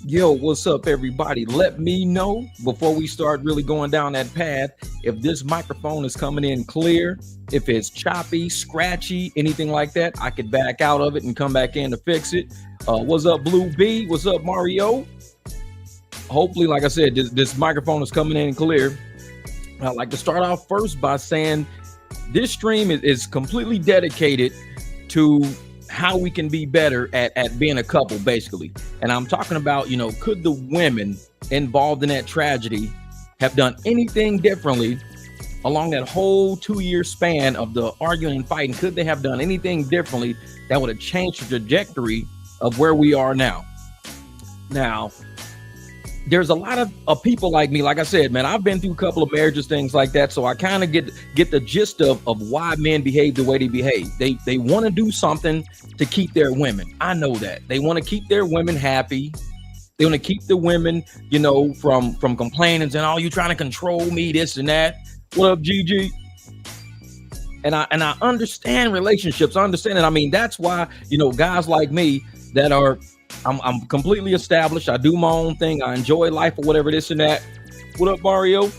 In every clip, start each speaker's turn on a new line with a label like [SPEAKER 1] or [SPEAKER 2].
[SPEAKER 1] Yo, what's up, everybody? Let me know before we start really going down that path if this microphone is coming in clear, if it's choppy, scratchy, anything like that. I could back out of it and come back in to fix it. What's up, Blue B? What's up, Mario? Hopefully, like I said, this microphone is coming in clear. I'd like to start off first by saying this stream is completely dedicated to how we can be better at being a couple, basically. And I'm talking about, could the women involved in that tragedy have done anything differently along that whole 2-year span of the arguing and fighting? Could they have done anything differently that would have changed the trajectory of where we are now? Now, there's a lot of people like me. Like I said, man, I've been through a couple of marriages, things like that. So I kind of get the gist of why men behave the way they behave. They want to do something to keep their women. I know that. They want to keep their women happy. They want to keep the women, from complaining and, oh, you trying to control me, this and that. What up, Gigi? And I understand relationships. I understand it. I mean, that's why, guys like me that are, I'm completely established. I do my own thing. I enjoy life or whatever, this and that. What up, Mario?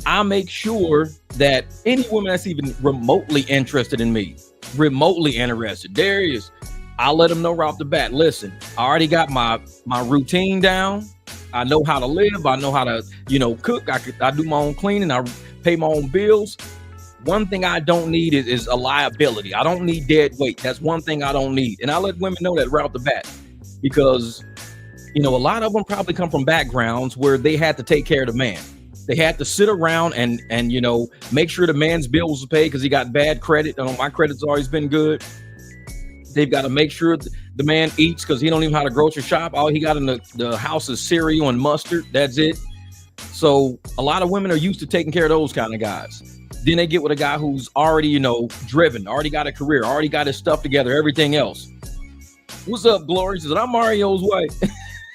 [SPEAKER 1] I make sure that any woman that's even remotely interested in me, there he is. I'll let them know right off the bat. Listen, I already got my routine down. I know how to live. I know how to, cook. I do my own cleaning. I pay my own bills. One thing I don't need is a liability. I don't need dead weight. That's one thing I don't need. And I let women know that right off the bat. Because, a lot of them probably come from backgrounds where they had to take care of the man. They had to sit around and make sure the man's bills are paid because he got bad credit. My credit's always been good. They've got to make sure the man eats because he don't even know how to grocery shop. All he got in the house is cereal and mustard. That's it. So a lot of women are used to taking care of those kind of guys. Then they get with a guy who's already, driven, already got a career, already got his stuff together, everything else. What's up, Glory? She said, I'm Mario's wife.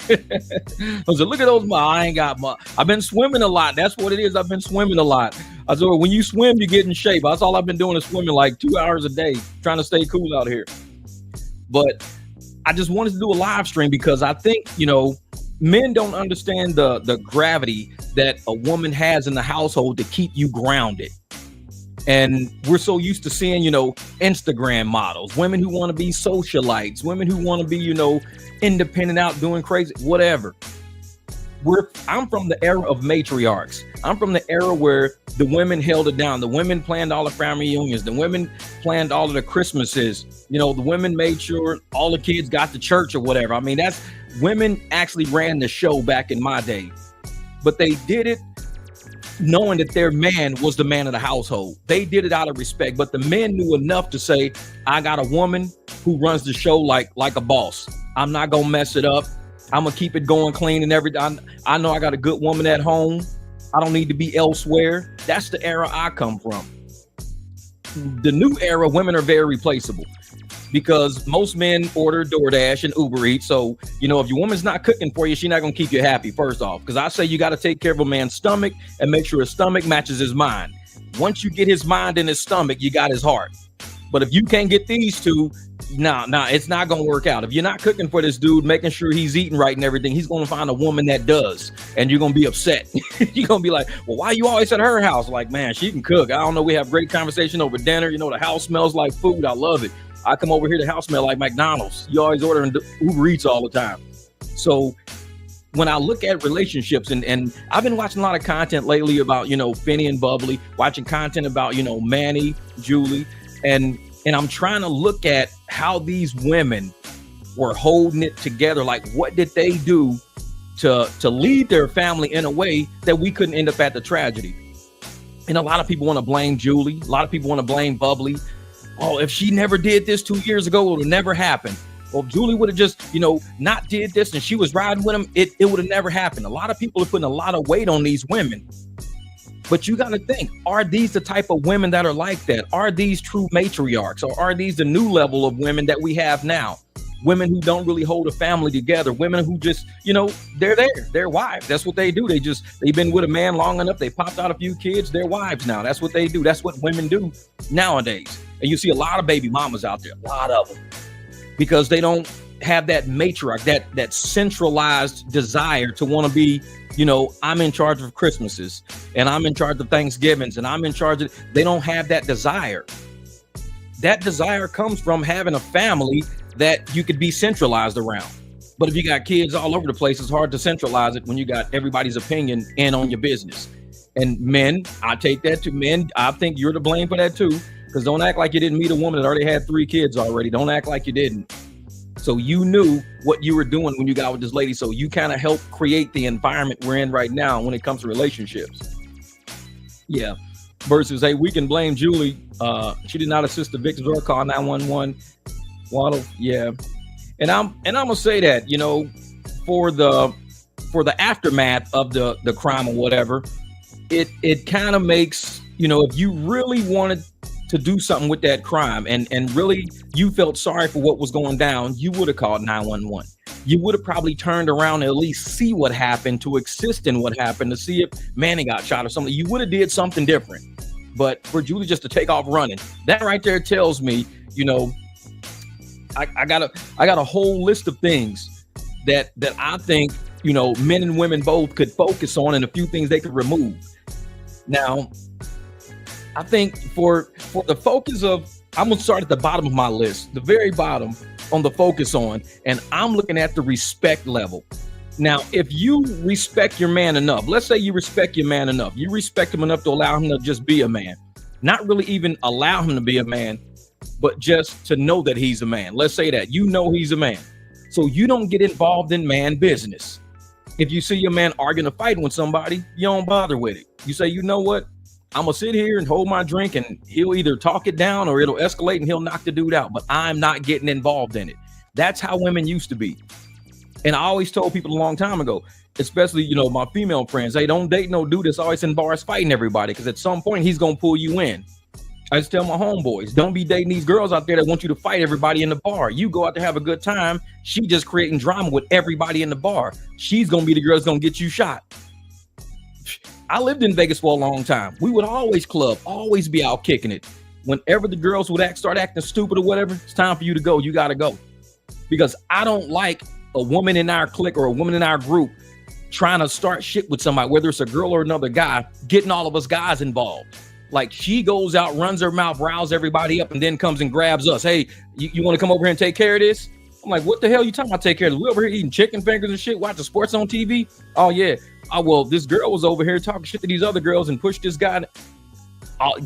[SPEAKER 1] I said, look at those. I ain't got my. I've been swimming a lot. That's what it is. I've been swimming a lot. I said, when you swim, you get in shape. That's all I've been doing is swimming like 2 hours a day, trying to stay cool out here. But I just wanted to do a live stream because I think, men don't understand the gravity that a woman has in the household to keep you grounded. And we're so used to seeing, Instagram models, women who want to be socialites, women who want to be, independent, out doing crazy, whatever. I'm from the era of matriarchs. I'm from the era where the women held it down. The women planned all the family reunions. The women planned all of the Christmases. The women made sure all the kids got to church or whatever. I mean, women actually ran the show back in my day, but they did it knowing that their man was the man of the household. They did it out of respect, but the men knew enough to say, I got a woman who runs the show like a boss. I'm not going to mess it up. I'm going to keep it going clean and everything. I know I got a good woman at home. I don't need to be elsewhere. That's the era I come from. The new era, women are very replaceable because most men order DoorDash and Uber Eats. So, if your woman's not cooking for you, she's not going to keep you happy, first off. Because I say you got to take care of a man's stomach and make sure his stomach matches his mind. Once you get his mind in his stomach, you got his heart. But if you can't get these two, it's not going to work out. If you're not cooking for this dude, making sure he's eating right and everything, he's going to find a woman that does. And you're going to be upset. You're going to be like, well, why you always at her house? Like, man, she can cook. I don't know. We have great conversation over dinner. The house smells like food. I love it. I come over here, the house smell like McDonald's. You always ordering Uber Eats all the time. So when I look at relationships, and I've been watching a lot of content lately about, Finny and Bubbly, watching content about, Manny, Julie, and I'm trying to look at how these women were holding it together. Like, what did they do to lead their family in a way that we couldn't end up at the tragedy? And a lot of people want to blame Julie. A lot of people want to blame Bubbly. Oh, if she never did this 2 years ago, it would have never happened. Well, if Julie would have just, not did this and she was riding with him, it would have never happened. A lot of people are putting a lot of weight on these women. But you got to think, are these the type of women that are like that? Are these true matriarchs, or are these the new level of women that we have now? Women who don't really hold a family together, women who just, they're there, they're wives. That's what they do. They've been with a man long enough. They popped out a few kids. They're wives now. That's what they do. That's what women do nowadays. And you see a lot of baby mamas out there, a lot of them, because they don't have that matriarch, that centralized desire to want to be, I'm in charge of Christmases and I'm in charge of Thanksgivings and I'm in charge of, they don't have that desire. That desire comes from having a family that you could be centralized around. But if you got kids all over the place, it's hard to centralize it when you got everybody's opinion in on your business. And men, I take that to men. I think you're to blame for that too, because don't act like you didn't meet a woman that already had 3 kids already. Don't act like you didn't. So you knew what you were doing when you got with this lady. So you kind of helped create the environment we're in right now when it comes to relationships. Yeah. Versus, hey, we can blame Julie. She did not assist the victims or call 911. Waddle, yeah. And I'm gonna say that, for the aftermath of the crime or whatever, it kind of makes, if you really wanted to do something with that crime and really you felt sorry for what was going down, you would have called 911. You would have probably turned around and at least see what happened, to assist in what happened, to see if Manny got shot or something. You would have did something different. But for Julie just to take off running, that right there tells me, I got a whole list of things that I think, men and women both could focus on, and a few things they could remove. Now, I think for the focus of, I'm gonna start at the bottom of my list, the very bottom on the focus on, and I'm looking at the respect level. Now, if you respect your man enough, let's say you respect your man enough, you respect him enough to allow him to just be a man, not really even allow him to be a man, but just to know that he's a man. Let's say that he's a man. So you don't get involved in man business. If you see your man arguing or fighting with somebody, you don't bother with it. You say, you know what? I'm gonna sit here and hold my drink, and he'll either talk it down or it'll escalate and he'll knock the dude out, but I'm not getting involved in it. That's how women used to be. And I always told people a long time ago, especially, my female friends, hey, don't date no dude that's always in bars fighting everybody, because at some point he's going to pull you in. I just tell my homeboys, don't be dating these girls out there that want you to fight everybody in the bar. You go out to have a good time. She just creating drama with everybody in the bar. She's going to be the girl that's going to get you shot. I lived in Vegas for a long time. We would always club, always be out kicking it. Whenever the girls would start acting stupid or whatever, it's time for you to go. You got to go. Because I don't like a woman in our clique or a woman in our group trying to start shit with somebody, whether it's a girl or another guy, getting all of us guys involved. Like, she goes out, runs her mouth, riles everybody up, and then comes and grabs us. Hey, you want to come over here and take care of this? I'm like, what the hell you talking about take care of this? We over here eating chicken fingers and shit, watching sports on TV? Oh, yeah. Oh, well, this girl was over here talking shit to these other girls and pushed this guy.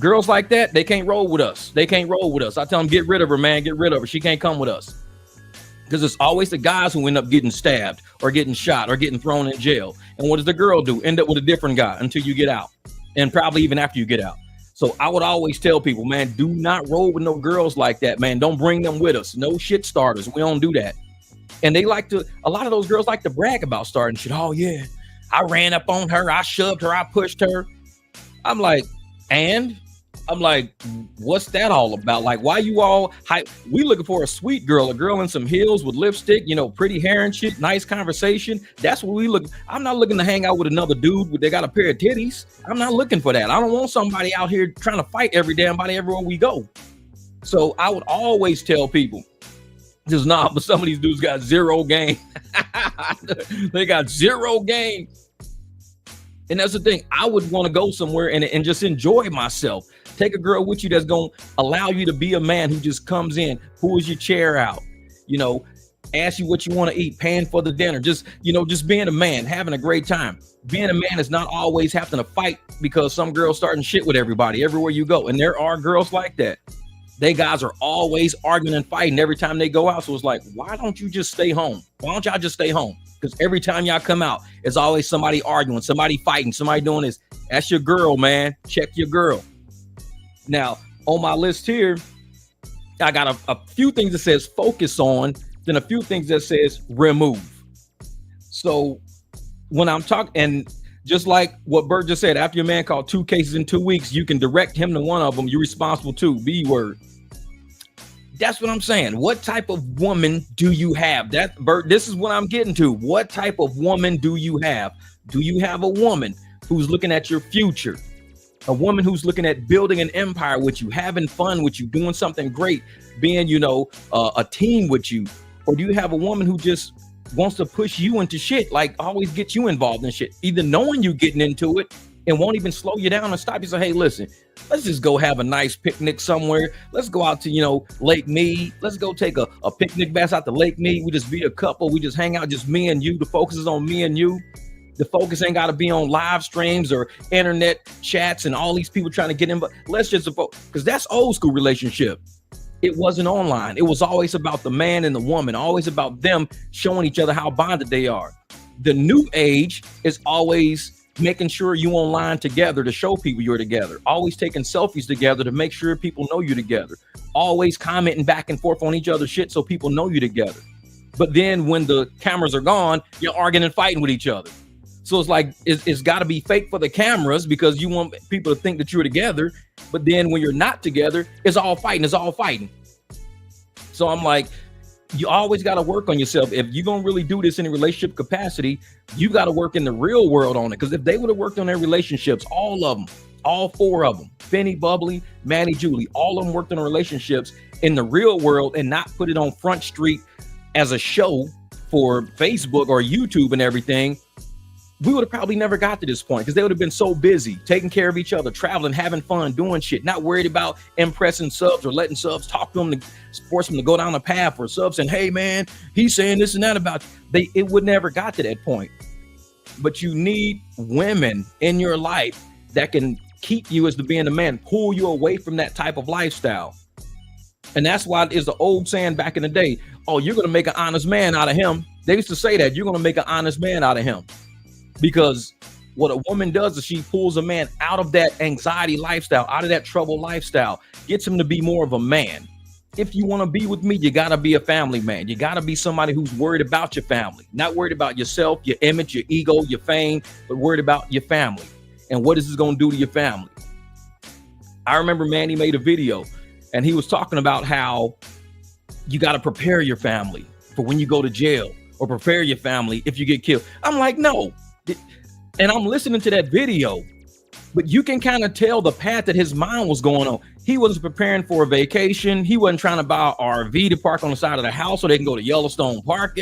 [SPEAKER 1] Girls like that, they can't roll with us. They can't roll with us. I tell them, get rid of her, man. Get rid of her. She can't come with us. Because it's always the guys who end up getting stabbed or getting shot or getting thrown in jail. And what does the girl do? End up with a different guy until you get out, and probably even after you get out. So I would always tell people, man, do not roll with no girls like that, man. Don't bring them with us. No shit starters. We don't do that. And a lot of those girls like to brag about starting shit. Oh, yeah, I ran up on her. I shoved her. I pushed her. I'm like, what's that all about? Like, why you all hype? We looking for a sweet girl, a girl in some heels with lipstick, pretty hair and shit, nice conversation. That's what we look. I'm not looking to hang out with another dude they got a pair of titties. I'm not looking for that. I don't want somebody out here trying to fight every damn body everywhere we go. So I would always tell people, just not, but some of these dudes got zero game. They got zero game. And that's the thing. I would want to go somewhere and just enjoy myself. Take a girl with you that's going to allow you to be a man who just comes in, pulls your chair out, ask you what you want to eat, paying for the dinner, just being a man, having a great time. Being a man is not always having to fight because some girl's starting shit with everybody everywhere you go. And there are girls like that. They guys are always arguing and fighting every time they go out. So it's like, why don't you just stay home? Why don't y'all just stay home? Because every time y'all come out, it's always somebody arguing, somebody fighting, somebody doing this. That's your girl, man. Check your girl. Now, on my list here, I got a few things that says focus on, then a few things that says remove. So when I'm talking, and just like what Bert just said, after your man called 2 cases in 2 weeks, you can direct him to one of them. You're responsible too. B word. That's what I'm saying. What type of woman do you have? That, Bert, this is what I'm getting to. What type of woman do you have? Do you have a woman who's looking at your future? A woman who's looking at building an empire with you, having fun with you, doing something great, being, a team with you, Or do you have a woman who just wants to push you into shit, like always get you involved in shit, either knowing you getting into it and won't even slow you down and stop you? Say, hey, listen, let's just go have a nice picnic somewhere. Let's go out to, Lake Mead. Let's go take a picnic bass out to Lake Mead. We just be a couple. We just hang out, just me and you. The focus is on me and you. The focus ain't got to be on live streams or internet chats and all these people trying to get in. But let's just, because that's old school relationship. It wasn't online. It was always about the man and the woman, always about them showing each other how bonded they are. The new age is always making sure you online together to show people you're together, always taking selfies together to make sure people know you together, always commenting back and forth on each other's shit so people know you together. But then when the cameras are gone, you're arguing and fighting with each other. So it's like, it's got to be fake for the cameras because you want people to think that you're together. But then when you're not together, it's all fighting. So I'm like, you always got to work on yourself. If you're going to really do this in a relationship capacity, you got to work in the real world on it. Because if they would have worked on their relationships, all of them, all four of them, Finny, Bubbly, Manny, Julie, all of them worked on relationships in the real world and not put it on Front Street as a show for Facebook or YouTube and everything, we would have probably never got to this point because they would have been so busy taking care of each other, traveling, having fun, doing shit, not worried about impressing subs or letting subs talk to them to force them to go down a path, or subs saying, hey man, he's saying this and that about you. It would never got to that point. But you need women in your life that can keep you as the being a man, pull you away from that type of lifestyle. And that's why it's the old saying back in the day, oh, you're going to make an honest man out of him. They used to say that you're going to make an honest man out of him. Because what a woman does is she pulls a man out of that anxiety lifestyle, out of that trouble lifestyle, gets him to be more of a man. If you want to be with me, you got to be a family man. You got to be somebody who's worried about your family, not worried about yourself, your image, your ego, your fame, but worried about your family. And what is this going to do to your family? I remember Manny made a video and he was talking about how you got to prepare your family for when you go to jail, or prepare your family if you get killed. I'm like, no. And I'm listening to that video, but you can kind of tell the path that his mind was going on. He wasn't preparing for a vacation. He wasn't trying to buy an RV to park on the side of the house so they can go to Yellowstone Park.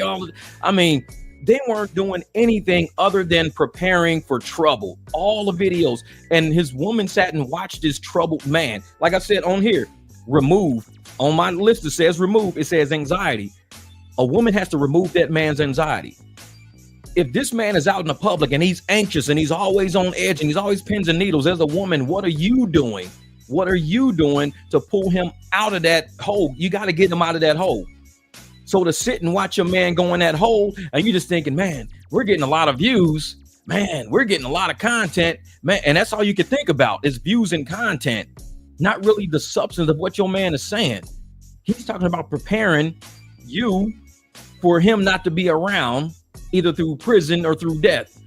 [SPEAKER 1] I mean, they weren't doing anything other than preparing for trouble. All the videos. And his woman sat and watched this troubled man. Like I said on here, remove. On my list, it says remove. It says anxiety. A woman has to remove that man's anxiety. If this man is out in the public and he's anxious and he's always on edge and he's always pins and needles, as a woman, what are you doing? What are you doing to pull him out of that hole? You got to get him out of that hole. So to sit and watch your man go in that hole and you're just thinking, man, we're getting a lot of views. Man, we're getting a lot of content. Man, and that's all you can think about is views and content, not really the substance of what your man is saying. He's talking about preparing you for him not to be around, either through prison or through death.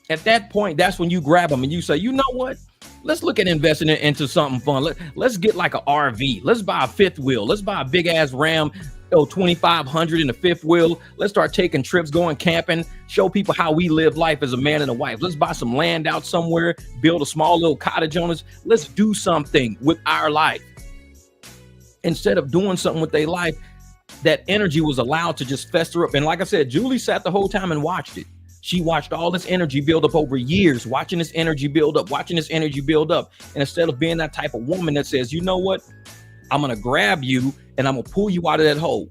[SPEAKER 1] At that point, that's when you grab them and you say, you know what? Let's look at investing into something fun. Let's get like an RV. Let's buy a fifth wheel. Let's buy a big ass Ram 2500 in the fifth wheel. Let's start taking trips, going camping, show people how we live life as a man and a wife. Let's buy some land out somewhere, build a small little cottage on us. Let's do something with our life. Instead of doing something with their life, that energy was allowed to just fester up. And like I said, Julie sat the whole time and watched it. She watched all this energy build up over years, watching this energy build up, watching this energy build up. And instead of being that type of woman that says, you know what, I'm going to grab you and I'm going to pull you out of that hole.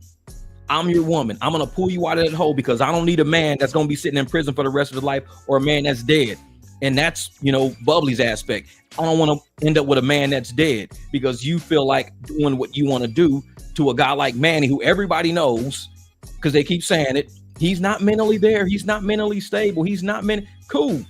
[SPEAKER 1] I'm your woman. I'm going to pull you out of that hole because I don't need a man that's going to be sitting in prison for the rest of his life, or a man that's dead. And that's, Bubbly's aspect. I don't want to end up with a man that's dead because you feel like doing what you want to do to a guy like Manny, who everybody knows, because they keep saying it, he's not mentally there. He's not mentally stable. He's not cool.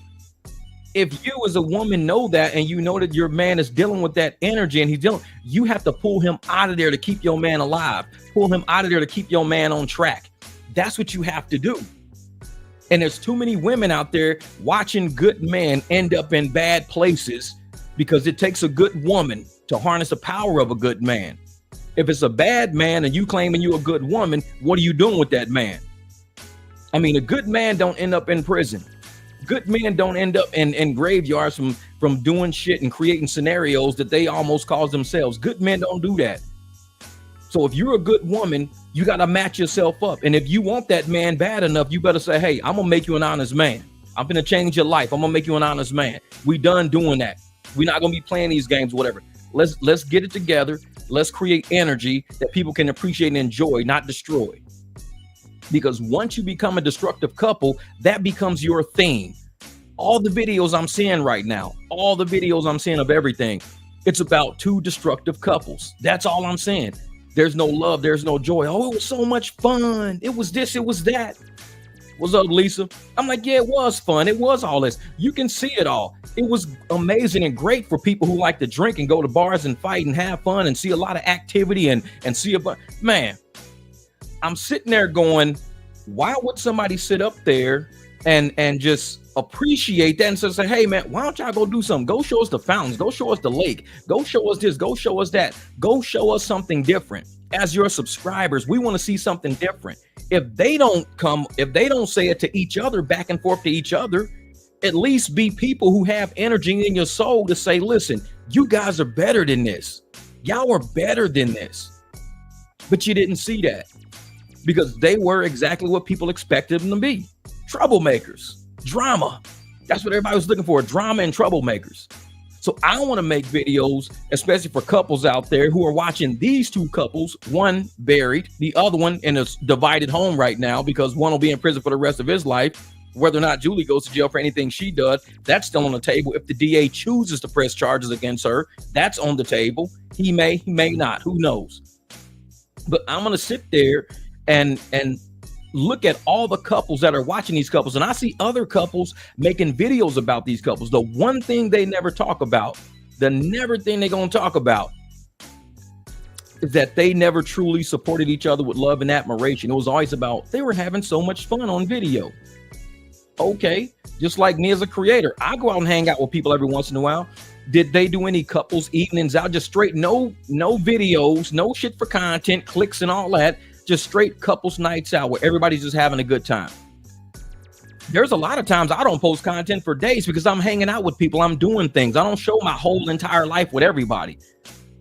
[SPEAKER 1] If you as a woman know that, and you know that your man is dealing with that energy and you have to pull him out of there to keep your man alive, pull him out of there to keep your man on track. That's what you have to do. And there's too many women out there watching good men end up in bad places because it takes a good woman to harness the power of a good man. If it's a bad man and you claiming you a good woman, what are you doing with that man? I mean, a good man don't end up in prison. Good men don't end up in graveyards from doing shit and creating scenarios that they almost cause themselves. Good men don't do that. So if you're a good woman, you got to match yourself up. And if you want that man bad enough, you better say, hey, I'm going to make you an honest man. I'm going to change your life. I'm going to make you an honest man. We done doing that. We're not going to be playing these games, whatever. Let's get it together. Let's create energy that people can appreciate and enjoy, not destroy. Because once you become a destructive couple, that becomes your theme. All the videos I'm seeing right now, all the videos I'm seeing of everything, it's about two destructive couples. That's all I'm saying. There's no love. There's no joy. Oh, it was so much fun. It was this. It was that. What's up, Lisa? I'm like, yeah, it was fun. It was all this. You can see it all. It was amazing and great for people who like to drink and go to bars and fight and have fun and see a lot of activity and see a bunch. Man, I'm sitting there going, why would somebody sit up there and just appreciate that and say, hey, man, why don't y'all go do something? Go show us the fountains. Go show us the lake. Go show us this. Go show us that. Go show us something different. As your subscribers, we want to see something different. If they don't say it to each other, back and forth to each other, at least be people who have energy in your soul to say, listen, you guys are better than this. Y'all are better than this. But you didn't see that because they were exactly what people expected them to be. Troublemakers, drama. That's what everybody was looking for, drama and troublemakers. So I want to make videos, especially for couples out there who are watching these two couples, one buried, the other one in a divided home right now because one will be in prison for the rest of his life. Whether or not Julie goes to jail for anything she does, that's still on the table. If the DA chooses to press charges against her, that's on the table. He may not, who knows? But I'm going to sit there and look at all the couples that are watching these couples. And I see other couples making videos about these couples. The one thing they never talk about, the never thing they're going to talk about is that they never truly supported each other with love and admiration. It was always about they were having so much fun on video. Okay, just like me as a creator, I go out and hang out with people every once in a while. Did they do any couples evenings out? Just straight, no videos, no shit for content, clicks and all that. Just straight couples nights out where everybody's just having a good time. There's a lot of times I don't post content for days because I'm hanging out with people. I'm doing things. I don't show my whole entire life with everybody.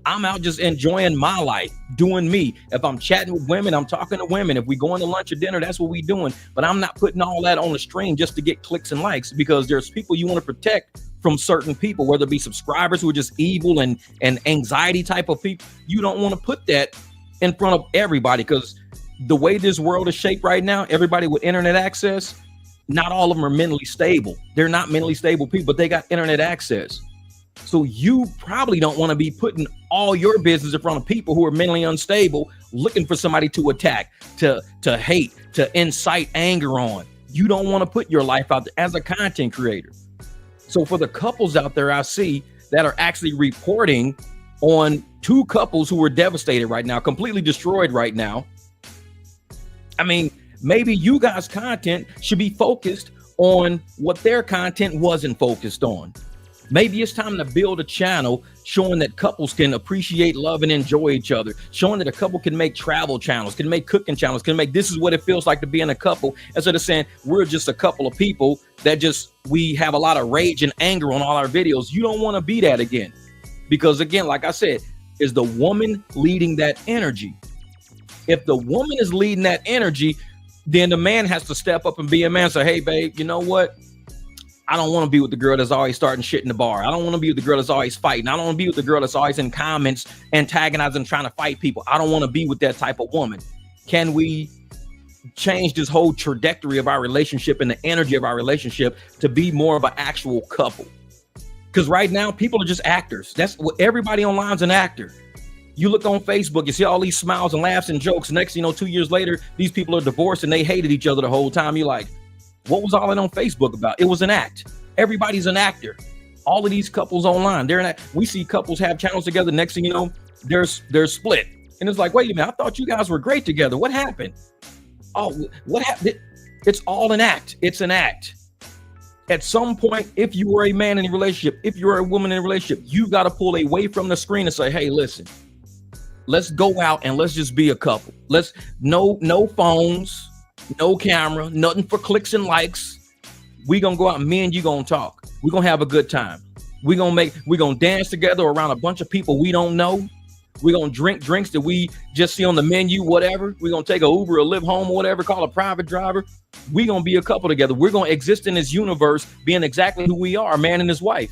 [SPEAKER 1] I'm out just enjoying my life, doing me. If I'm chatting with women, I'm talking to women. If we going to lunch or dinner, that's what we doing. But I'm not putting all that on the stream just to get clicks and likes because there's people you want to protect from certain people, whether it be subscribers who are just evil and anxiety type of people. You don't want to put that in front of everybody because the way this world is shaped right now, everybody with internet access, not all of them are mentally stable. They're not mentally stable people, but they got internet access. So you probably don't want to be putting all your business in front of people who are mentally unstable, looking for somebody to attack, to hate, to incite anger on. You don't want to put your life out there as a content creator. So for the couples out there I see that are actually reporting on two couples who are devastated right now, completely destroyed right now. I mean, maybe you guys' content should be focused on what their content wasn't focused on. Maybe it's time to build a channel showing that couples can appreciate, love, and enjoy each other. Showing that a couple can make travel channels, can make cooking channels, can make this is what it feels like to be in a couple. Instead of saying we're just a couple of people that we have a lot of rage and anger on all our videos. You don't want to be that again. Because again, like I said, is the woman leading that energy? If the woman is leading that energy, then the man has to step up and be a man. Say, hey, babe, you know what? I don't want to be with the girl that's always starting shit in the bar. I don't want to be with the girl that's always fighting. I don't want to be with the girl that's always in comments, antagonizing, trying to fight people. I don't want to be with that type of woman. Can we change this whole trajectory of our relationship and the energy of our relationship to be more of an actual couple? Because right now, people are just actors. That's what everybody online's an actor. You look on Facebook, you see all these smiles and laughs and jokes. Next, 2 years later, these people are divorced and they hated each other the whole time. You're like, what was all that on Facebook about? It was an act. Everybody's an actor. All of these couples online, we see couples have channels together. Next thing you know, they're split. And it's like, wait a minute, I thought you guys were great together. What happened? Oh, what happened? It's all an act. It's an act. At some point, if you were a man in a relationship, if you're a woman in a relationship, you've got to pull away from the screen and say, hey, listen, let's go out and let's just be a couple. No phones, no camera, nothing for clicks and likes. We gonna go out and me and you gonna talk. We're gonna have a good time. We're gonna dance together around a bunch of people we don't know. We're going to drink drinks that we just see on the menu, whatever. We're going to take a Uber or Lyft home or whatever, call a private driver. We're going to be a couple together. We're going to exist in this universe being exactly who we are, a man and his wife.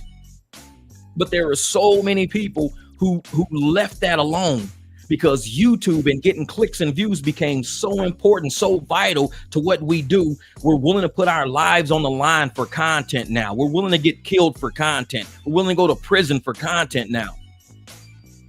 [SPEAKER 1] But there are so many people who left that alone because YouTube and getting clicks and views became so important, so vital to what we do. We're willing to put our lives on the line for content now. We're willing to get killed for content. We're willing to go to prison for content now.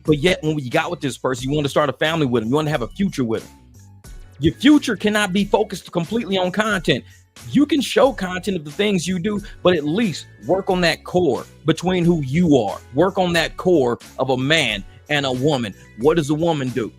[SPEAKER 1] But yet when you got with this person, you want to start a family with them. You want to have a future with them. Your future cannot be focused completely on content. You can show content of the things you do, but at least work on that core between who you are. Work on that core of a man and a woman. What does a woman do?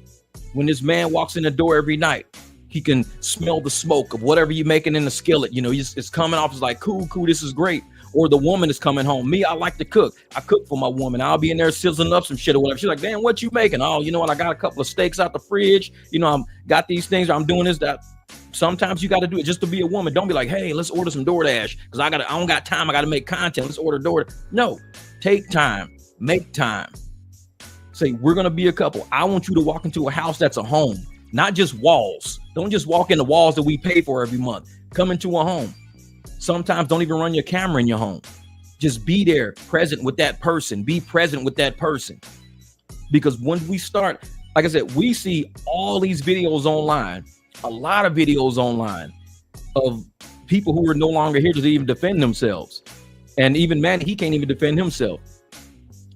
[SPEAKER 1] When this man walks in the door every night, he can smell the smoke of whatever you're making in the skillet. You know, it's coming off. It's like, cool, this is great. Or the woman is coming home. Me, I like to cook. I cook for my woman. I'll be in there sizzling up some shit or whatever. She's like, damn, what you making? Oh, you know what? I got a couple of steaks out the fridge. You know, I'm got these things. I'm doing this, that. Sometimes you got to do it just to be a woman. Don't be like, hey, let's order some DoorDash because I don't got time. I got to make content. Let's order DoorDash. No, take time, make time. Say, we're going to be a couple. I want you to walk into a house that's a home, not just walls. Don't just walk in the walls that we pay for every month. Come into a home. Sometimes don't even run your camera in your home. Just be there, present with that person. Be present with that person. Because when we start, like I said, we see all these videos online, a lot of videos online of people who are no longer here to even defend themselves. And even Manny, he can't even defend himself.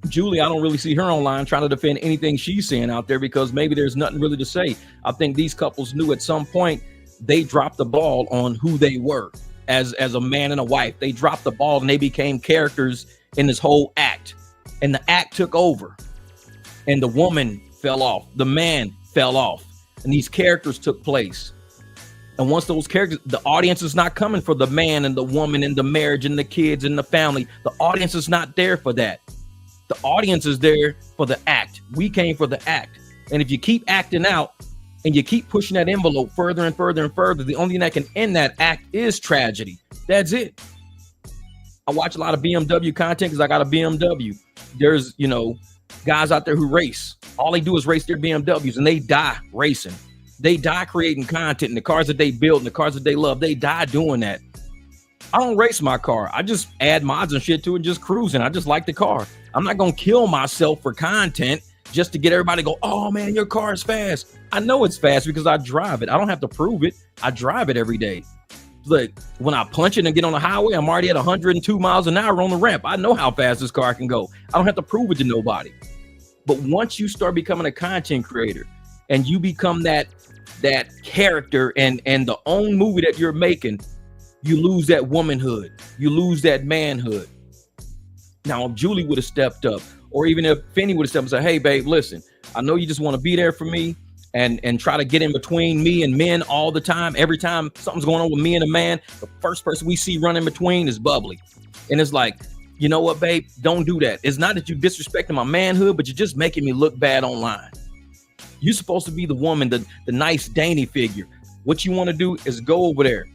[SPEAKER 1] Julie, I don't really see her online trying to defend anything she's saying out there because maybe there's nothing really to say. I think these couples knew at some point they dropped the ball on who they were as a man and a wife. They dropped the ball and they became characters in this whole act. And the act took over. And the woman fell off. The man fell off. And these characters took place. And once those characters, the audience is not coming for the man and the woman and the marriage and the kids and the family. The audience is not there for that. The audience is there for the act. We came for the act. And if you keep acting out and you keep pushing that envelope further and further and further, the only thing that can end that act is tragedy. That's it. I watch a lot of BMW content because I got a BMW. There's, you know, guys out there who race. All they do is race their BMWs and they die racing. They die creating content and the cars that they build and the cars that they love. They die doing that. I don't race my car. I just add mods and shit to it and just cruising. I just like the car. I'm not going to kill myself for content just to get everybody to go, oh man, your car is fast. I know it's fast because I drive it. I don't have to prove it. I drive it every day. Like when I punch it and get on the highway, I'm already at 102 miles an hour on the ramp. I know how fast this car can go. I don't have to prove it to nobody. But once you start becoming a content creator and you become that character and the own movie that you're making, you lose that womanhood. You lose that manhood. Now, if Julie would have stepped up, or even if Finny would have stepped up and said, hey, babe, listen, I know you just want to be there for me and try to get in between me and men all the time. Every time something's going on with me and a man, the first person we see running between is Bubbly. And it's like, you know what, babe, don't do that. It's not that you disrespecting my manhood, but you're just making me look bad online. You're supposed to be the woman, the nice, dainty figure. What you want to do is go over there,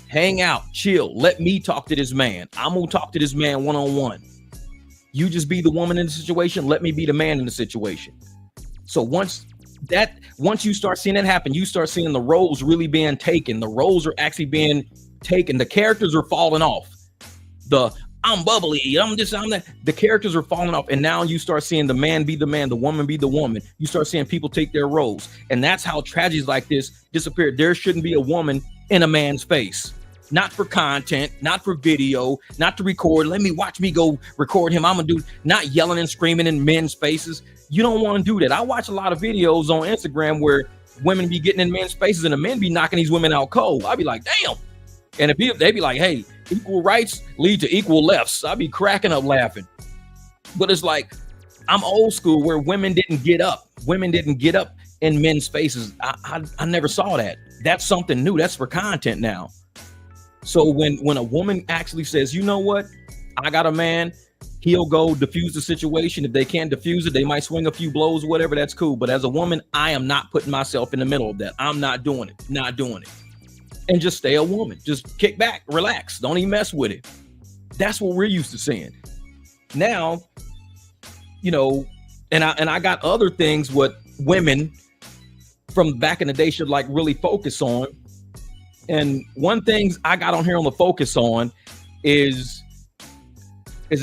[SPEAKER 1] hang out, chill. Let me talk to this man. I'm going to talk to this man one-on-one. You just be the woman in the situation. Let me be the man in the situation. So once you start seeing that happen, you start seeing the roles really being taken. The roles are actually being taken. The characters are falling off. I'm bubbly, I'm that. The characters are falling off. And now you start seeing the man be the man, the woman be the woman. You start seeing people take their roles. And that's how tragedies like this disappear. There shouldn't be a woman in a man's face. Not for content, not for video, not to record. Watch me go record him. I'm gonna do, not yelling and screaming in men's faces. You don't want to do that. I watch a lot of videos on Instagram where women be getting in men's faces and the men be knocking these women out cold. I'd be like, damn. And if they be like, hey, equal rights lead to equal lefts. I'd be cracking up laughing. But it's like, I'm old school where women didn't get up. Women didn't get up in men's faces. I never saw that. That's something new. That's for content now. So when a woman actually says, you know what, I got a man, he'll go diffuse the situation. If they can't diffuse it, they might swing a few blows, whatever, that's cool. But as a woman, I am not putting myself in the middle of that. I'm not doing it, And just stay a woman. Just kick back, relax. Don't even mess with it. That's what we're used to seeing. Now, you know, And I got other things what women from back in the day should like really focus on. And one things I got on here on the focus on is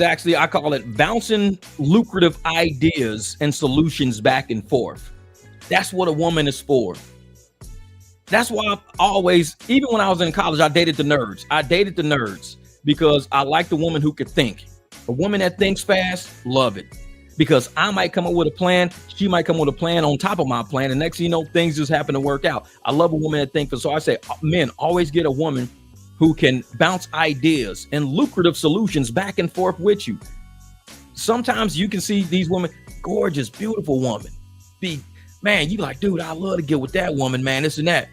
[SPEAKER 1] actually, I call it bouncing lucrative ideas and solutions back and forth. That's what a woman is for. That's why I've always, even when I was in college, I dated the nerds. I dated the nerds because I like the woman who could think. A woman that thinks fast, love it. Because I might come up with a plan, she might come up with a plan on top of my plan, and next thing you know, things just happen to work out. I love a woman that thinks. So I say, men, always get a woman who can bounce ideas and lucrative solutions back and forth with you. Sometimes you can see these women, gorgeous, beautiful woman. Man, you like, dude, I love to get with that woman, man, this and that.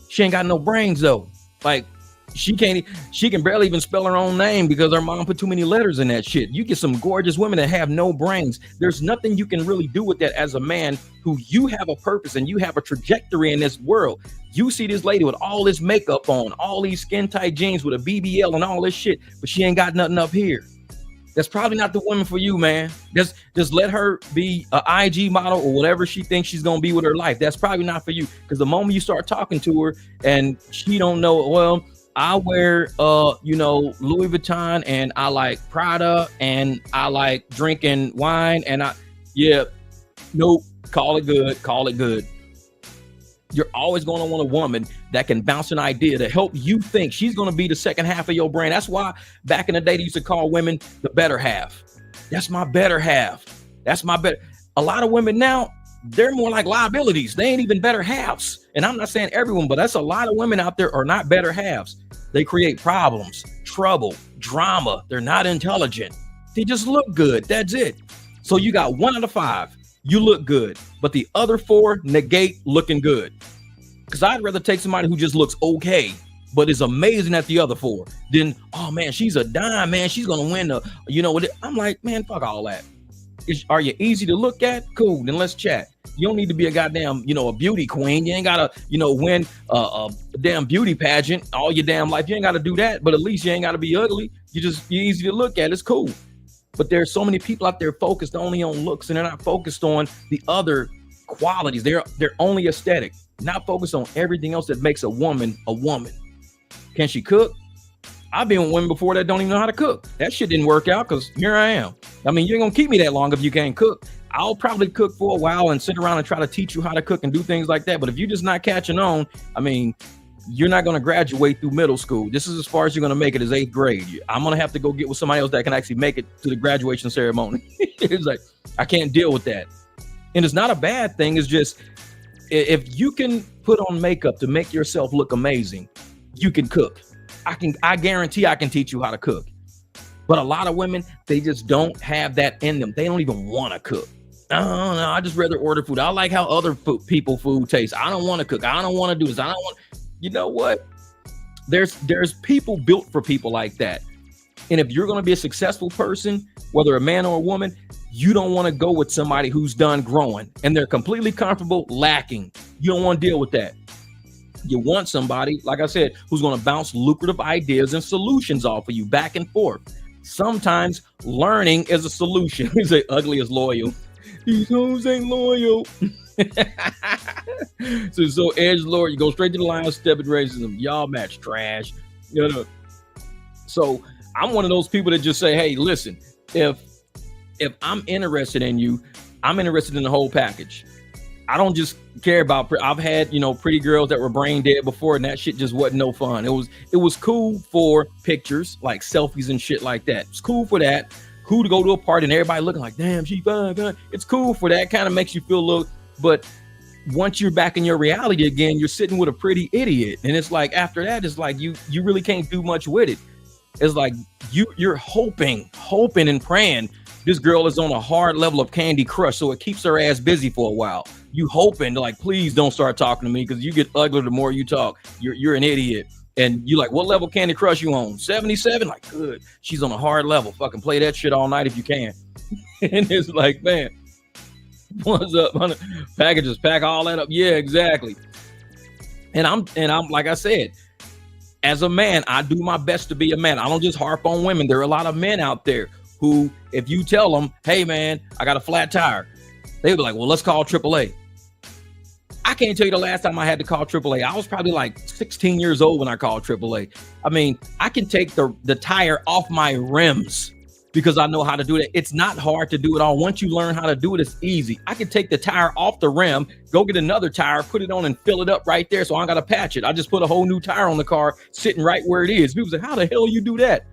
[SPEAKER 1] She ain't got no brains though. Like she can barely even spell her own name because her mom put too many letters in that shit. You get some gorgeous women that have no brains. There's nothing you can really do with that as a man who you have a purpose and you have a trajectory in this world. You see this lady with all this makeup on, all these skin tight jeans with a BBL and all this shit, but she ain't got nothing up here. That's probably not the woman for you, man. Just let her be an IG model or whatever she thinks she's gonna be with her life. That's probably not for you. Because the moment you start talking to her and she don't know, well, I wear Louis Vuitton and I like Prada and I like drinking wine and nope, call it good. You're always going to want a woman that can bounce an idea to help you think. She's going to be the second half of your brain. That's why back in the day, they used to call women the better half. That's my better half. That's my better. A lot of women now, they're more like liabilities. They ain't even better halves. And I'm not saying everyone, but that's a lot of women out there are not better halves. They create problems, trouble, drama. They're not intelligent. They just look good. That's it. So you got 1 out of 5. You look good, but the other 4 negate looking good. Because I'd rather take somebody who just looks okay, but is amazing at the other 4 than, oh man, she's a dime, man. She's going to win I'm like, man, fuck all that. Are you easy to look at? Cool, then let's chat. You don't need to be a goddamn, a beauty queen. You ain't got to, win a damn beauty pageant all your damn life. You ain't got to do that, but at least you ain't got to be ugly. You're easy to look at. It's cool. But there's so many people out there focused only on looks and they're not focused on the other qualities. They're only aesthetic, not focused on everything else that makes a woman a woman. Can she cook? I've been with women before that don't even know how to cook. That shit didn't work out because here I am. I mean, you ain't gonna keep me that long if you can't cook. I'll probably cook for a while and sit around and try to teach you how to cook and do things like that. But if you're just not catching on, I mean, you're not going to graduate through middle school. This is as far as you're going to make it is 8th grade. I'm going to have to go get with somebody else that can actually make it to the graduation ceremony. It's like, I can't deal with that. And it's not a bad thing. It's just, if you can put on makeup to make yourself look amazing, you can cook. I guarantee I can teach you how to cook. But a lot of women, they just don't have that in them. They don't even want to cook. No, I just rather order food. I like how other people food tastes. I don't want to cook. I don't want to do this. I don't want. You know what? There's people built for people like that. And if you're going to be a successful person, whether a man or a woman, you don't want to go with somebody who's done growing and they're completely comfortable lacking. You don't want to deal with that. You want somebody, like I said, who's going to bounce lucrative ideas and solutions off of you back and forth. Sometimes learning is a solution. He say ugly is loyal. These hoes ain't loyal. so edge lord, you go straight to the line, step at racism. Y'all match trash. So I'm one of those people that just say, hey, listen, if I'm interested in you, I'm interested in the whole package. I don't just care about, I've had, pretty girls that were brain dead before and that shit just wasn't no fun. It was cool for pictures, like selfies and shit like that. It's cool for that. Cool to go to a party and everybody looking like, damn, she fine. It's cool for that. Kind of makes you feel a little, but once you're back in your reality again, you're sitting with a pretty idiot. And it's like, after that, it's like, you really can't do much with it. It's like you're hoping and praying this girl is on a hard level of Candy Crush, so it keeps her ass busy for a while. You hoping like, please don't start talking to me because you get uglier the more you talk. You're an idiot. And you like, what level Candy Crush you on? 77? Like, good. She's on a hard level. Fucking play that shit all night if you can. And it's like, man, what's up? Packages, pack all that up. Yeah, exactly. And I'm like I said, as a man, I do my best to be a man. I don't just harp on women. There are a lot of men out there who, if you tell them, hey man, I got a flat tire, They would be like, well, let's call AAA. I can't tell you the last time I had to call AAA. I was probably like 16 years old when I called AAA. I mean, I can take the tire off my rims because I know how to do that. It's not hard to do it all. Once you learn how to do it, it's easy. I can take the tire off the rim, go get another tire, put it on and fill it up right there. So I don't got to patch it. I just put a whole new tire on the car sitting right where it is. People say, how the hell you do that?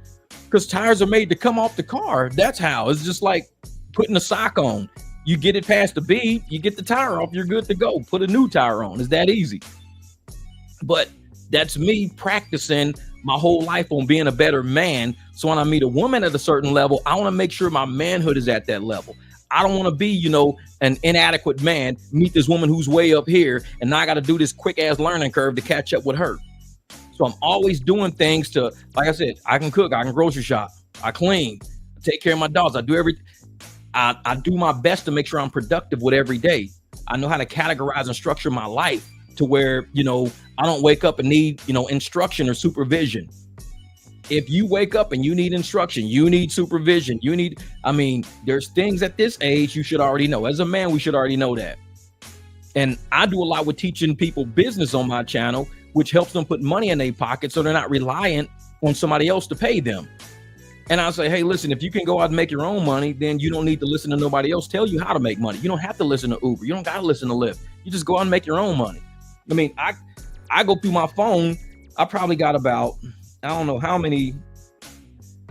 [SPEAKER 1] Because tires are made to come off the car. That's how. It's just like putting a sock on. You get it past the bead, you get the tire off, you're good to go. Put a new tire on. It's that easy. But that's me practicing my whole life on being a better man. So when I meet a woman at a certain level, I want to make sure my manhood is at that level. I don't want to be, an inadequate man, meet this woman who's way up here, and now I got to do this quick ass learning curve to catch up with her. So I'm always doing things to, like I said, I can cook, I can grocery shop, I clean, I take care of my dogs, I do everything. I do my best to make sure I'm productive with every day. I know how to categorize and structure my life to where, I don't wake up and need, instruction or supervision. If you wake up and you need instruction, you need supervision, there's things at this age you should already know. As a man, we should already know that. And I do a lot with teaching people business on my channel, which helps them put money in their pocket so they're not reliant on somebody else to pay them. And I'll say, hey, listen, if you can go out and make your own money, then you don't need to listen to nobody else tell you how to make money. You don't have to listen to Uber. You don't got to listen to Lyft. You just go out and make your own money. I go through my phone. I probably got about, I don't know how many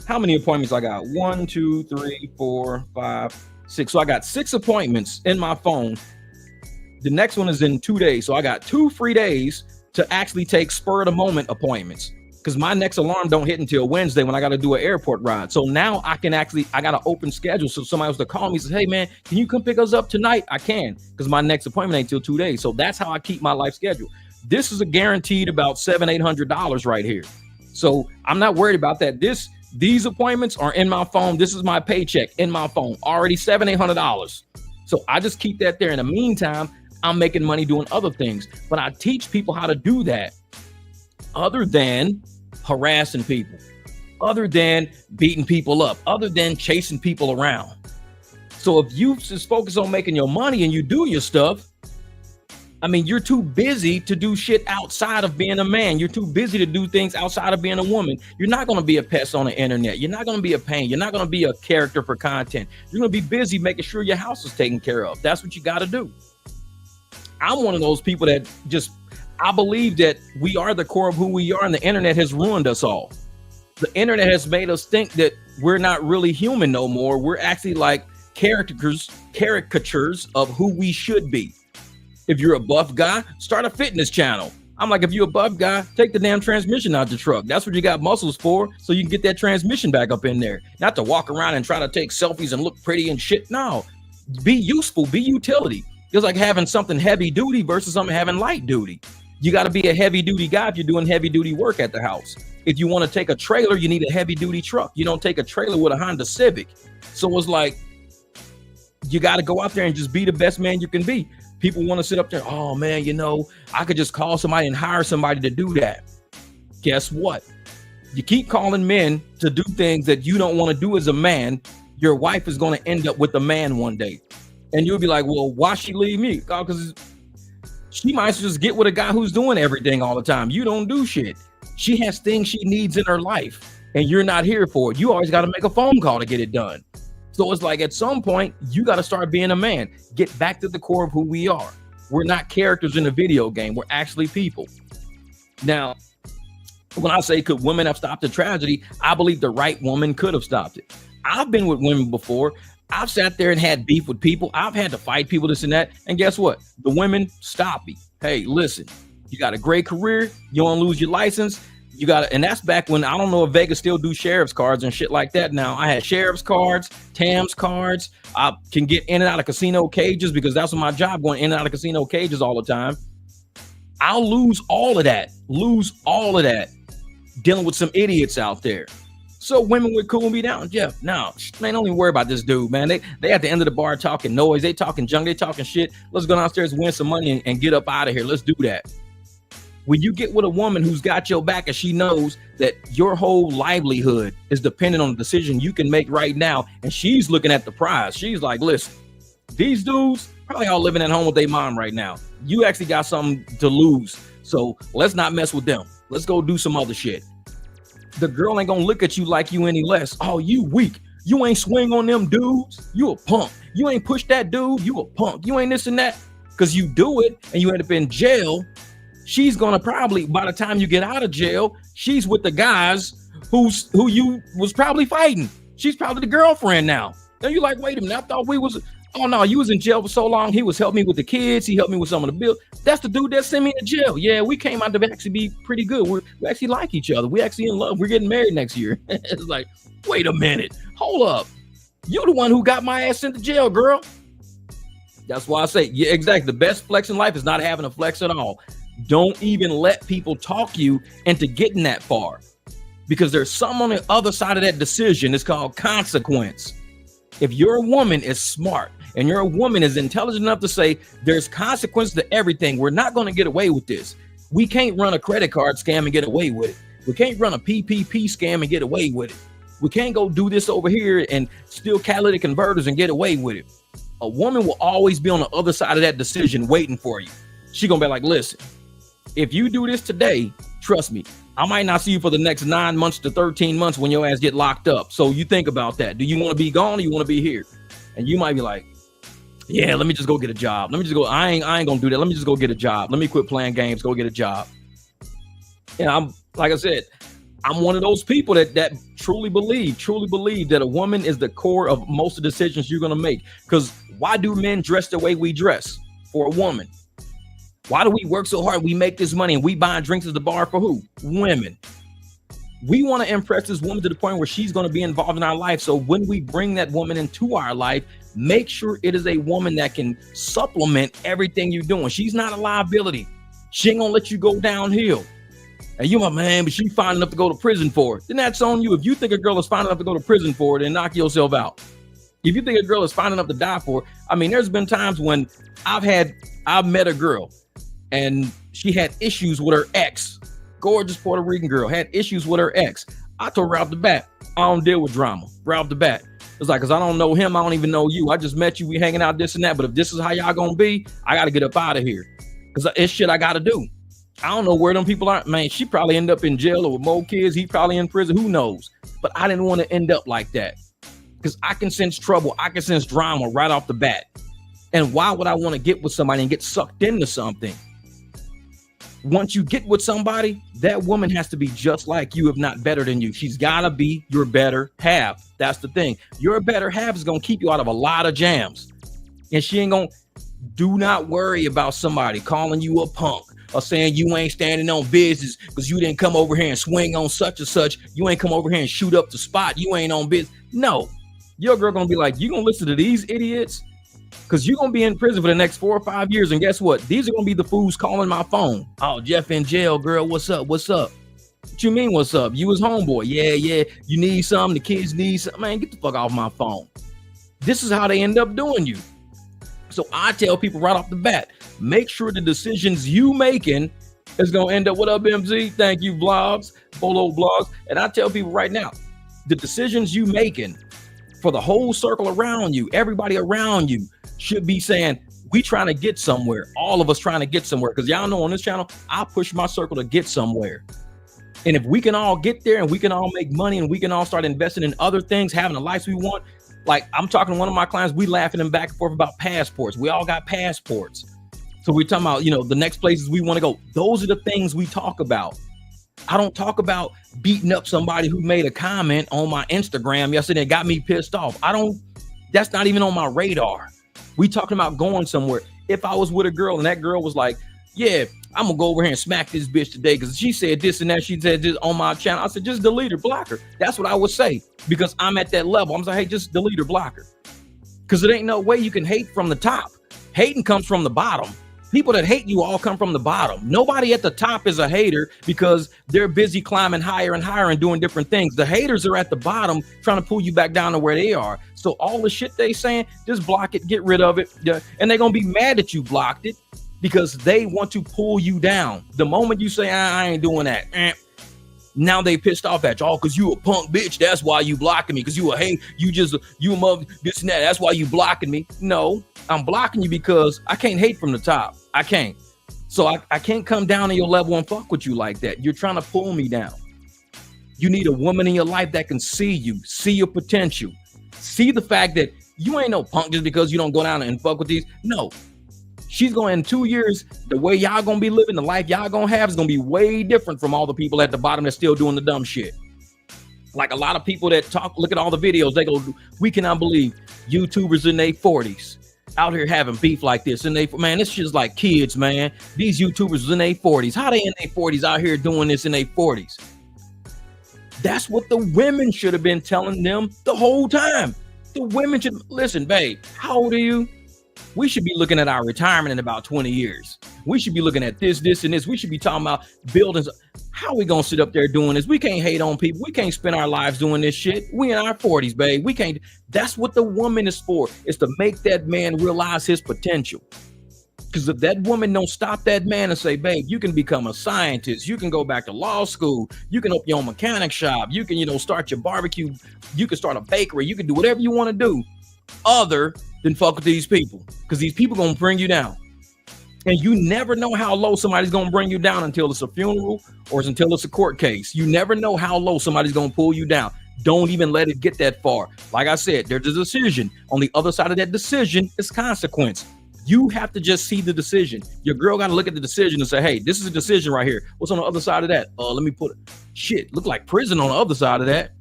[SPEAKER 1] appointments I got. 1, 2, 3, 4, 5, 6. So I got 6 appointments in my phone. The next one is in 2 days. So I got 2 free days to actually take spur of the moment appointments. Because my next alarm don't hit until Wednesday when I got to do an airport ride. So now I got an open schedule. So somebody was to call me and say, hey man, can you come pick us up tonight? I can, because my next appointment ain't till 2 days. So that's how I keep my life schedule. This is a guaranteed about $700-800 right here. So I'm not worried about that. These appointments are in my phone. This is my paycheck in my phone, already $700-800. So I just keep that there. In the meantime, I'm making money doing other things, but I teach people how to do that other than harassing people, other than beating people up, other than chasing people around. So if you just focus on making your money and you do your stuff, you're too busy to do shit outside of being a man. You're too busy to do things outside of being a woman. You're not going to be a pest on the internet. You're not going to be a pain. You're not going to be a character for content. You're going to be busy making sure your house is taken care of. That's what you got to do. I'm one of those people that I believe that we are the core of who we are, and the internet has ruined us all. The internet has made us think that we're not really human no more. We're actually like caricatures of who we should be. If you're a buff guy, start a fitness channel. I'm like, if you're a buff guy, take the damn transmission out the truck. That's what you got muscles for, so you can get that transmission back up in there. Not to walk around and try to take selfies and look pretty and shit. No, be useful, be utility. It's like having something heavy duty versus something having light duty. You got to be a heavy duty guy if you're doing heavy duty work at the house. If you want to take a trailer, you need a heavy duty truck. You don't take a trailer with a Honda Civic. So it's like, you got to go out there and just be the best man you can be. People want to sit up there. Oh man, I could just call somebody and hire somebody to do that. Guess what? You keep calling men to do things that you don't want to do as a man. Your wife is going to end up with a man one day. And you'll be like, well, why she leave me? Because she might just get with a guy who's doing everything all the time. You don't do shit. She has things she needs in her life, and you're not here for it. You always got to make a phone call to get it done. So it's like, at some point, you got to start being a man. Get back to the core of who we are. We're not characters in a video game. We're actually people. Now, when I say, could women have stopped the tragedy? I believe the right woman could have stopped it. I've been with women before. I've sat there and had beef with people. I've had to fight people, this and that. And guess what? The women stop me. Hey, listen, you got a great career. You don't lose your license. And that's back when, I don't know if Vegas still do sheriff's cards and shit like that. Now I had sheriff's cards, TAMS cards. I can get in and out of casino cages because that's what my job, going in and out of casino cages all the time. I'll lose all of that dealing with some idiots out there. So women would cool me down. Jeff, no, man, don't even worry about this dude, man. They at the end of the bar talking noise. They talking junk. They talking shit. Let's go downstairs, win some money, and get up out of here. Let's do that. When you get with a woman who's got your back and she knows that your whole livelihood is dependent on the decision you can make right now, and she's looking at the prize. She's like, listen, These dudes probably all living at home with their mom right now. You actually got something to lose. So let's not mess with them. Let's go do some other shit. The girl ain't gonna look at you like you any less. Oh, you weak. You ain't swing on them dudes. You a punk. You ain't push that dude. You a punk. You ain't this and that. Because you do it and you end up in jail. She's gonna probably, by the time you get out of jail, she's with the guys who you was probably fighting. She's probably the girlfriend now. And you're like, wait a minute, I thought we was, oh no, you was in jail for so long. He was helping me with the kids. He helped me with some of the bills. That's the dude that sent me to jail. Yeah, we came out to actually be pretty good. We actually like each other. We actually in love. We're getting married next year. It's like, wait a minute, hold up. You're the one who got my ass sent to jail, girl. That's why I say, yeah, exactly. The best flex in life is not having a flex at all. Don't even let people talk you into getting that far, because there's something on the other side of that decision. It's called consequence. If your woman is smart and your woman is intelligent enough to say there's consequence to everything, we're not going to get away with this. We can't run a credit card scam and get away with it. We can't run a PPP scam and get away with it. We can't go do this over here and steal catalytic converters and get away with it. A woman will always be on the other side of that decision waiting for you. She gonna be like, listen, if you do this today, trust me, I might not see you for the next 9 months to 13 months when your ass get locked up. So you think about that. Do you want to be gone or you want to be here? And you might be like, yeah, let me just go get a job. Let me just go. I ain't gonna do that. Let me just go get a job. Let me quit playing games, go get a job. And I'm, like I said, I'm one of those people that truly believe that a woman is the core of most of the decisions you're gonna make. Because why do men dress the way we dress? For a woman. Why do we work so hard? We make this money and we buying drinks at the bar for who? Women. We want to impress this woman to the point where she's going to be involved in our life. So when we bring that woman into our life, make sure it is a woman that can supplement everything you're doing. She's not a liability. She ain't gonna let you go downhill. And you my man, but she's fine enough to go to prison for it. Then that's on you. If you think a girl is fine enough to go to prison for it, then knock yourself out. If you think a girl is fine enough to die for it, I mean, there's been times when I've met a girl and she had issues with her ex. Gorgeous Puerto Rican girl had issues with her ex. I told her right off the bat, I don't deal with drama. Right off the bat. It's like, because I don't know him, I don't even know you. I just met you, we hanging out, this and that. But if this is how y'all gonna be, I gotta get up out of here. Because it's shit I gotta do. I don't know where them people are. Man, she probably end up in jail or with more kids. He probably in prison. Who knows? But I didn't want to end up like that. Because I can sense trouble. I can sense drama right off the bat. And why would I want to get with somebody and get sucked into something? Once you get with somebody, that woman has to be just like you, if not better than you. She's got to be your better half. That's the thing. Your better half is going to keep you out of a lot of jams. And she ain't going to, do not worry about somebody calling you a punk or saying you ain't standing on business because you didn't come over here and swing on such and such. You ain't come over here and shoot up the spot. You ain't on business. No, your girl going to be like, you going to listen to these idiots? Because you're going to be in prison for the next 4 or 5 years. And guess what? These are going to be the fools calling my phone. Oh, Jeff in jail, girl. What's up? What's up? What you mean, what's up? You was homeboy. Yeah. You need something. The kids need something. Man, get the fuck off my phone. This is how they end up doing you. So I tell people right off the bat, make sure the decisions you making is going to end up. What up, MZ? Thank you, vlogs, Bolo blogs. And I tell people right now, the decisions you making for the whole circle around you, everybody around you, should be saying, we trying to get somewhere. All of us trying to get somewhere. Because y'all know on this channel, I push my circle to get somewhere. And if we can all get there and we can all make money and we can all start investing in other things, having the lives we want. Like I'm talking to one of my clients, we laughing them back and forth about passports. We all got passports. So we're talking about, the next places we want to go. Those are the things we talk about. I don't talk about beating up somebody who made a comment on my Instagram yesterday and got me pissed off. That's not even on my radar. We talking about going somewhere. If I was with a girl and that girl was like, yeah, I'm gonna go over here and smack this bitch today because she said this and that, she said this on my channel. I said, just delete her, block her. That's what I would say because I'm at that level. I'm like, hey, just delete her, block her. Because it ain't no way you can hate from the top. Hating comes from the bottom. People that hate you all come from the bottom. Nobody at the top is a hater because they're busy climbing higher and higher and doing different things. The haters are at the bottom trying to pull you back down to where they are. So all the shit they saying, just block it, get rid of it. Yeah. And they're going to be mad that you blocked it because they want to pull you down. The moment you say, I ain't doing that, Now they pissed off at you. Oh, because you a punk bitch. That's why you blocking me. Because you a hate. You a mother, this and that. That's why you blocking me. No, I'm blocking you because I can't hate from the top. I can't. So I can't come down to your level and fuck with you like that. You're trying to pull me down. You need a woman in your life that can see you, see your potential, see the fact that you ain't no punk just because you don't go down and fuck with these. No. She's going in 2 years, the way y'all gonna be living, the life y'all gonna have is gonna be way different from all the people at the bottom that's still doing the dumb shit. Like a lot of people that look at all the videos, they go, we cannot believe YouTubers in their 40s out here having beef like this. And man, this shit's like kids, man. These YouTubers in their 40s. How they in their 40s out here doing this in their 40s? That's what the women should have been telling them the whole time. The women should, listen, babe, how old are you? We should be looking at our retirement in about 20 years. We should be looking at this, and this. We should be talking about buildings. How are we going to sit up there doing this? We can't hate on people. We can't spend our lives doing this shit. We in our 40s, babe. We can't. That's what the woman is for, is to make that man realize his potential. Because if that woman don't stop that man and say, babe, you can become a scientist. You can go back to law school. You can open your own mechanic shop. You can, start your barbecue. You can start a bakery. You can do whatever you want to do other than fuck with these people, because these people gonna bring you down, and you never know how low somebody's gonna bring you down until it's a funeral or until it's a court case. You never know how low somebody's gonna pull you down. Don't even let it get that far. Like I said, there's a decision. On the other side of that decision is consequence. You have to just see the decision. Your girl got to look at the decision and say, hey, this is a decision right here. What's on the other side of that? Let me put it. Shit, look like prison on the other side of that.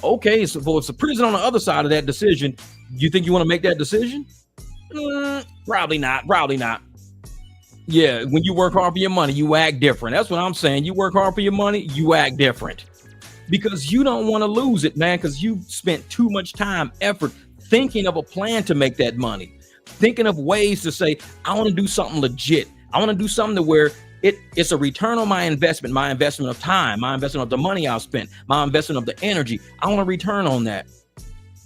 [SPEAKER 1] Okay, so if it's a prison on the other side of that decision, you think you want to make that decision? Probably not. Probably not. Yeah, when you work hard for your money, you act different. That's what I'm saying. You work hard for your money, you act different. Because you don't want to lose it, man, because you spent too much time, effort, thinking of a plan to make that money. Thinking of ways to say, I want to do something legit. I want to do something to where it's a return on my investment of time, my investment of the money I've spent, my investment of the energy. I want a return on that.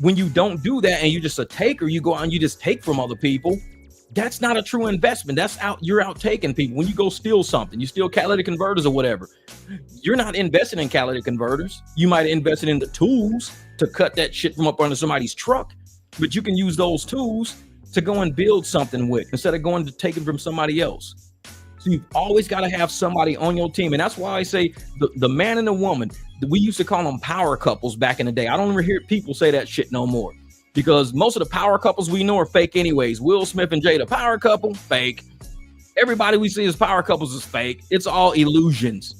[SPEAKER 1] When you don't do that and you're just a taker, you go out and you just take from other people. That's not a true investment. You're out taking people. When you go steal something, you steal catalytic converters or whatever, you're not investing in catalytic converters. You might invest in the tools to cut that shit from up under somebody's truck, but you can use those tools to go and build something with instead of going to take it from somebody else. So you've always got to have somebody on your team. And that's why I say the man and the woman, we used to call them power couples back in the day. I don't ever hear people say that shit no more, because most of the power couples we know are fake anyways. Will Smith and Jada, power couple, fake. Everybody we see as power couples is fake. It's all illusions.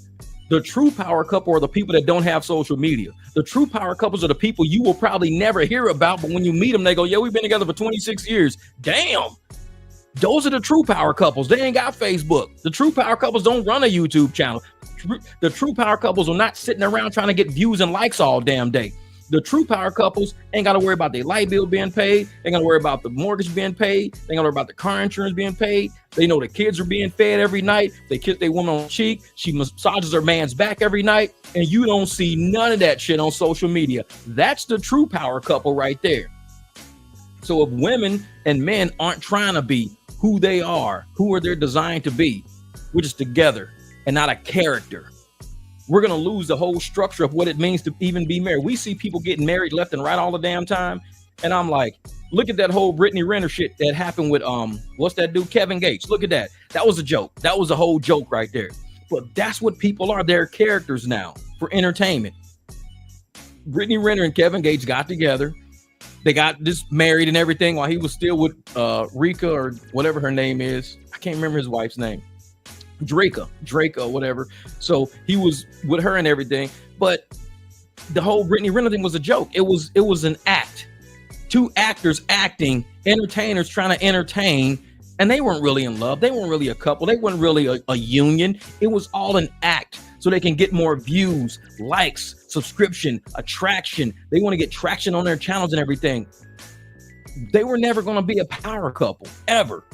[SPEAKER 1] The true power couple are the people that don't have social media. The true power couples are the people you will probably never hear about, but when you meet them, they go, yeah, we've been together for 26 years. Damn. Those are the true power couples. They ain't got Facebook. The true power couples don't run a YouTube channel. The true power couples are not sitting around trying to get views and likes all damn day. The true power couples ain't got to worry about their light bill being paid. They ain't got to worry about the mortgage being paid. They ain't got to worry about the car insurance being paid. They know the kids are being fed every night. They kiss their woman on the cheek. She massages her man's back every night. And you don't see none of that shit on social media. That's the true power couple right there. So if women and men aren't trying to be who they are, who are they designed to be, which is together and not a character, we're going to lose the whole structure of what it means to even be married. We see people getting married left and right all the damn time. And I'm like, look at that whole Brittany Renner shit that happened with, what's that dude? Kevin Gates. Look at that. That was a joke. That was a whole joke right there. But that's what people are. They're characters now for entertainment. Brittany Renner and Kevin Gates got together. They got this married and everything while he was still with Rika or whatever her name is. I can't remember his wife's name. Drake, whatever. So he was with her and everything. But the whole Brittany Renner thing was a joke. It was an act. Two actors acting, entertainers trying to entertain, and they weren't really in love. They weren't really a couple. They weren't really a union. It was all an act so they can get more views, likes, subscription, attraction. They want to get traction on their channels and everything. They were never going to be a power couple, ever.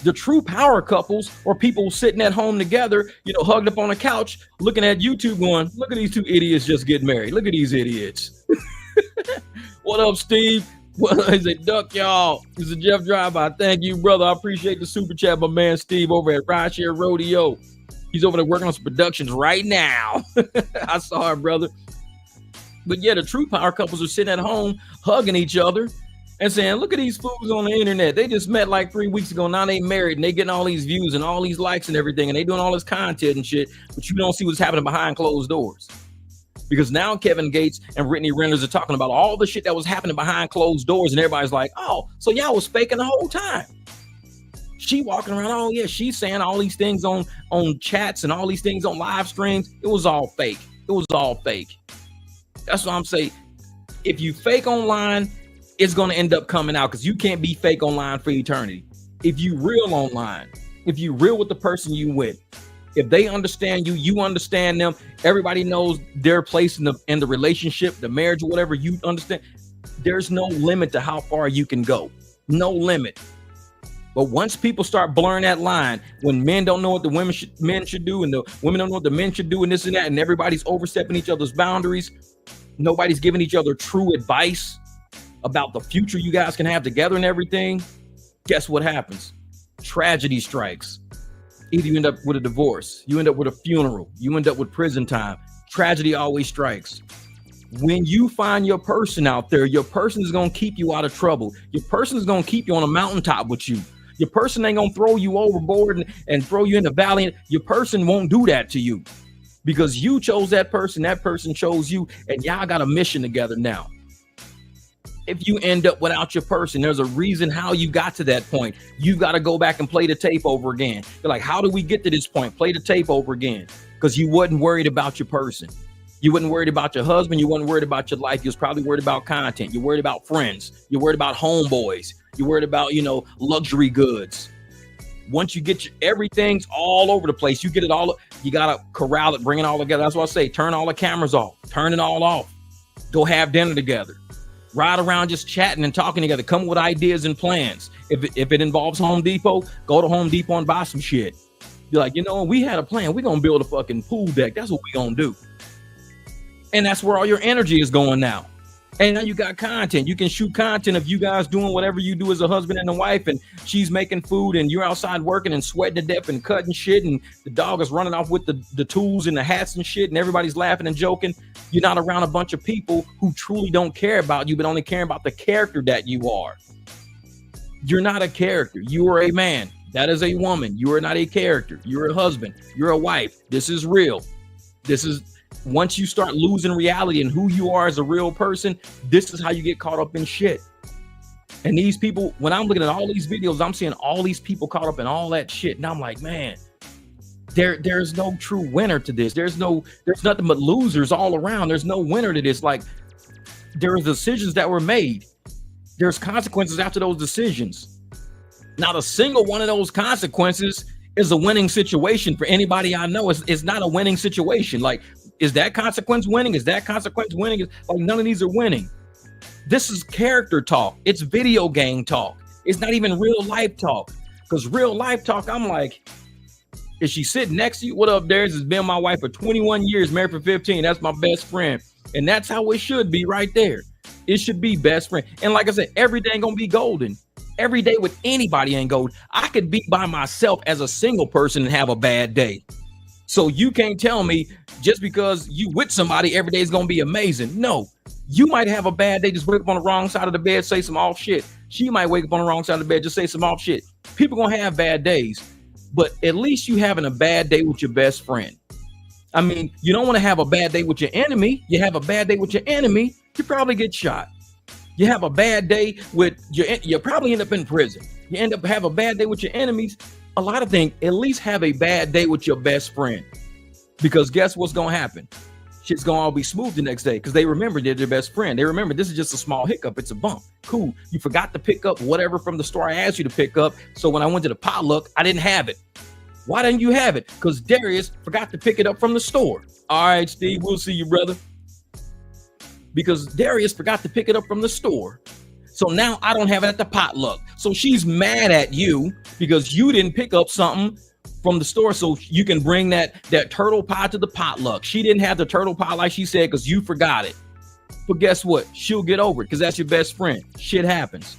[SPEAKER 1] The true power couples are people sitting at home together, hugged up on a couch, looking at YouTube going, look at these two idiots just getting married. Look at these idiots. What up, Steve? What is it, Duck, y'all? This is Jeff Drive-By. Thank you, brother. I appreciate the super chat, my man Steve over at Rideshare Rodeo. He's over there working on some productions right now. I saw her, brother. But yeah, the true power couples are sitting at home hugging each other and saying, look at these fools on the internet. They just met like 3 weeks ago. Now they married and they getting all these views and all these likes and everything. And they doing all this content and shit. But you don't see what's happening behind closed doors. Because now Kevin Gates and Brittany Reynolds are talking about all the shit that was happening behind closed doors. And everybody's like, oh, so y'all was faking the whole time. She walking around, oh yeah, she's saying all these things on chats and all these things on live streams. It was all fake. It was all fake. That's what I'm saying. If you fake online, it's going to end up coming out because you can't be fake online for eternity. If you real online, if you real with the person you with, if they understand you, you understand them, everybody knows their place in the relationship, the marriage, or whatever, you understand. There's no limit to how far you can go. No limit. But once people start blurring that line, when men don't know what the men should do, and the women don't know what the men should do, and this and that, and everybody's overstepping each other's boundaries, nobody's giving each other true advice about the future you guys can have together and everything, guess what happens? Tragedy strikes. Either you end up with a divorce, you end up with a funeral, you end up with prison time. Tragedy always strikes. When you find your person out there, your person is going to keep you out of trouble. Your person is going to keep you on a mountaintop with you. Your person ain't going to throw you overboard and throw you in the valley. Your person won't do that to you because you chose that person chose you, and y'all got a mission together now. If you end up without your person, there's a reason how you got to that point. You got to go back and play the tape over again. You're like, how do we get to this point? Play the tape over again because you wasn't worried about your person. You wasn't worried about your husband. You wasn't worried about your life. You was probably worried about content. You're worried about friends. You're worried about homeboys. You're worried about, luxury goods. Once you get everything's all over the place, you get it all. You got to corral it, bring it all together. That's what I say. Turn all the cameras off. Turn it all off. Go have dinner together. Ride around just chatting and talking together. Come with ideas and plans. If it involves Home Depot, go to Home Depot and buy some shit. You're like, we had a plan. We're going to build a fucking pool deck. That's what we're going to do. And that's where all your energy is going now. And now you got content. You can shoot content of you guys doing whatever you do as a husband and a wife, and she's making food and you're outside working and sweating to death and cutting shit, and the dog is running off with the tools and the hats and shit, and everybody's laughing and joking. You're not around a bunch of people who truly don't care about you, but only care about the character that you are. You're not a character. You are a man. That is a woman. You are not a character. You're a husband. You're a wife. This is real. Once you start losing reality and who you are as a real person, this is how you get caught up in shit. And these people, when I'm looking at all these videos, I'm seeing all these people caught up in all that shit. And I'm like, man, there's no true winner to this. There's nothing but losers all around. There's no winner to this. Like, there are decisions that were made. There's consequences after those decisions. Not a single one of those consequences is a winning situation for anybody I know. It's not a winning situation. Like, is that consequence winning? Is that consequence winning? Like, none of these are winning. This is character talk. It's video game talk. It's not even real life talk. Because real life talk, I'm like, is she sitting next to you? What up, Darius? Has been my wife for 21 years, married for 15. That's my best friend. And that's how it should be right there. It should be best friend. And like I said, every day ain't gonna be golden. Every day with anybody ain't golden. I could be by myself as a single person and have a bad day. So you can't tell me just because you with somebody every day is gonna be amazing. No, you might have a bad day, just wake up on the wrong side of the bed, say some off shit. She might wake up on the wrong side of the bed, just say some off shit. People gonna have bad days, but at least you having a bad day with your best friend. I mean, you don't want to have a bad day with your enemy. You have a bad day with your enemy, you probably get shot. You have a bad day with you probably end up in prison. You end up have a bad day with your enemies. A lot of things, at least have a bad day with your best friend. Because guess what's going to happen? Shit's going to all be smooth the next day because they remember they're their best friend. They remember this is just a small hiccup. It's a bump. Cool. You forgot to pick up whatever from the store I asked you to pick up. So when I went to the potluck, I didn't have it. Why didn't you have it? Because Darius forgot to pick it up from the store. All right, Steve, we'll see you, brother. Because Darius forgot to pick it up from the store. So now I don't have it at the potluck. So she's mad at you because you didn't pick up something from the store so you can bring that turtle pie to the potluck. She didn't have the turtle pie like she said because you forgot it. But guess what? She'll get over it because that's your best friend. Shit happens.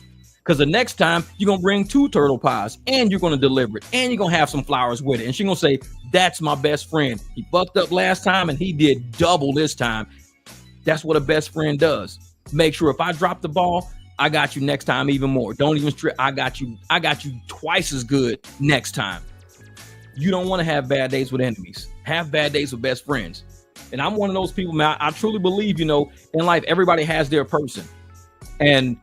[SPEAKER 1] Because the next time you're going to bring 2 turtle pies and you're going to deliver it and you're going to have some flowers with it. And she's going to say, that's my best friend. He fucked up last time and he did double this time. That's what a best friend does. Make sure if I drop the ball, I got you next time even more. Don't even strip. I got you twice as good next time. You don't want to have bad days with enemies. Have bad days with best friends. And I'm one of those people, man. I truly believe, in life, everybody has their person. And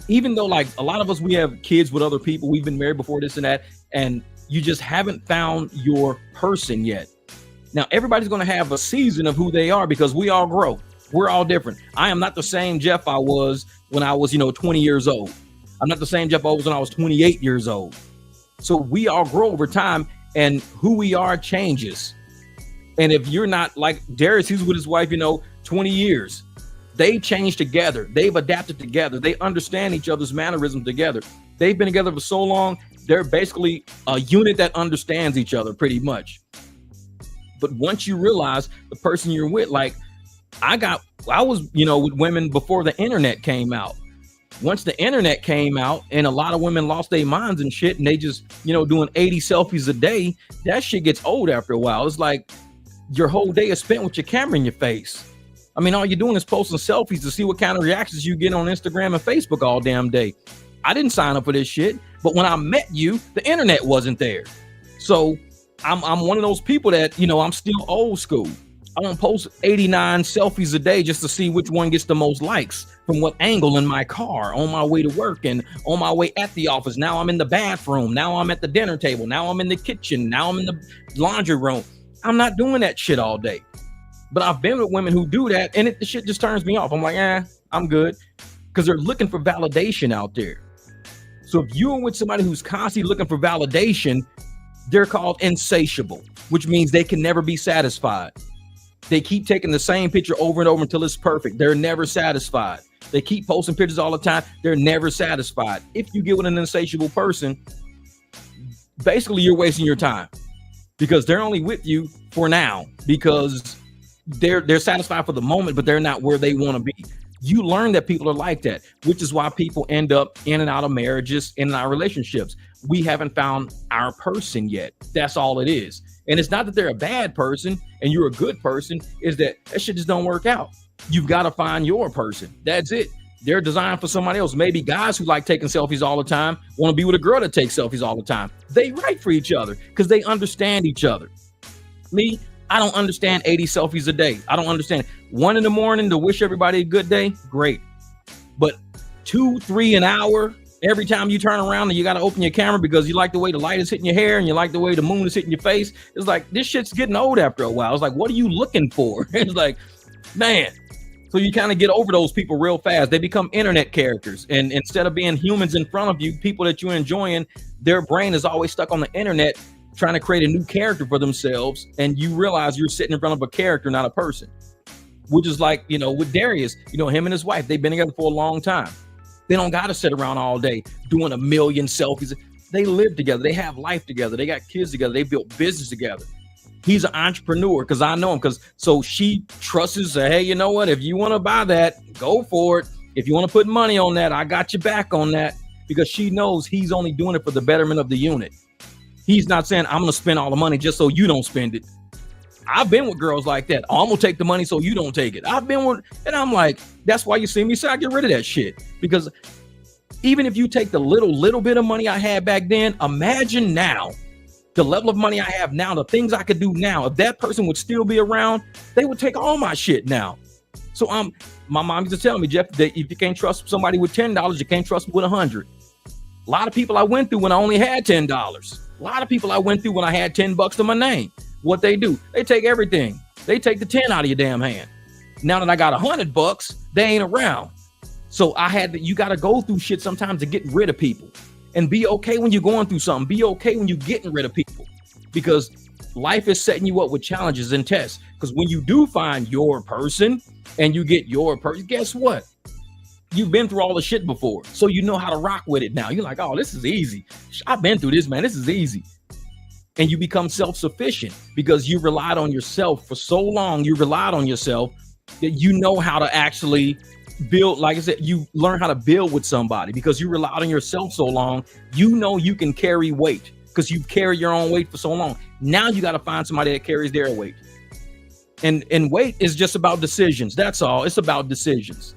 [SPEAKER 1] even though like a lot of us, we have kids with other people, we've been married before this and that, and you just haven't found your person yet. Now, everybody's going to have a season of who they are because we all grow. We're all different. I am not the same Jeff I was when I was, 20 years old. I'm not the same Jeff I was when I was 28 years old. So we all grow over time and who we are changes. And if you're not like Darius, he's with his wife, 20 years. They change together. They've adapted together. They understand each other's mannerisms together. They've been together for so long. They're basically a unit that understands each other pretty much. But once you realize the person you're with, like I was, with women before the internet came out. Once the internet came out and a lot of women lost their minds and shit, and they just, doing 80 selfies a day, that shit gets old after a while. It's like your whole day is spent with your camera in your face. I mean, all you're doing is posting selfies to see what kind of reactions you get on Instagram and Facebook all damn day. I didn't sign up for this shit, but when I met you, the internet wasn't there. So I'm one of those people that, I'm still old school. I don't post 89 selfies a day just to see which one gets the most likes from what angle in my car on my way to work and on my way at the office. Now I'm in the bathroom. Now I'm at the dinner table. Now I'm in the kitchen. Now I'm in the laundry room. I'm not doing that shit all day. But I've been with women who do that, and the shit just turns me off. I'm like, I'm good. Because they're looking for validation out there. So if you're with somebody who's constantly looking for validation, they're called insatiable, which means they can never be satisfied. They keep taking the same picture over and over until it's perfect. They're never satisfied. They keep posting pictures all the time. They're never satisfied. If you get with an insatiable person, basically you're wasting your time because they're only with you for now because they're satisfied for the moment, but they're not where they want to be. You learn that people are like that, which is why people end up in and out of marriages, in and out of relationships. We haven't found our person yet. That's all it is. And it's not that they're a bad person and you're a good person, is that shit just don't work out. You've got to find your person. That's it. They're designed for somebody else. Maybe guys who like taking selfies all the time want to be with a girl that takes selfies all the time. They right for each other because they understand each other. Me, I don't understand 80 selfies a day. I don't understand. 1 in the morning to wish everybody a good day. Great. But 2, 3 an hour every time you turn around and you got to open your camera because you like the way the light is hitting your hair and you like the way the moon is hitting your face. It's like, this shit's getting old after a while. It's like, what are you looking for? It's like, man. So you kind of get over those people real fast. They become internet characters. And instead of being humans in front of you, people that you're enjoying, their brain is always stuck on the internet trying to create a new character for themselves. And you realize you're sitting in front of a character, not a person. Which is like, with Darius, him and his wife, they've been together for a long time. They don't got to sit around all day doing a million selfies. They live together. They have life together. They got kids together. They built business together. He's an entrepreneur because I know him. So she trusts, hey, you know what? If you want to buy that, go for it. If you want to put money on that, I got your back on that, because she knows he's only doing it for the betterment of the unit. He's not saying I'm going to spend all the money just so you don't spend it. I've been with girls like that. Oh, I'm going to take the money so you don't take it. I've been with, and I'm like, that's why you see me say I get rid of that shit. Because even if you take the little bit of money I had back then, imagine now, the level of money I have now, the things I could do now. If that person would still be around, they would take all my shit now. So my mom used to tell me, Jeff, that if you can't trust somebody with $10, you can't trust them with 100. A lot of people I went through when I only had $10. A lot of people I went through when I had $10 to my name. What they do, they take everything. They take the 10 out of your damn hand. Now that I got $100, they ain't around. So you got to go through shit sometimes to get rid of people, and be okay when you're going through something. Be okay when you're getting rid of people, because life is setting you up with challenges and tests. Because when you do find your person and you get your person, guess what? You've been through all the shit before. So you know how to rock with it now. You're like, oh, this is easy. I've been through this, man. This is easy. And you become self-sufficient because you relied on yourself for so long. You relied on yourself that you know how to actually, build, like I said, you learn how to build with somebody because you relied on yourself so long. You know you can carry weight because you've carried your own weight for so long. Now you got to find somebody that carries their weight. And weight is just about decisions. That's all. It's about decisions.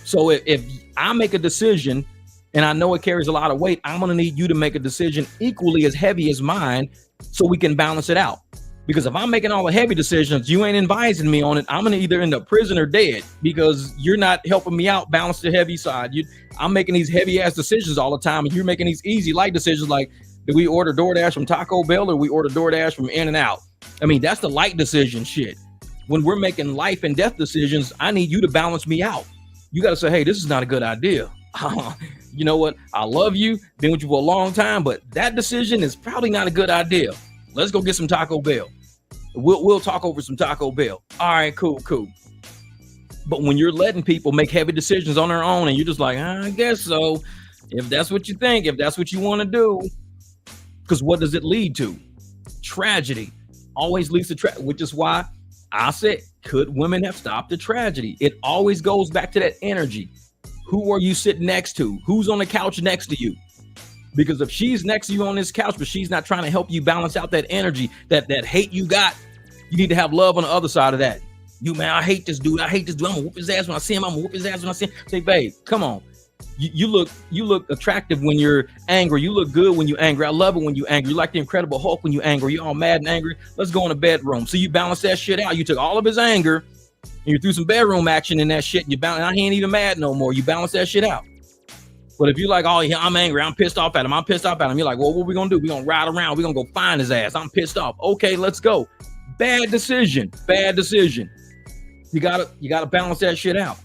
[SPEAKER 1] So if I make a decision and I know it carries a lot of weight, I'm going to need you to make a decision equally as heavy as mine so we can balance it out. Because if I'm making all the heavy decisions, you ain't advising me on it, I'm going to either end up prison or dead because you're not helping me out balance the heavy side. I'm making these heavy ass decisions all the time, and you're making these easy light decisions like, do we order DoorDash from Taco Bell or we order DoorDash from In-N-Out? I mean, that's the light decision shit. When we're making life and death decisions, I need you to balance me out. You got to say, hey, this is not a good idea. You know what? I love you, been with you for a long time, but that decision is probably not a good idea. Let's go get some Taco Bell. We'll talk over some Taco Bell. All right, cool. But when you're letting people make heavy decisions on their own and you're just like, I guess so, if that's what you think, if that's what you want to do, because what does it lead to? Tragedy always leads to tragedy, which is why I said, could women have stopped the tragedy? It always goes back to that energy. Who are you sitting next to? Who's on the couch next to you? Because if she's next to you on this couch, but she's not trying to help you balance out that energy, that hate you got, you need to have love on the other side of that. You, man, I hate this dude. I'm gonna whoop his ass when I see him. I'm gonna whoop his ass when I see him. Say, babe, come on. You look attractive when you're angry. You look good when you're angry. I love it when you're angry. You like the Incredible Hulk when you're angry. You're all mad and angry. Let's go in the bedroom. So you balance that shit out. You took all of his anger and you threw some bedroom action in that shit. And you balance. I ain't even mad no more. You balance that shit out. But if you're like, oh, yeah, I'm angry, I'm pissed off at him, you're like, well, what we gonna do? We're gonna ride around, we're gonna go find his ass. I'm pissed off. Okay, let's go. Bad decision. You gotta balance that shit out.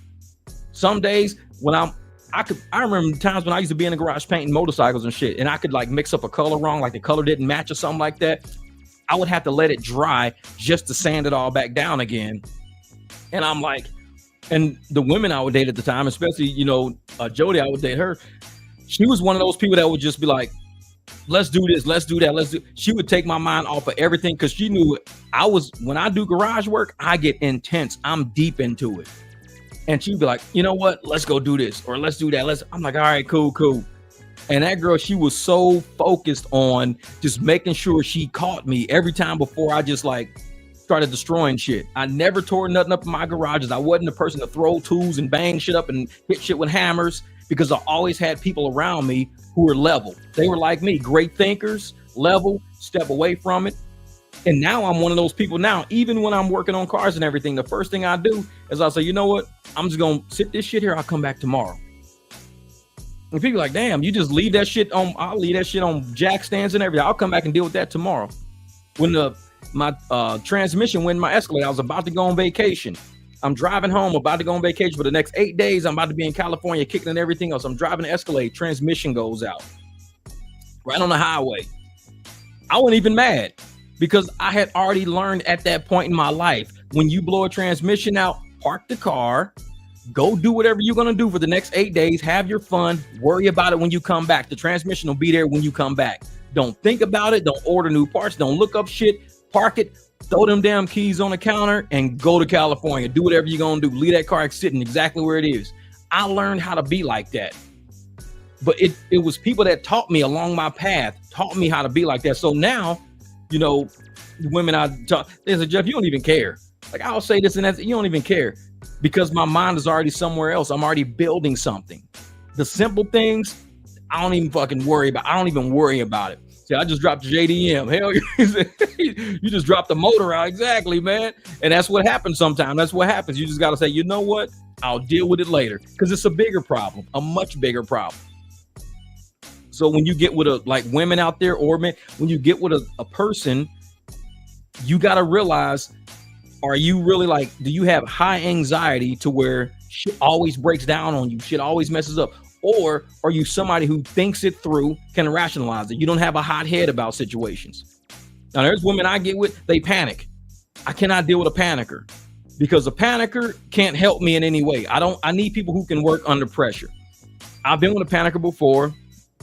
[SPEAKER 1] Some days when I remember times when I used to be in the garage painting motorcycles and shit, and I could like mix up a color wrong, like the color didn't match or something like that. I would have to let it dry just to sand it all back down again. And I'm like, and the women I would date at the time, especially, Jody, I would date her. She was one of those people that would just be like, let's do this, let's do that, she would take my mind off of everything because she knew when I do garage work, I get intense. I'm deep into it. And she'd be like, you know what? Let's go do this or let's do that. I'm like, all right, cool. And that girl, she was so focused on just making sure she caught me every time before I just like started destroying shit. I never tore nothing up in my garages. I wasn't the person to throw tools and bang shit up and hit shit with hammers because I always had people around me who were level. They were like me, great thinkers, level, step away from it. And now I'm one of those people now, even when I'm working on cars and everything, the first thing I do is I'll say, you know what? I'm just going to sit this shit here. I'll come back tomorrow. And people are like, damn, you just leave that shit on. I'll leave that shit on jack stands and everything. I'll come back and deal with that tomorrow. When my transmission went in my Escalade, I was about to go on vacation. I'm driving home, about to go on vacation for the next 8 days. I'm about to be in California, kicking and everything else. I'm driving the Escalade, transmission goes out right on the highway. I wasn't even mad because I had already learned at that point in my life, when you blow a transmission out, park the car, go do whatever you're going to do for the next 8 days, have your fun, worry about it when you come back. The transmission will be there when you come back. Don't think about it. Don't order new parts. Don't look up shit. Park it, throw them damn keys on the counter and go to California. Do whatever you're going to do. Leave that car sitting exactly where it is. I learned how to be like that. But it was people that taught me along my path, taught me how to be like that. So now, the women I talk, they say, Jeff, you don't even care. Like, I'll say this and that. You don't even care because my mind is already somewhere else. I'm already building something. The simple things, I don't even fucking worry about. I don't even worry about it. See, I just dropped the JDM. Hell, you just dropped the motor out. Exactly, man. And that's what happens sometimes. That's what happens. You just got to say, you know what? I'll deal with it later because it's a bigger problem, a much bigger problem. So when you get with like women out there or men, when you get with a person, you got to realize, are you really like, do you have high anxiety to where shit always breaks down on you? Shit always messes up. Or are you somebody who thinks it through, can rationalize it? You don't have a hot head about situations. Now, there's women I get with, they panic. I cannot deal with a panicker because a panicker can't help me in any way. I need people who can work under pressure. I've been with a panicker before.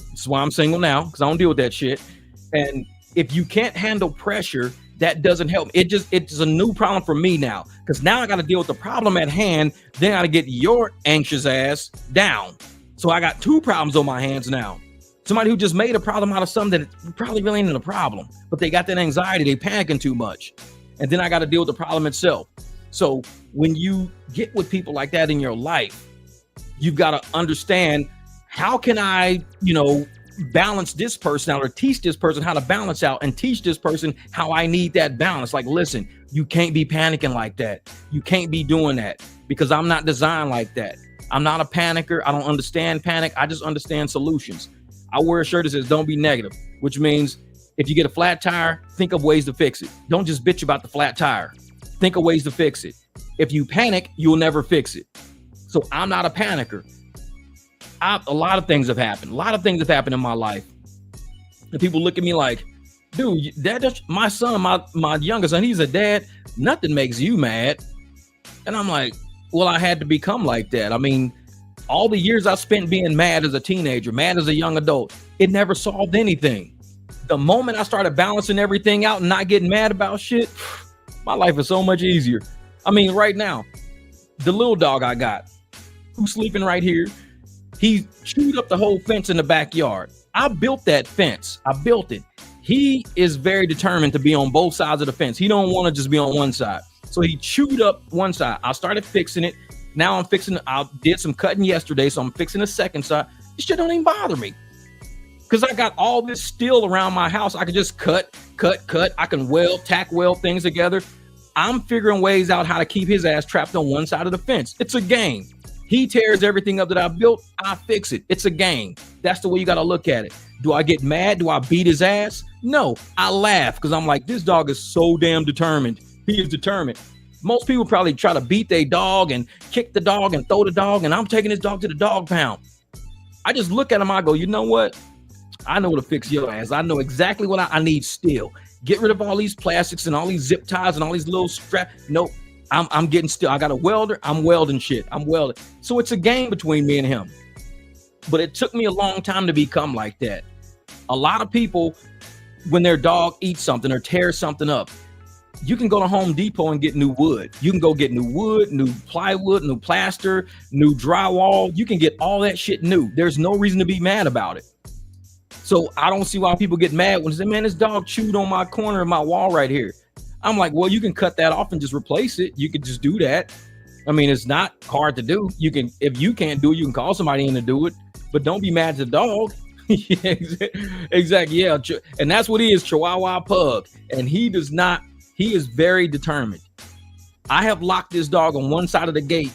[SPEAKER 1] That's why I'm single now, because I don't deal with that shit. And if you can't handle pressure, that doesn't help. It's a new problem for me now, because now I got to deal with the problem at hand. Then I got to get your anxious ass down. So I got two problems on my hands now. Somebody who just made a problem out of something that probably really ain't a problem, but they got that anxiety, they panicking too much. And then I got to deal with the problem itself. So when you get with people like that in your life, you've got to understand, how can I, balance this person out, or teach this person how to balance out, and teach this person how I need that balance. Like, listen, you can't be panicking like that. You can't be doing that, because I'm not designed like that. I'm not a panicker. I don't understand panic. I just understand solutions. I wear a shirt that says don't be negative, which means if you get a flat tire, think of ways to fix it. Don't just bitch about the flat tire. Think of ways to fix it. If you panic, you'll never fix it. So I'm not a panicker. A lot of things have happened. A lot of things have happened in my life. And people look at me like, dude, my son, my youngest son, he's a dad. Nothing makes you mad. And I'm like, well, I had to become like that. I mean, all the years I spent being mad as a teenager, mad as a young adult, it never solved anything. The moment I started balancing everything out and not getting mad about shit, my life is so much easier. I mean, right now, the little dog I got, who's sleeping right here, he chewed up the whole fence in the backyard. I built that fence. I built it. He is very determined to be on both sides of the fence. He don't want to just be on one side. So he chewed up one side. I started fixing it. Now I'm fixing it. I did some cutting yesterday, so I'm fixing the second side. This shit don't even bother me, because I got all this steel around my house. I can just cut. I can tack weld things together. I'm figuring ways out how to keep his ass trapped on one side of the fence. It's a game. He tears everything up that I built. I fix it. It's a game. That's the way you got to look at it. Do I get mad? Do I beat his ass? No, I laugh, because I'm like, this dog is so damn determined. He is determined. Most people probably try to beat their dog and kick the dog and throw the dog, and I'm taking this dog to the dog pound. I just look at him. I go, you know what? I know what to fix your ass. I know exactly what I need still. Get rid of all these plastics and all these zip ties and all these little straps. Nope. I'm getting still. I got a welder. I'm welding shit. I'm welding. So it's a game between me and him. But it took me a long time to become like that. A lot of people, when their dog eats something or tears something up, you can go to Home Depot and get new wood. You can go get new wood, new plywood, new plaster, new drywall. You can get all that shit new. There's no reason to be mad about it. So I don't see why people get mad when they say, man, this dog chewed on my corner of my wall right here. I'm like, well, you can cut that off and just replace it. You could just do that. I mean, it's not hard to do. You can, if you can't do it, you can call somebody in to do it, but don't be mad at the dog. Yeah, exactly. Yeah. And that's what he is, Chihuahua Pug. And he is very determined. I have locked this dog on one side of the gate,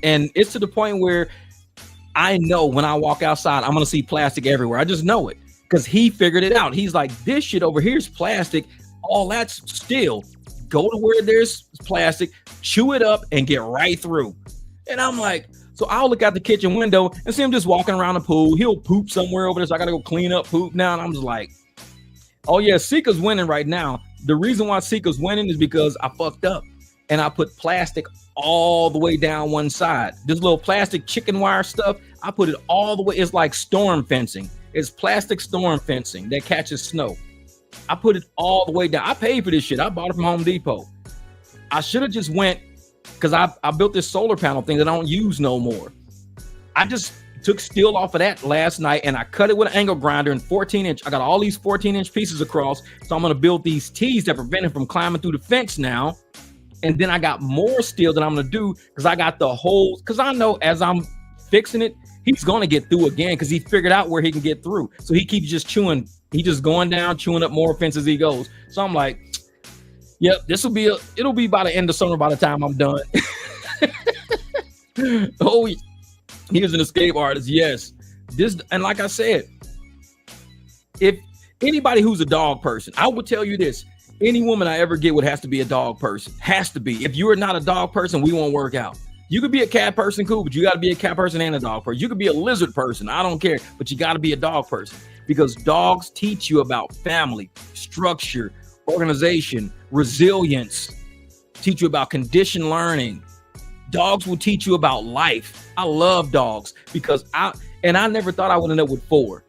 [SPEAKER 1] and it's to the point where I know when I walk outside, I'm going to see plastic everywhere. I just know it, because he figured it out. He's like, this shit over here is plastic. All that's steel. Go to where there's plastic, chew it up, and get right through. And I'm like, so I'll look out the kitchen window and see him just walking around the pool. He'll poop somewhere over there, so I got to go clean up poop now. And I'm just like, oh yeah, Sika's winning right now. The reason why Sika's winning is because I fucked up and I put plastic all the way down one side. This little plastic chicken wire stuff, I put it all the way. It's like storm fencing. It's plastic storm fencing that catches snow. I put it all the way down. I paid for this shit. I bought it from Home Depot. I should have just went, because I built this solar panel thing that I don't use no more. I just took steel off of that last night and I cut it with an angle grinder and 14-inch. I got all these 14-inch pieces across. So I'm going to build these T's that prevent him from climbing through the fence now. And then I got more steel that I'm going to do, because I got the holes. Because I know as I'm fixing it, he's going to get through again, because he figured out where he can get through. So he keeps just chewing. He just going down, chewing up more fence as he goes. So I'm like, yep, it'll be by the end of summer by the time I'm done. Oh, he's an escape artist. Yes. And like I said, if anybody who's a dog person, I would tell you this. Any woman I ever get would have to be a dog person. Has to be. If you are not a dog person, we won't work out. You could be a cat person, cool, but you got to be a cat person and a dog person. You could be a lizard person. I don't care, but you got to be a dog person, because dogs teach you about family, structure, organization, resilience, teach you about conditioned learning. Dogs will teach you about life. I love dogs, because I never thought I would end up with 4.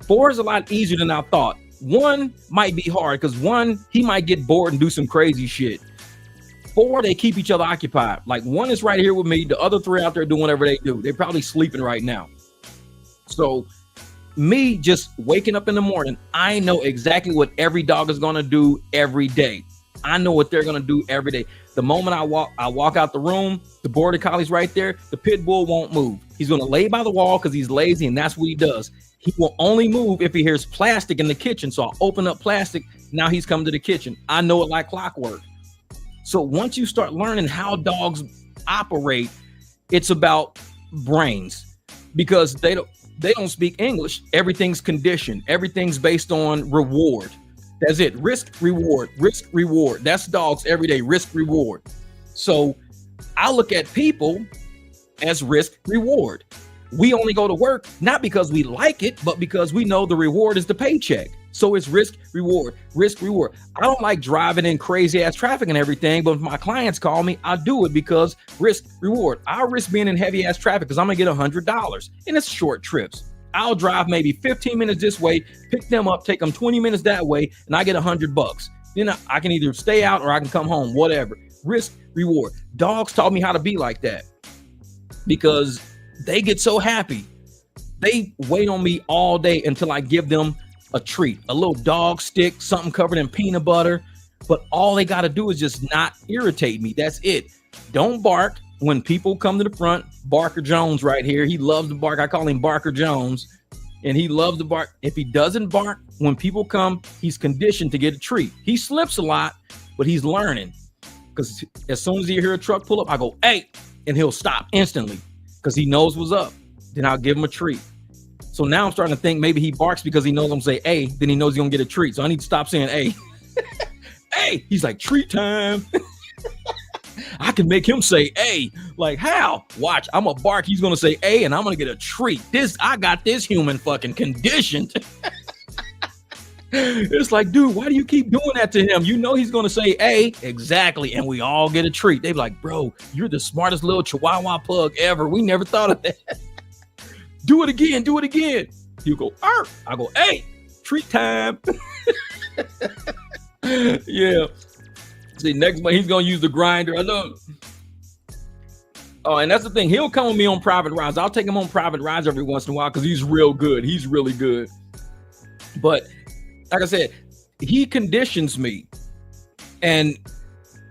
[SPEAKER 1] 4 is a lot easier than I thought. one might be hard because one, he might get bored and do some crazy shit. 4, they keep each other occupied. Like one is right here with me. The other 3 out there doing whatever they do. They're probably sleeping right now. So me just waking up in the morning, I know exactly what every dog is going to do every day. I know what they're going to do every day. The moment I walk out the room, the border collie's right there. The pit bull won't move. He's going to lay by the wall because he's lazy, and that's what he does. He will only move if he hears plastic in the kitchen. So I'll open up plastic. Now he's coming to the kitchen. I know it like clockwork. So once you start learning how dogs operate, it's about brains, because they don't speak English. Everything's conditioned. Everything's based on reward. That's it. Risk, reward, risk, reward. That's dogs every day. Risk, reward. So I look at people as risk, reward. We only go to work not because we like it, but because we know the reward is the paycheck. So it's risk, reward, risk, reward. I don't like driving in crazy ass traffic and everything, but if my clients call me, I do it because risk, reward. I'll risk being in heavy ass traffic because I'm gonna get $100, and it's short trips. I'll drive maybe 15 minutes this way, pick them up, take them 20 minutes that way, and I get $100. Then I can either stay out or I can come home, whatever. Risk, reward. Dogs taught me how to be like that because they get so happy. They wait on me all day until I give them a treat, a little dog stick, something covered in peanut butter. But all they got to do is just not irritate me. That's it. Don't bark when people come to the front. Barker Jones right here. He loves to bark. I call him Barker Jones, and he loves to bark. If he doesn't bark when people come, he's conditioned to get a treat. He slips a lot, but he's learning, because as soon as he hear a truck pull up, I go, hey, and he'll stop instantly because he knows what's up. Then I'll give him a treat. So now I'm starting to think maybe he barks because he knows I'm gonna say hey, then he knows he's gonna get a treat. So I need to stop saying hey. Hey, he's like, treat time. I can make him say hey. Like, how? Watch, I'm gonna bark, he's gonna say hey, and I'm gonna get a treat. I got this human fucking conditioned. It's like, dude, why do you keep doing that to him? You know he's gonna say hey. Exactly, and we all get a treat. They be like, bro, you're the smartest little Chihuahua pug ever. We never thought of that. Do it again, do it again. You go, arf. I go, hey, treat time. Yeah. See, next month he's gonna use the grinder. I know. Oh, and that's the thing. He'll come with me on private rides. I'll take him on private rides every once in a while because he's real good. He's really good. But like I said, he conditions me, and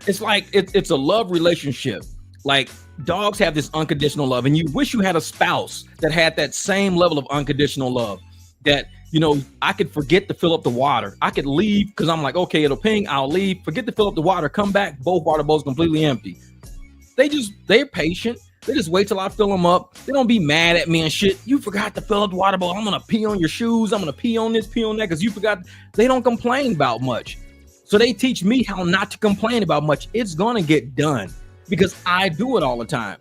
[SPEAKER 1] it's like it's a love relationship. Like, dogs have this unconditional love, and you wish you had a spouse that had that same level of unconditional love. That, you know, I could forget to fill up the water. I could leave because I'm like, okay, it'll ping, I'll leave, forget to fill up the water, come back, both water bowls completely empty. They're patient. They just wait till I fill them up. They don't be mad at me and shit. You forgot to fill up the water bowl. I'm gonna pee on your shoes. I'm gonna pee on this, pee on that because you forgot. They don't complain about much. So they teach me how not to complain about much. It's gonna get done, because I do it all the time.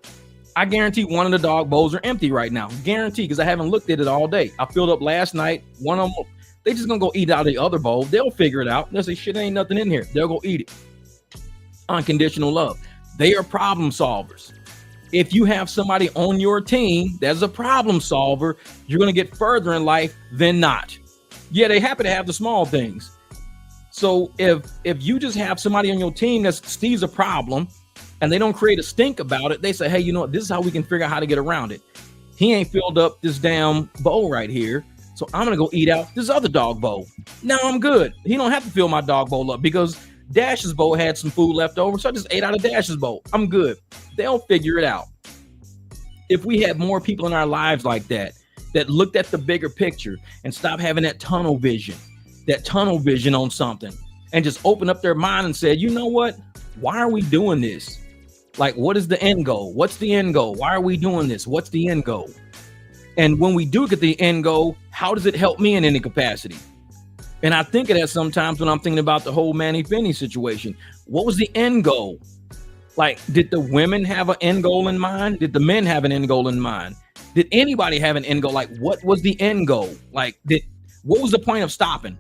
[SPEAKER 1] I guarantee one of the dog bowls are empty right now. Guarantee, because I haven't looked at it all day. I filled up last night. One of them, they just gonna go eat out of the other bowl. They'll figure it out. They'll say, shit, ain't nothing in here. They'll go eat it. Unconditional love. They are problem solvers. If you have somebody on your team that's a problem solver, you're gonna get further in life than not. Yeah, they happen to have the small things. So if you just have somebody on your team that sees a problem and they don't create a stink about it, they say, hey, you know what? This is how we can figure out how to get around it. He ain't filled up this damn bowl right here, so I'm gonna go eat out this other dog bowl. Now I'm good. He don't have to fill my dog bowl up because Dash's bowl had some food left over, so I just ate out of Dash's bowl. I'm good. They'll figure it out. If we had more people in our lives like that looked at the bigger picture and stopped having that tunnel vision on something, and just open up their mind and said, you know what? Why are we doing this? Like, what is the end goal? What's the end goal? Why are we doing this? What's the end goal? And when we do get the end goal, how does it help me in any capacity? And I think of that sometimes when I'm thinking about the whole Manny Finny situation. What was the end goal? Like, did the women have an end goal in mind? Did the men have an end goal in mind? Did anybody have an end goal? Like, what was the end goal? Like, what was the point of stopping?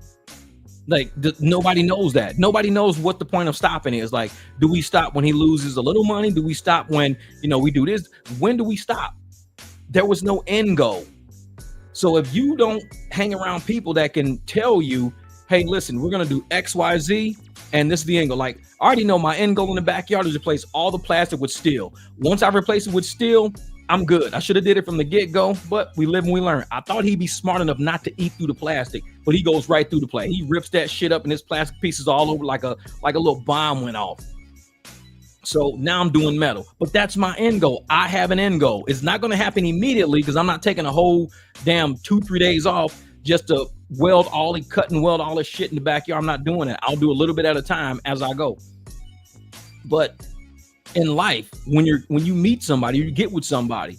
[SPEAKER 1] Like, nobody knows that. Nobody knows what the point of stopping is. Like, do we stop when he loses a little money? Do we stop when, we do this? When do we stop? There was no end goal. So if you don't hang around people that can tell you hey, listen, we're going to do X, Y, Z, and this is the end goal. Like, I already know my end goal in the backyard is to replace all the plastic with steel. Once I replace it with steel, I'm good. I should have did it from the get-go, but we live and we learn. I thought he'd be smart enough not to eat through the plastic, but he goes right through the plastic. He rips that shit up and his plastic pieces all over like a little bomb went off. So now I'm doing metal, but that's my end goal. I have an end goal. It's not going to happen immediately because I'm not taking a whole damn 2-3 days off just to cut and weld all this shit in the backyard. I'm not doing it. I'll do a little bit at a time as I go. But in life, when you meet somebody, you get with somebody,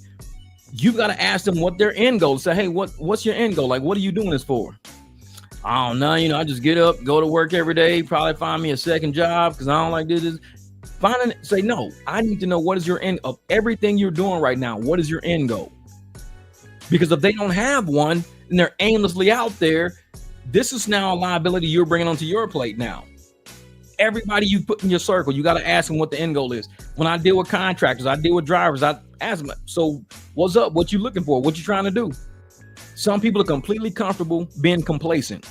[SPEAKER 1] you've got to ask them what their end goal is. Say, hey, what's your end goal? Like, what are you doing this for? I don't know. I just get up, go to work every day, probably find me a second job because I don't like this. Say, no, I need to know what is your end of everything you're doing right now. What is your end goal? Because if they don't have one and they're aimlessly out there, this is now a liability you're bringing onto your plate now. Everybody you put in your circle, you got to ask them what the end goal is. When I deal with contractors, I deal with drivers, I ask them, so what's up? What you looking for? What you trying to do? Some people are completely comfortable being complacent.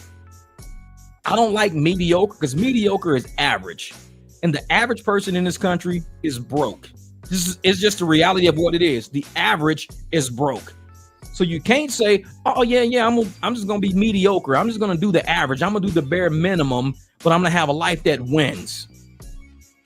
[SPEAKER 1] I don't like mediocre because mediocre is average. And the average person in this country is broke. This is just the reality of what it is. The average is broke. So you can't say, oh, yeah, I'm just going to be mediocre. I'm just going to do the average. I'm going to do the bare minimum, but I'm going to have a life that wins.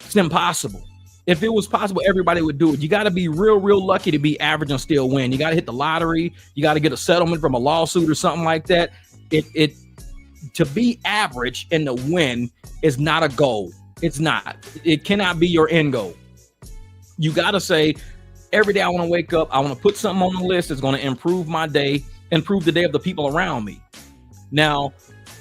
[SPEAKER 1] It's impossible. If it was possible, everybody would do it. You got to be real lucky to be average and still win. You got to hit the lottery. You got to get a settlement from a lawsuit or something like that. To be average and to win is not a goal. It's not. It cannot be your end goal. You got to say, every day I want to wake up, I want to put something on the list that's going to improve my day, improve the day of the people around me. Now,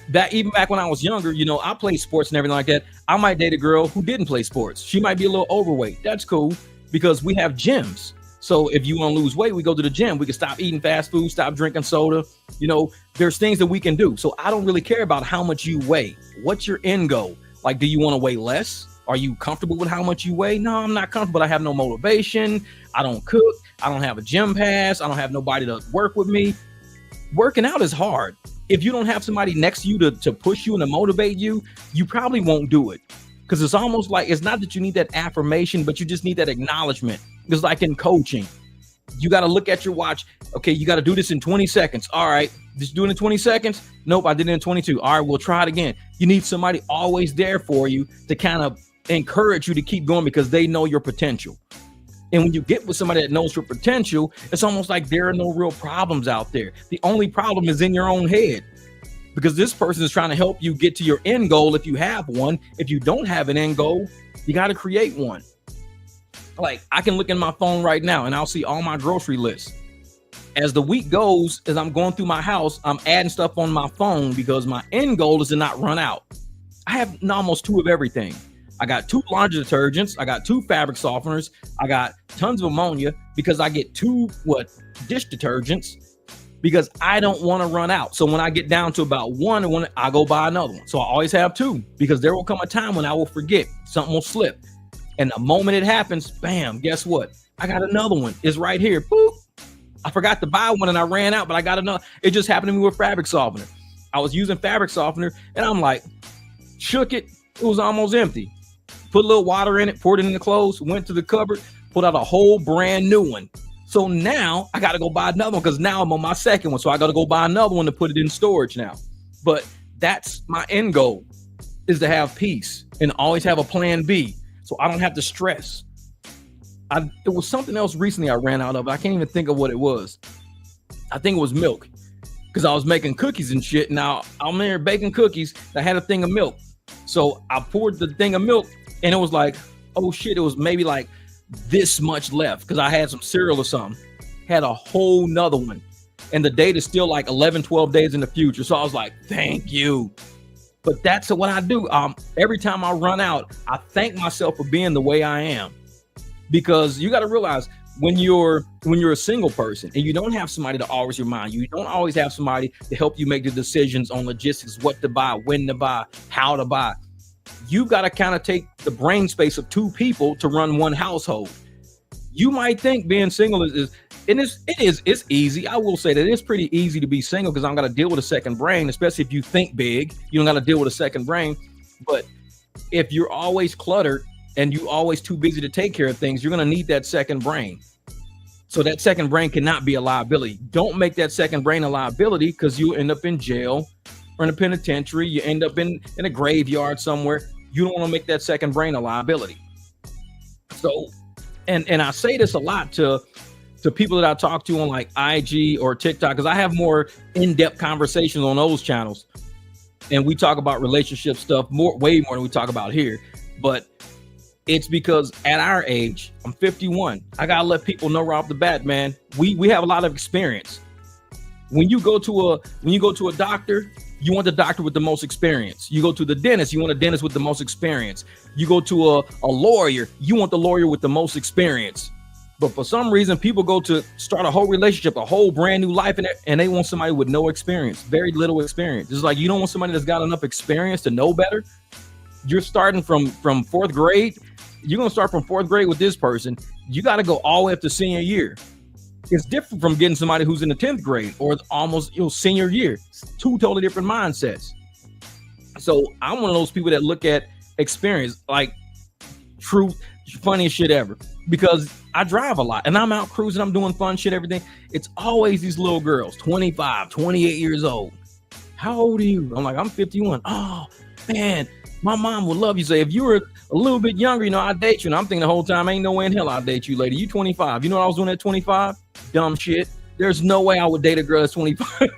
[SPEAKER 1] that even back when I was younger, I played sports and everything like that. I might date a girl who didn't play sports. She might be a little overweight. That's cool because we have gyms. So if you want to lose weight, we go to the gym. We can stop eating fast food, stop drinking soda. There's things that we can do. So I don't really care about how much you weigh. What's your end goal? Like, do you want to weigh less? Are you comfortable with how much you weigh? No, I'm not comfortable. I have no motivation. I don't cook. I don't have a gym pass. I don't have nobody to work with me. Working out is hard. If you don't have somebody next to you to push you and to motivate you, you probably won't do it. Because it's almost like, it's not that you need that affirmation, but you just need that acknowledgement. Because like in coaching, you got to look at your watch. Okay, you got to do this in 20 seconds. All right, just do it in 20 seconds. Nope, I did it in 22. All right, we'll try it again. You need somebody always there for you to kind of encourage you to keep going because they know your potential. And when you get with somebody that knows your potential, it's almost like there are no real problems out there. The only problem is in your own head because this person is trying to help you get to your end goal if you have one. If you don't have an end goal, you got to create one. Like, I can look in my phone right now and I'll see all my grocery lists. As the week goes, as I'm going through my house, I'm adding stuff on my phone because my end goal is to not run out. I have almost 2 of everything. I got 2 laundry detergents. I got 2 fabric softeners. I got tons of ammonia because I get 2 dish detergents because I don't want to run out. So when I get down to about 1, I go buy another one. So I always have 2 because there will come a time when I will forget. Something will slip. And the moment it happens, bam, guess what? I got another one. It's right here. Boop. I forgot to buy one and I ran out, but I got another. It just happened to me with fabric softener. I was using fabric softener and I'm like, shook it. It was almost empty. Put a little water in it, poured it in the clothes, went to the cupboard, pulled out a whole brand new one. So now I got to go buy another one because now I'm on my second one. So I got to go buy another one to put it in storage now. But that's my end goal, is to have peace and always have a plan B. So I don't have to stress. There was something else recently I ran out of. I can't even think of what it was. I think it was milk because I was making cookies and shit. Now I'm there baking cookies. I had a thing of milk. So I poured the thing of milk and it was like, oh shit, it was maybe like this much left because I had some cereal or something. Had a whole nother one. And the date is still like 11, 12 days in the future. So I was like, thank you. But that's what I do. Every time I run out, I thank myself for being the way I am. Because you got to realize when you're a single person and you don't have somebody to always remind you, you don't always have somebody to help you make the decisions on logistics, what to buy, when to buy, how to buy. You got to kind of take the brain space of 2 people to run one household. You might think being single is and it's easy. I will say that it's pretty easy to be single because I don't got to deal with a second brain, especially if you think big. You don't got to deal with a second brain. But if you're always cluttered and you always too busy to take care of things, you're gonna need that second brain. So that second brain cannot be a liability. Don't make that second brain a liability because you end up in jail or in a penitentiary. You end up in a graveyard somewhere. You don't want to make that second brain a liability. So, and I say this a lot to people that I talk to on like IG or TikTok, because I have more in-depth conversations on those channels. And we talk about relationship stuff way more than we talk about here. But it's because at our age, I'm 51. I gotta let people know right off the bat, man. We have a lot of experience. When you go to a doctor, you want the doctor with the most experience. You go to the dentist, you want a dentist with the most experience. You go to a lawyer, you want the lawyer with the most experience. But for some reason, people go to start a whole relationship, a whole brand new life, and they want somebody with no experience, very little experience. It's like you don't want somebody that's got enough experience to know better. You're starting from fourth grade. You're going to start from fourth grade with this person. You got to go all the way up to senior year. It's different from getting somebody who's in the 10th grade or almost senior year. Two totally different mindsets. So I'm one of those people that look at experience like true funniest shit ever, because I drive a lot and I'm out cruising. I'm doing fun shit, everything. It's always these little girls, 25, 28 years old. How old are you? I'm like, I'm 51. Oh, man. My mom would love you. Say, if you were a little bit younger, I'd date you. And I'm thinking the whole time, ain't no way in hell I'll date you, lady. You 25. You know what I was doing at 25? Dumb shit. There's no way I would date a girl that's 25.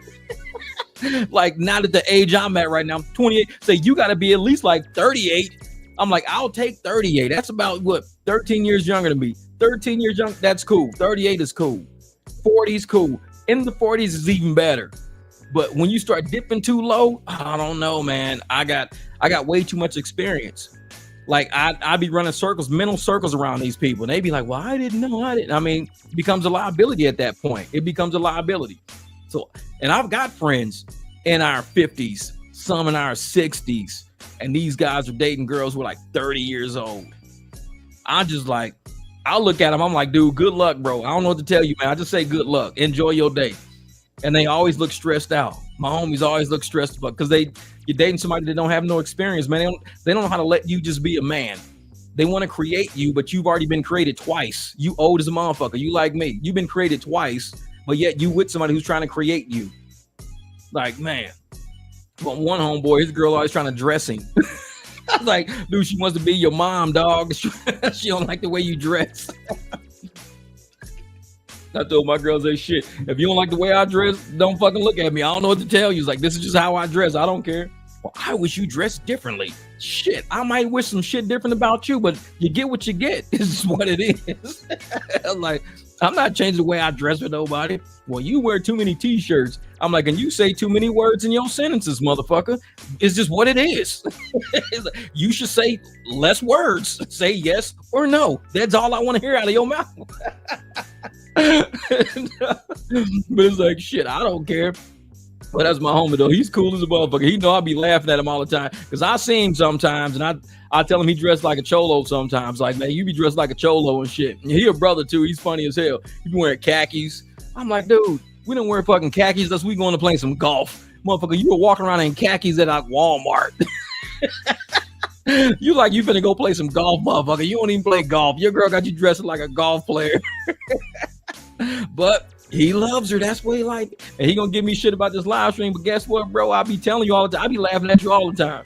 [SPEAKER 1] Like, not at the age I'm at right now. I'm 28. Say, you got to be at least like 38. I'm like, I'll take 38. That's about, 13 years younger than me. 13 years young, that's cool. 38 is cool. 40 is cool. In the 40s is even better. But when you start dipping too low, I don't know, man. I got way too much experience. Like I be running mental circles around these people. And they be like, well, I didn't know. I mean, it becomes a liability at that point. It becomes a liability. So, and I've got friends in our 50s, some in our 60s. And these guys are dating girls who are like 30 years old. I look at them. I'm like, dude, good luck, bro. I don't know what to tell you, man. I just say good luck. Enjoy your day. And they always look stressed out. My homies always look stressed out because you're dating somebody that don't have no experience, man. They don't know how to let you just be a man. They want to create you, but you've already been created twice. You old as a motherfucker. You like me. You've been created twice, but yet you with somebody who's trying to create you. Like, man. Well, one homeboy, his girl always trying to dress him. I was like, dude, she wants to be your mom, dog. She don't like the way you dress. I told my girls, say, shit, if you don't like the way I dress, don't fucking look at me. I don't know what to tell you. It's like, this is just how I dress. I don't care. Well, I wish you dressed differently. Shit, I might wish some shit different about you, but you get what you get. This is what it is. I'm like, I'm not changing the way I dress with nobody. Well, you wear too many t-shirts. I'm like, and you say too many words in your sentences, motherfucker. It's just what it is. Like, you should say less words. Say yes or no. That's all I want to hear out of your mouth. But it's like, shit, I don't care. But that's my homie though. He's cool as a motherfucker. He know I be laughing at him all the time because I see him sometimes, and I tell him he dressed like a cholo sometimes. Like, man, you be dressed like a cholo and shit. And he a brother too. He's funny as hell. He be wearing khakis. I'm like, dude, we don't wear fucking khakis unless we going to play some golf, motherfucker. You were walking around in khakis at like Walmart. You like you finna go play some golf, motherfucker. You don't even play golf. Your girl got you dressing like a golf player. But he loves her. That's what he like. And he gonna give me shit about this live stream. But guess what, bro? I be telling you all the time. I be laughing at you all the time.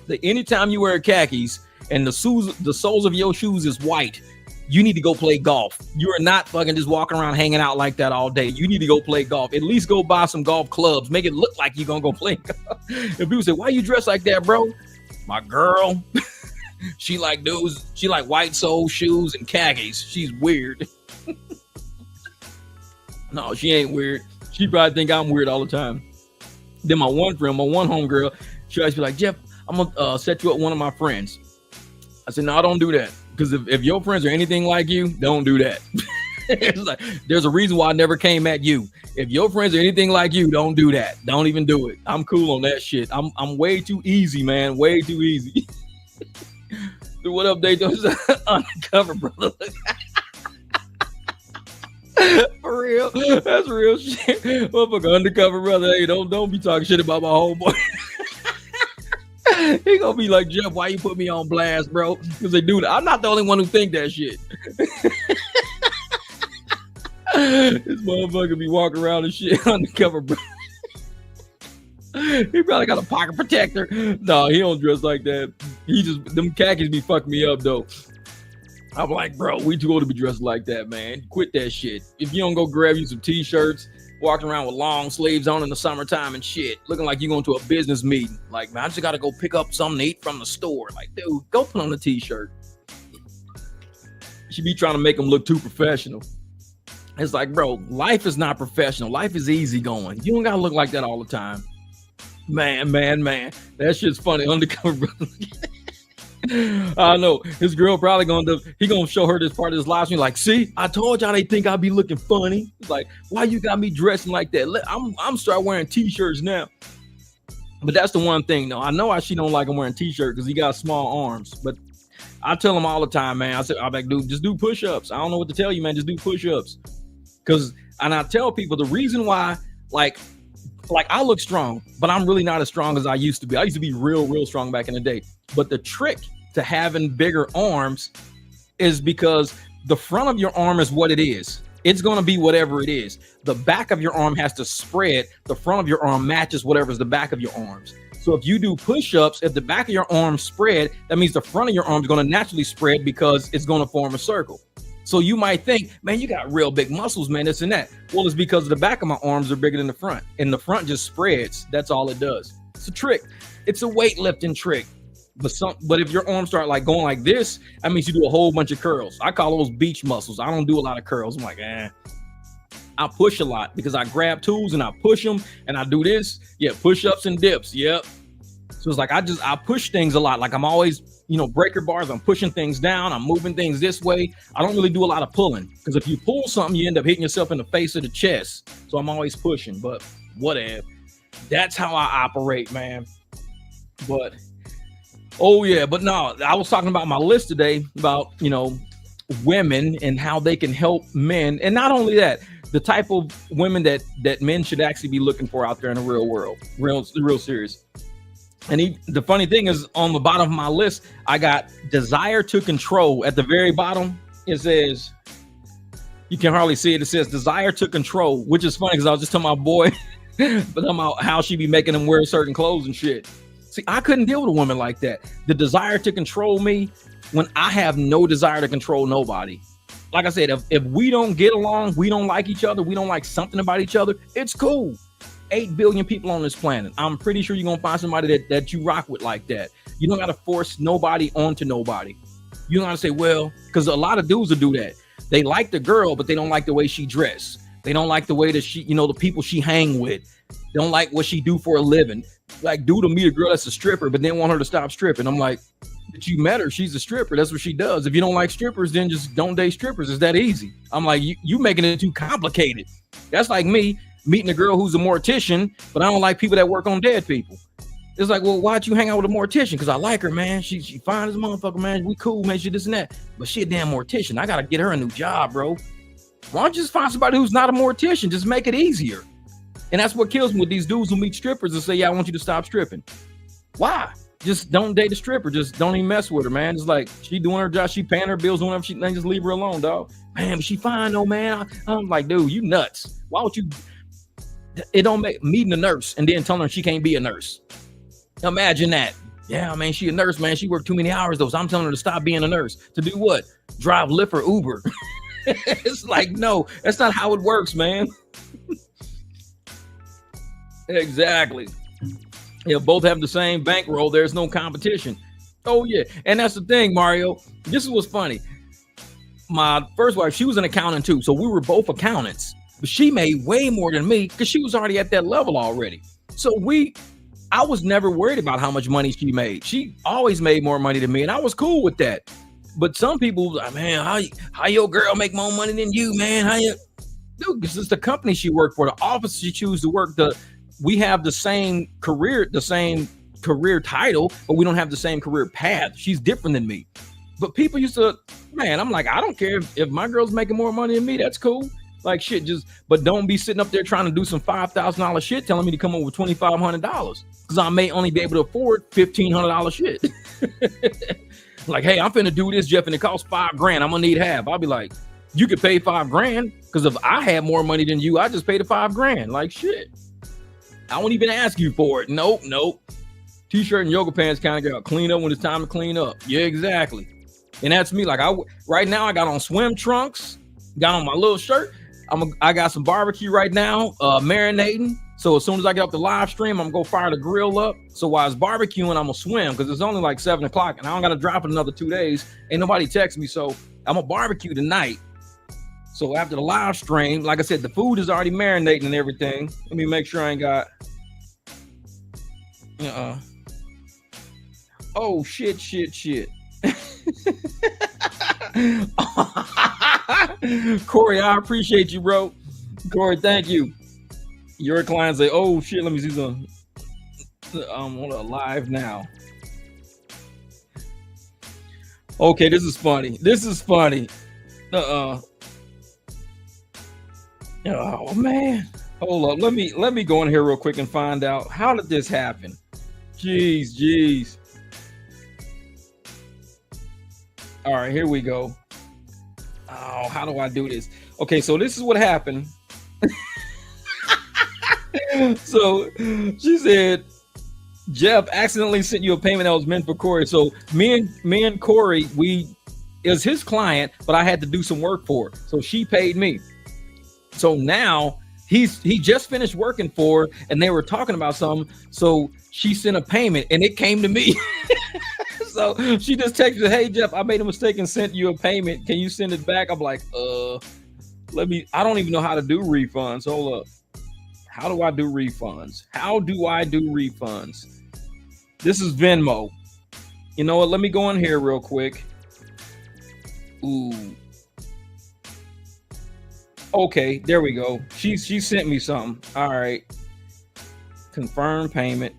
[SPEAKER 1] That anytime you wear khakis and the soles of your shoes is white, you need to go play golf. You are not fucking just walking around hanging out like that all day. You need to go play golf. At least go buy some golf clubs. Make it look like you're gonna go play golf. And people say, why you dress like that, bro? My girl, she like white sole shoes and khakis. She's weird. No, she ain't weird. She probably think I'm weird all the time. Then my one homegirl, she always be like, Jeff, I'm gonna set you up with one of my friends. I said, no, don't do that. Because if your friends are anything like you, don't do that. It's like, there's a reason why I never came at you. If your friends are anything like you, don't do that. Don't even do it. I'm cool on that shit. I'm way too easy, man. Way too easy. Dude, what up, Dayton? Undercover, brother. real. That's real shit. Motherfucker, undercover brother. Hey, don't be talking shit about my homeboy. He gonna be like, Jeff, why you put me on blast, bro? Because they do that. I'm not the only one who think that shit. This motherfucker be walking around and shit undercover, bro. He probably got a pocket protector. No, he don't dress like that. He just, them khakis be fucking me up though. I'm like, bro, we too old to be dressed like that, man. Quit that shit. If you don't go grab you some t-shirts, walking around with long sleeves on in the summertime and shit, looking like you're going to a business meeting. Like, man, I just got to go pick up something to eat from the store. Like, dude, go put on a t-shirt. She be trying to make them look too professional. It's like, bro, life is not professional. Life is easy going. You don't got to look like that all the time. Man. That shit's funny. Undercover brother. I know his girl probably gonna show her this part of his live stream. Like, see, I told y'all they think I'll be looking funny. It's like, why you got me dressing like that? I'm start wearing t-shirts now. But that's the one thing though. I know why she don't like him wearing t-shirts because he got small arms. But I tell him all the time, man. I'm like, dude, just do push-ups. I don't know what to tell you, man. Just do push-ups. And I tell people the reason why, like I look strong, but I'm really not as strong as I used to be. I used to be real strong back in the day. But the trick to having bigger arms is because the front of your arm is what it is. It's going to be whatever it is. The back of your arm has to spread. The front of your arm matches whatever's the back of your arms. So if you do push-ups, if the back of your arm spread, that means the front of your arm is going to naturally spread because it's going to form a circle. So you might think, man, you got real big muscles, man, this and that. Well, it's because the back of my arms are bigger than the front, and the front just spreads. That's all it does. It's a trick. It's a weightlifting trick. But if your arms start like going like this, that means you do a whole bunch of curls. I call those beach muscles. I don't do a lot of curls. I'm like, I push a lot because I grab tools and I push them and I do this. Yeah, push-ups and dips. Yep. So it's like I push things a lot. Like I'm always, breaker bars. I'm pushing things down. I'm moving things this way. I don't really do a lot of pulling because if you pull something, you end up hitting yourself in the face or the chest. So I'm always pushing, but whatever. That's how I operate, man. But but no, I was talking about my list today about, women and how they can help men. And not only that, the type of women that men should actually be looking for out there in the real world, real serious. And the funny thing is on the bottom of my list, I got desire to control. At the very bottom, it says, you can hardly see it. It says desire to control, which is funny because I was just telling my boy about how she be making him wear certain clothes and shit. See, I couldn't deal with a woman like that. The desire to control me when I have no desire to control nobody. Like I said, if we don't get along, we don't like each other, we don't like something about each other, it's cool. 8 billion people on this planet. I'm pretty sure you're going to find somebody that you rock with like that. You don't got to force nobody onto nobody. You don't got to say, well, because a lot of dudes will do that. They like the girl, but they don't like the way she dressed. They don't like the way that she, the people she hang with. They don't like what she do for a living. Like, dude will meet a girl that's a stripper, but then want her to stop stripping. I'm like, but you met her. She's a stripper. That's what she does. If you don't like strippers, then just don't date strippers. It's that easy. I'm like, you making it too complicated. That's like me meeting a girl who's a mortician, but I don't like people that work on dead people. It's like, well, why'd you hang out with a mortician? Because I like her, man. She fine as a motherfucker, man. We cool, man. She this and that. But she a damn mortician. I got to get her a new job, bro. Why don't you just find somebody who's not a mortician? Just make it easier. And that's what kills me with these dudes who meet strippers and say, yeah, I want you to stop stripping. Why? Just don't date a stripper. Just don't even mess with her, man. It's like she doing her job. She paying her bills, doing whatever she, then just leave her alone, dog. Man, but she fine though, man. I'm like, dude, you nuts. Why would you? It don't make meeting a nurse and then telling her she can't be a nurse. Imagine that. Yeah, man, she a nurse, man. She worked too many hours though. So I'm telling her to stop being a nurse. To do what? Drive Lyft or Uber. It's like, no, that's not how it works, man. Exactly. Yeah, both have the same bankroll. There's no competition. Oh, yeah. And that's the thing, Mario. This is what's funny. My first wife, she was an accountant too. So we were both accountants. But she made way more than me because she was already at that level already. So I was never worried about how much money she made. She always made more money than me. And I was cool with that. But some people was like, man, how your girl make more money than you, man? How you? Dude, because it's the company she worked for, the office she choose to work. We have the same career title, but we don't have the same career path. She's different than me. But people used to, man, I'm like, I don't care if my girl's making more money than me. That's cool. Like shit, but don't be sitting up there trying to do some $5,000 shit telling me to come up with $2,500 because I may only be able to afford $1,500 shit. Like, hey, I'm finna do this, Jeff, and it costs $5,000. I'm gonna need half. I'll be like, you could pay $5,000 because if I had more money than you, I just paid the $5,000. Like shit, I won't even ask you for it. Nope. T-shirt and yoga pants kind of got clean up when it's time to clean up. Yeah, exactly. And that's me. Like right now, I got on swim trunks, got on my little shirt. I got some barbecue right now, marinating. So as soon as I get off the live stream, I'm gonna go fire the grill up. So while it's barbecuing, I'm gonna swim because it's only like 7 o'clock and I don't gotta drop it another 2 days. Ain't nobody text me. So I'm gonna barbecue tonight. So after the live stream, like I said, the food is already marinating and everything. Let me make sure I ain't got. Oh shit. Corey, I appreciate you, bro. Corey, thank you. Your clients say, oh shit, let me see something. I'm on a live now. Okay, this is funny. Oh man. Hold up. Let me go in here real quick and find out how did this happen. Jeez. All right, here we go. Oh, how do I do this? Okay, so this is what happened. So she said, Jeff accidentally sent you a payment that was meant for Corey. So me and Corey, it was his client, but I had to do some work for her. So she paid me. So now he just finished working for her and they were talking about something. So she sent a payment and it came to me. So she just texted, hey Jeff, I made a mistake and sent you a payment. Can you send it back? I'm like, I don't even know how to do refunds. Hold up. How do I do refunds? This is Venmo. You know what? Let me go in here real quick. Ooh. Okay, there we go. She sent me something. All right. Confirm payment.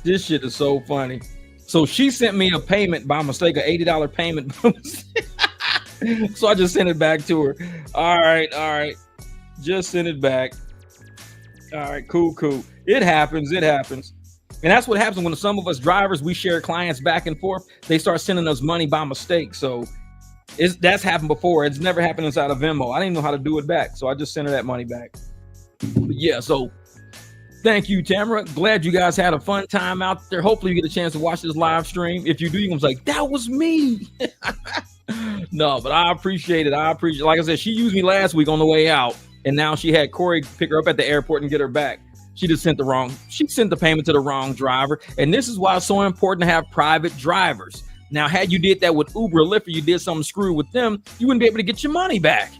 [SPEAKER 1] This shit is so funny. So she sent me a payment by mistake, an $80 payment. So I just sent it back to her. All right. Just send it back. All right, cool. It happens. And that's what happens when some of us drivers, we share clients back and forth. They start sending us money by mistake. So that's happened before. It's never happened inside of Venmo. I didn't know how to do it back. So I just sent her that money back. But yeah, so thank you, Tamara. Glad you guys had a fun time out there. Hopefully you get a chance to watch this live stream. If you do, you're going to be like, that was me. No, but I appreciate it. Like I said, she used me last week on the way out. And now she had Corey pick her up at the airport and get her back. She sent the payment to the wrong driver. And this is why it's so important to have private drivers. Now, had you did that with Uber or Lyft or you did something screwed with them, you wouldn't be able to get your money back.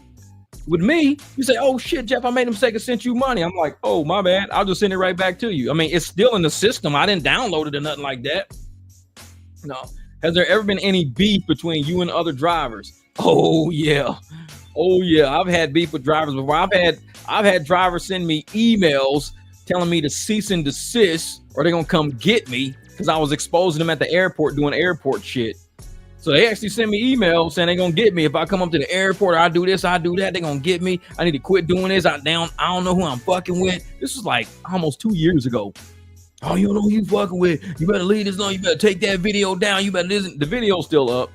[SPEAKER 1] With me, you say, oh shit, Jeff, I made a mistake and sent you money. I'm like, oh, my bad. I'll just send it right back to you. I mean, it's still in the system. I didn't download it or nothing like that. No. Has there ever been any beef between you and other drivers? Oh yeah. I've had beef with drivers before. I've had drivers send me emails telling me to cease and desist or they're gonna come get me because I was exposing them at the airport doing airport shit. So they actually send me emails saying they're gonna get me if I come up to the airport or I do this, I do that. They're gonna get me. I need to quit doing this. I don't know who I'm fucking with. This was like almost 2 years ago. Oh, you don't know who you fucking with. You better leave this alone. You better take that video down. You better listen. The video's still up.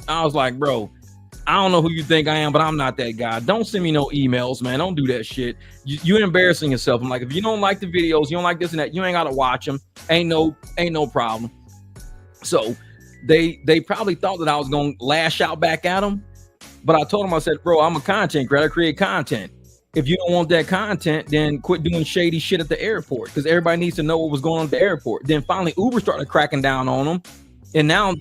[SPEAKER 1] I was like, bro, I don't know who you think I am, but I'm not that guy. Don't send me no emails, man. Don't do that shit. You're embarrassing yourself. I'm like, if you don't like the videos, you don't like this and that, you ain't gotta watch them. Ain't no problem. So they probably thought that I was gonna lash out back at them, but I told them, I said, bro, I'm a content creator. I create content. If you don't want that content, then quit doing shady shit at the airport because everybody needs to know what was going on at the airport. Then finally, Uber started cracking down on them, and now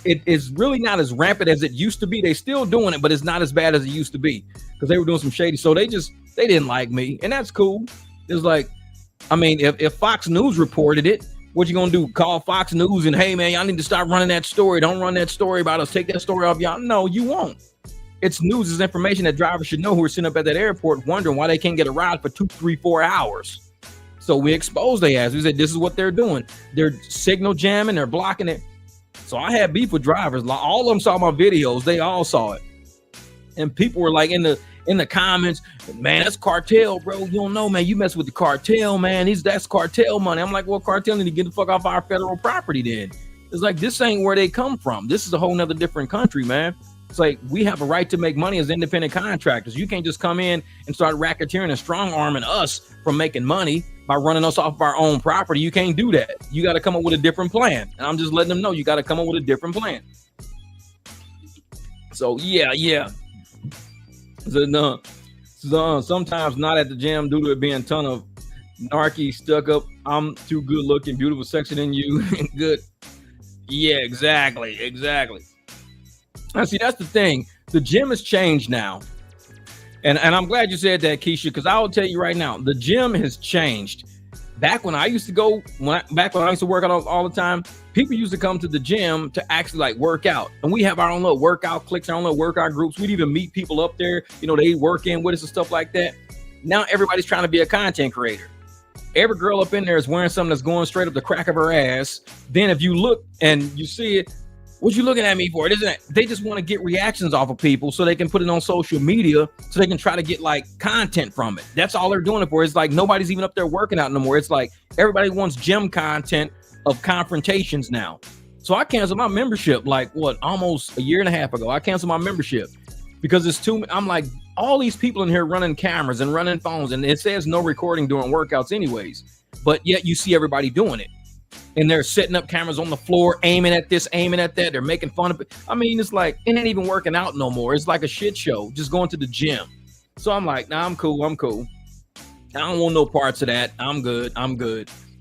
[SPEAKER 1] it is really not as rampant as it used to be. They still doing it, but it's not as bad as it used to be because they were doing some shady. So they didn't like me, and that's cool. It's like, I mean, if Fox News reported it, what you gonna do? Call Fox News and, hey man, y'all need to stop running that story. Don't run that story about us. Take that story off y'all. No, you won't. It's news, is information that drivers should know who are sitting up at that airport wondering why they can't get a ride for 2, 3, 4 hours. So we exposed their ass. We said, this is what they're doing. They're signal jamming. They're blocking it. So I had beef with drivers. All of them saw my videos. They all saw it. And people were like in in the comments, man, that's cartel, bro. You don't know, man. You mess with the cartel, man. That's cartel money. I'm like, well, cartel need to get the fuck off our federal property then. It's like, this ain't where they come from. This is a whole nother different country, man. It's like, we have a right to make money as independent contractors. You can't just come in and start racketeering and strong arming us from making money by running us off of our own property. You can't do that. You got to come up with a different plan. And I'm just letting them know you got to come up with a different plan. So yeah. So, sometimes not at the gym due to it being a ton of narky stuck up. I'm too good looking, beautiful, sexy than you. Good. Yeah, exactly. Now, see, that's the thing. The gym has changed now. And I'm glad you said that, Keisha, because I will tell you right now, the gym has changed. Back when I used to go, back when I used to work out all the time, people used to come to the gym to actually like work out. And we have our own little workout cliques, our own little workout groups. We'd even meet people up there, you know, they work in with us and stuff like that. Now everybody's trying to be a content creator. Every girl up in there is wearing something that's going straight up the crack of her ass. Then if you look and you see it, what you looking at me for? They just want to get reactions off of people so they can put it on social media so they can try to get like content from it. That's all they're doing it for. It's like nobody's even up there working out no more. It's like everybody wants gym content of confrontations now. So I canceled my membership like almost a year and a half ago. I canceled my membership because it's too. I'm like, all these people in here running cameras and running phones, and it says no recording during workouts anyways. But yet you see everybody doing it. And they're setting up cameras on the floor, aiming at this, aiming at that. They're making fun of it. I mean, it's like, it ain't even working out no more. It's like a shit show, just going to the gym. So I'm like, nah, I'm cool. I don't want no parts of that. I'm good.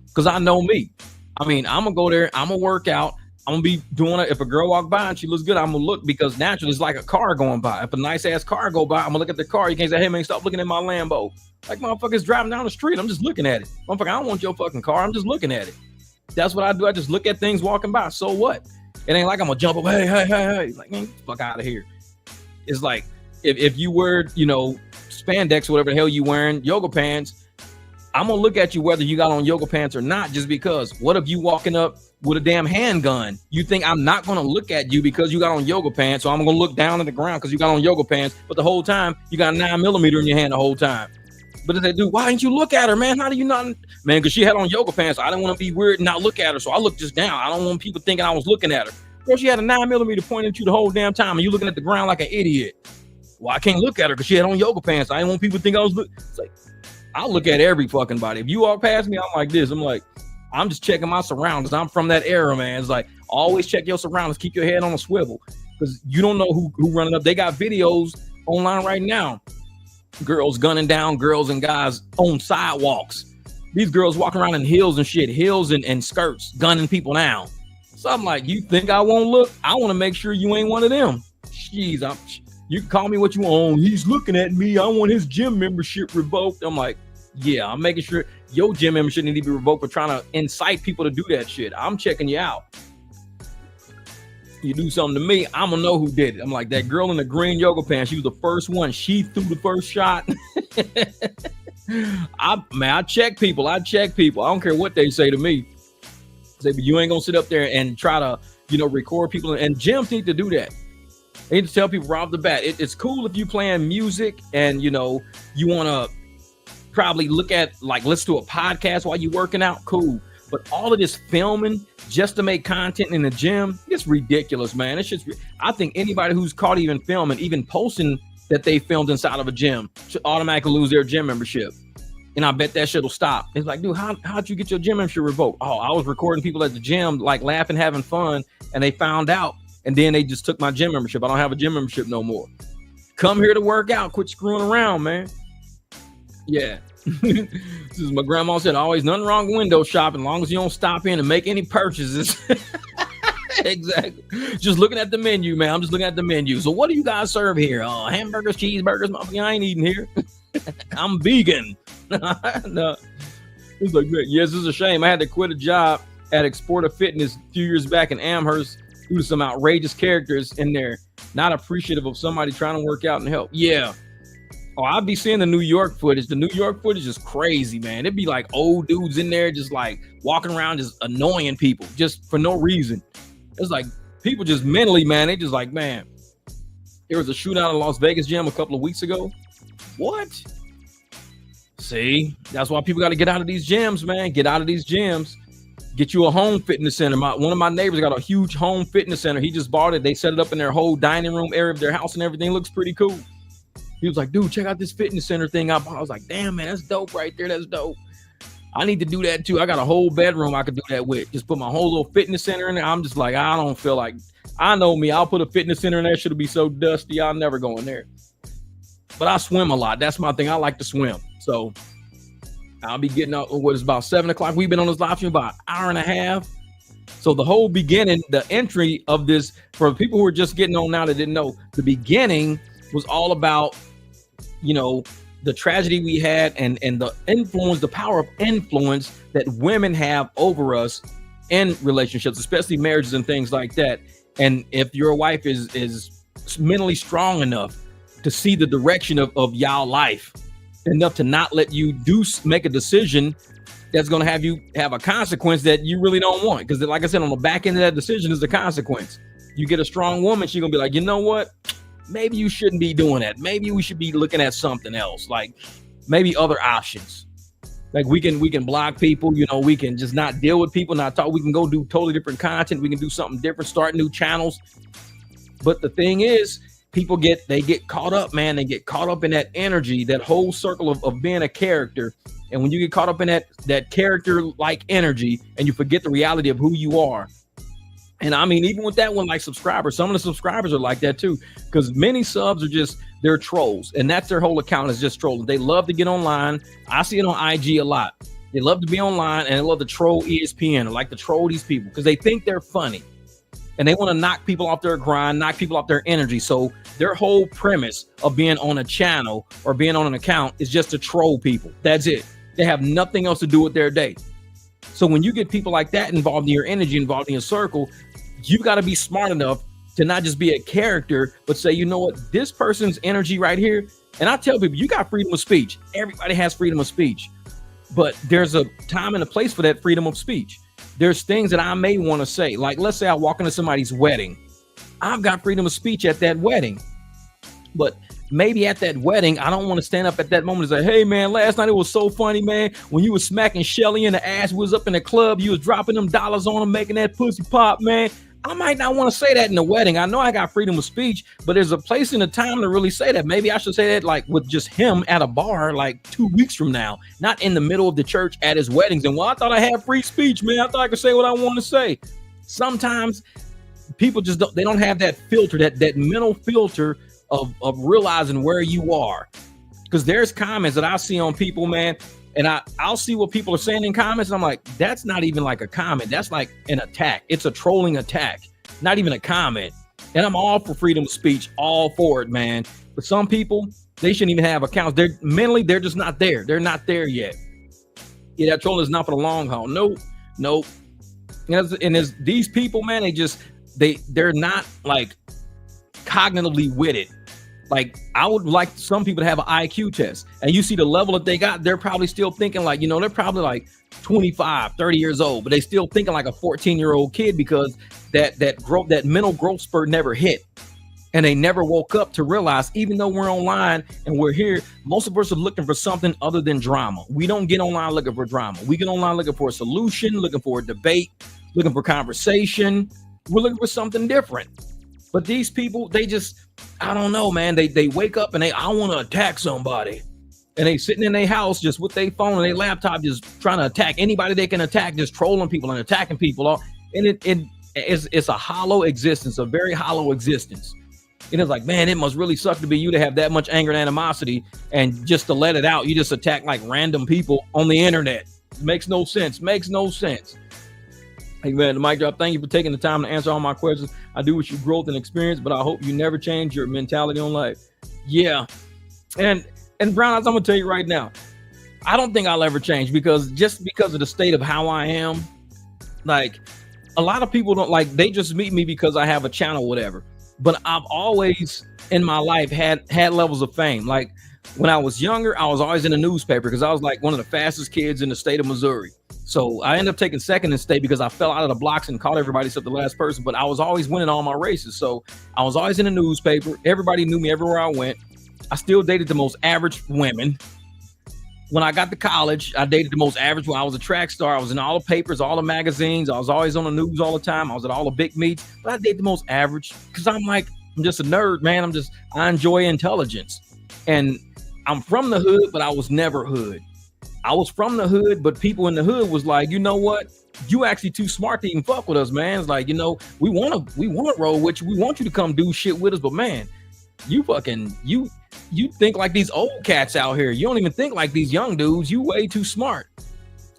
[SPEAKER 1] Because I know me. I mean, I'm going to go there. I'm going to work out. I'm going to be doing it. If a girl walk by and she looks good, I'm going to look, because naturally it's like a car going by. If a nice ass car go by, I'm going to look at the car. You can't say, hey man, stop looking at my Lambo. Like motherfuckers driving down the street. I'm just looking at it. Motherfucker, I don't want your fucking car. I'm just looking at it. That's what I do. I just look at things walking by. So what? It ain't like I'm gonna jump up. Hey. Like, man, fuck out of here. It's like if you wear, you know, spandex or whatever the hell you wearing, yoga pants, I'm gonna look at you whether you got on yoga pants or not, just because. What if you walking up with a damn handgun? You think I'm not gonna look at you because you got on yoga pants, so I'm gonna look down at the ground because you got on yoga pants, but the whole time you got a 9mm in your hand the whole time. But if they do, why didn't you look at her, man? How do you not? Man, because she had on yoga pants. I didn't want to be weird and not look at her, so I looked just down. I don't want people thinking I was looking at her. Girl, she had a 9mm pointing at you the whole damn time, and you looking at the ground like an idiot. Well, I can't look at her because she had on yoga pants. I didn't want people to think I was looking. It's like, I'll look at every fucking body. If you walk past me, I'm like this. I'm like, I'm just checking my surroundings. I'm from that era, man. It's like, always check your surroundings. Keep your head on a swivel, because you don't know who running up. They got videos online right now. Girls gunning down girls and guys on sidewalks. These girls walking around in heels and shit, heels and skirts, gunning people down. So I'm like, you think I won't look? I want to make sure you ain't one of them. Jeez, you can call me what you want. He's looking at me. I want his gym membership revoked. I'm like, yeah, I'm making sure your gym membership need to be revoked for trying to incite people to do that shit. I'm checking you out. You do something to me, I'm gonna know who did it. I'm like, that girl in the green yoga pants, she was the first one. She threw the first shot. I check people. I don't care what they say to me. Say, but you ain't gonna sit up there and try to, you know, record people. And gyms need to do that. They need to tell people right off the bat. It's cool if you playing music and, you know, you want to probably listen to a podcast while you working out. Cool. But all of this filming just to make content in the gym, it's ridiculous, man. It's just, I think anybody who's caught even filming, even posting that they filmed inside of a gym should automatically lose their gym membership. And I bet that shit will stop. It's like, dude, how'd you get your gym membership revoked? Oh, I was recording people at the gym, like laughing, having fun, and they found out. And then they just took my gym membership. I don't have a gym membership no more. Come here to work out. Quit screwing around, man. Yeah. This is my grandma said, always nothing wrong with window shopping as long as you don't stop in and make any purchases. Exactly. Just looking at the menu, man. I'm just looking at the menu. So what do you guys serve here? Hamburgers, cheeseburgers. I ain't eating here. I'm vegan. No. It's like, yes, it's a shame. I had to quit a job at Exporter Fitness a few years back in Amherst due to some outrageous characters in there, not appreciative of somebody trying to work out and help. Yeah. Oh, I'll be seeing the New York footage. The New York footage is crazy, man. It'd be like old dudes in there just like walking around just annoying people just for no reason. It's like people just mentally, man, they just like, man, There was a shootout in Las Vegas gym a couple of weeks ago. What? See, that's why people got to get out of these gyms, man. Get out of these gyms. Get you a home fitness center. One of my neighbors got a huge home fitness center. He just bought it. They set it up in their whole dining room area of their house and everything. Looks pretty cool. He was like, dude, check out this fitness center thing I bought. I was like, damn, man, that's dope right there. That's dope. I need to do that too. I got a whole bedroom I could do that with. Just put my whole little fitness center in there. I'm just like, I don't feel like, I know me. I'll put a fitness center in there. Should be so dusty. I'll never go in there. But I swim a lot. That's my thing. I like to swim. So I'll be getting up. What is about 7 o'clock? We've been on this live stream about an hour and a half. So the whole beginning, the entry of this, for people who are just getting on now that didn't know, the beginning was all about, you know, the tragedy we had and the influence, the power of influence that women have over us in relationships, especially marriages and things like that. And if your wife is mentally strong enough to see the direction of y'all life, enough to not let you make a decision that's going to have a consequence that you really don't want. Because like I said, on the back end of that decision is the consequence. You get a strong woman, she's going to be like, you know what? Maybe you shouldn't be doing that. Maybe we should be looking at something else, like maybe other options. Like we can block people, you know, we can just not deal with people, not talk. We can go do totally different content. We can do something different, start new channels. But the thing is, people get caught up, man. They get caught up in that energy, that whole circle of being a character. And when you get caught up in that character-like energy and you forget the reality of who you are. And I mean, even with that one, like subscribers, some of the subscribers are like that too, because many subs are they're trolls, and that's their whole account is just trolling. They love to get online. I see it on IG a lot. They love to be online and they love to troll ESPN or like to troll these people because they think they're funny and they want to knock people off their grind, knock people off their energy. So their whole premise of being on a channel or being on an account is just to troll people. That's it. They have nothing else to do with their day. So when you get people like that involved in your energy, involved in your circle, you got to be smart enough to not just be a character, but say, you know what, this person's energy right here. And I tell people, you got freedom of speech. Everybody has freedom of speech, but there's a time and a place for that freedom of speech. There's things that I may want to say, like, let's say I walk into somebody's wedding. I've got freedom of speech at that wedding, but maybe at that wedding, I don't want to stand up at that moment and say, hey man, last night it was so funny, man. When you was smacking Shelly in the ass, we was up in the club, you was dropping them dollars on them, making that pussy pop, man. I might not want to say that in the wedding. I know I got freedom of speech, but there's a place and a time to really say that. Maybe I should say that like with just him at a bar, like 2 weeks from now, not in the middle of the church at his weddings. And well, I thought I had free speech, man. I thought I could say what I want to say. Sometimes people just don't have that filter, that mental filter of realizing where you are. Because there's comments that I see on people, man, and I'll see what people are saying in comments. And I'm like, that's not even like a comment. That's like an attack. It's a trolling attack, not even a comment. And I'm all for freedom of speech, all for it, man. But some people, they shouldn't even have accounts. They're just not there. They're not there yet. Yeah, that trolling is not for the long haul. Nope. And there's these people, man, they're not like cognitively witted. Like I would like some people to have an IQ test, and you see the level that they got, they're probably still thinking like, you know, they're probably like 25, 30 years old, but they still thinking like a 14-year-old kid because that mental growth spurt never hit. And they never woke up to realize, even though we're online and we're here, most of us are looking for something other than drama. We don't get online looking for drama. We get online looking for a solution, looking for a debate, looking for conversation. We're looking for something different. But these people, they just, I don't know, man. They wake up and I want to attack somebody. And they sitting in their house just with their phone and their laptop just trying to attack anybody they can attack, just trolling people and attacking people. And it's a hollow existence, a very hollow existence. And it's like, man, it must really suck to be you to have that much anger and animosity and just to let it out. You just attack like random people on the internet. Makes no sense. Hey man, the mic drop. Thank you for taking the time to answer all my questions. I do wish you growth and experience, but I hope you never change your mentality on life. Yeah. And Brown, as I'm gonna tell you right now, I don't think I'll ever change because of the state of how I am. Like a lot of people don't like, they just meet me because I have a channel, whatever. But I've always in my life had levels of fame. Like When I was younger, I was always in the newspaper because I was like one of the fastest kids in the state of Missouri. So I ended up taking second in state because I fell out of the blocks and caught everybody except the last person. But I was always winning all my races. So I was always in the newspaper. Everybody knew me everywhere I went. I still dated the most average women. When I got to college, I dated the most average when I was a track star. I was in all the papers, all the magazines. I was always on the news all the time. I was at all the big meets. But I dated the most average because I'm just a nerd, man. I enjoy intelligence. And I'm from the hood, but I was never hood. I was from the hood, but people in the hood was like, you know what? You actually too smart to even fuck with us, man. It's like, we want to roll with you. We want you to come do shit with us, but man, you think like these old cats out here. You don't even think like these young dudes. You way too smart.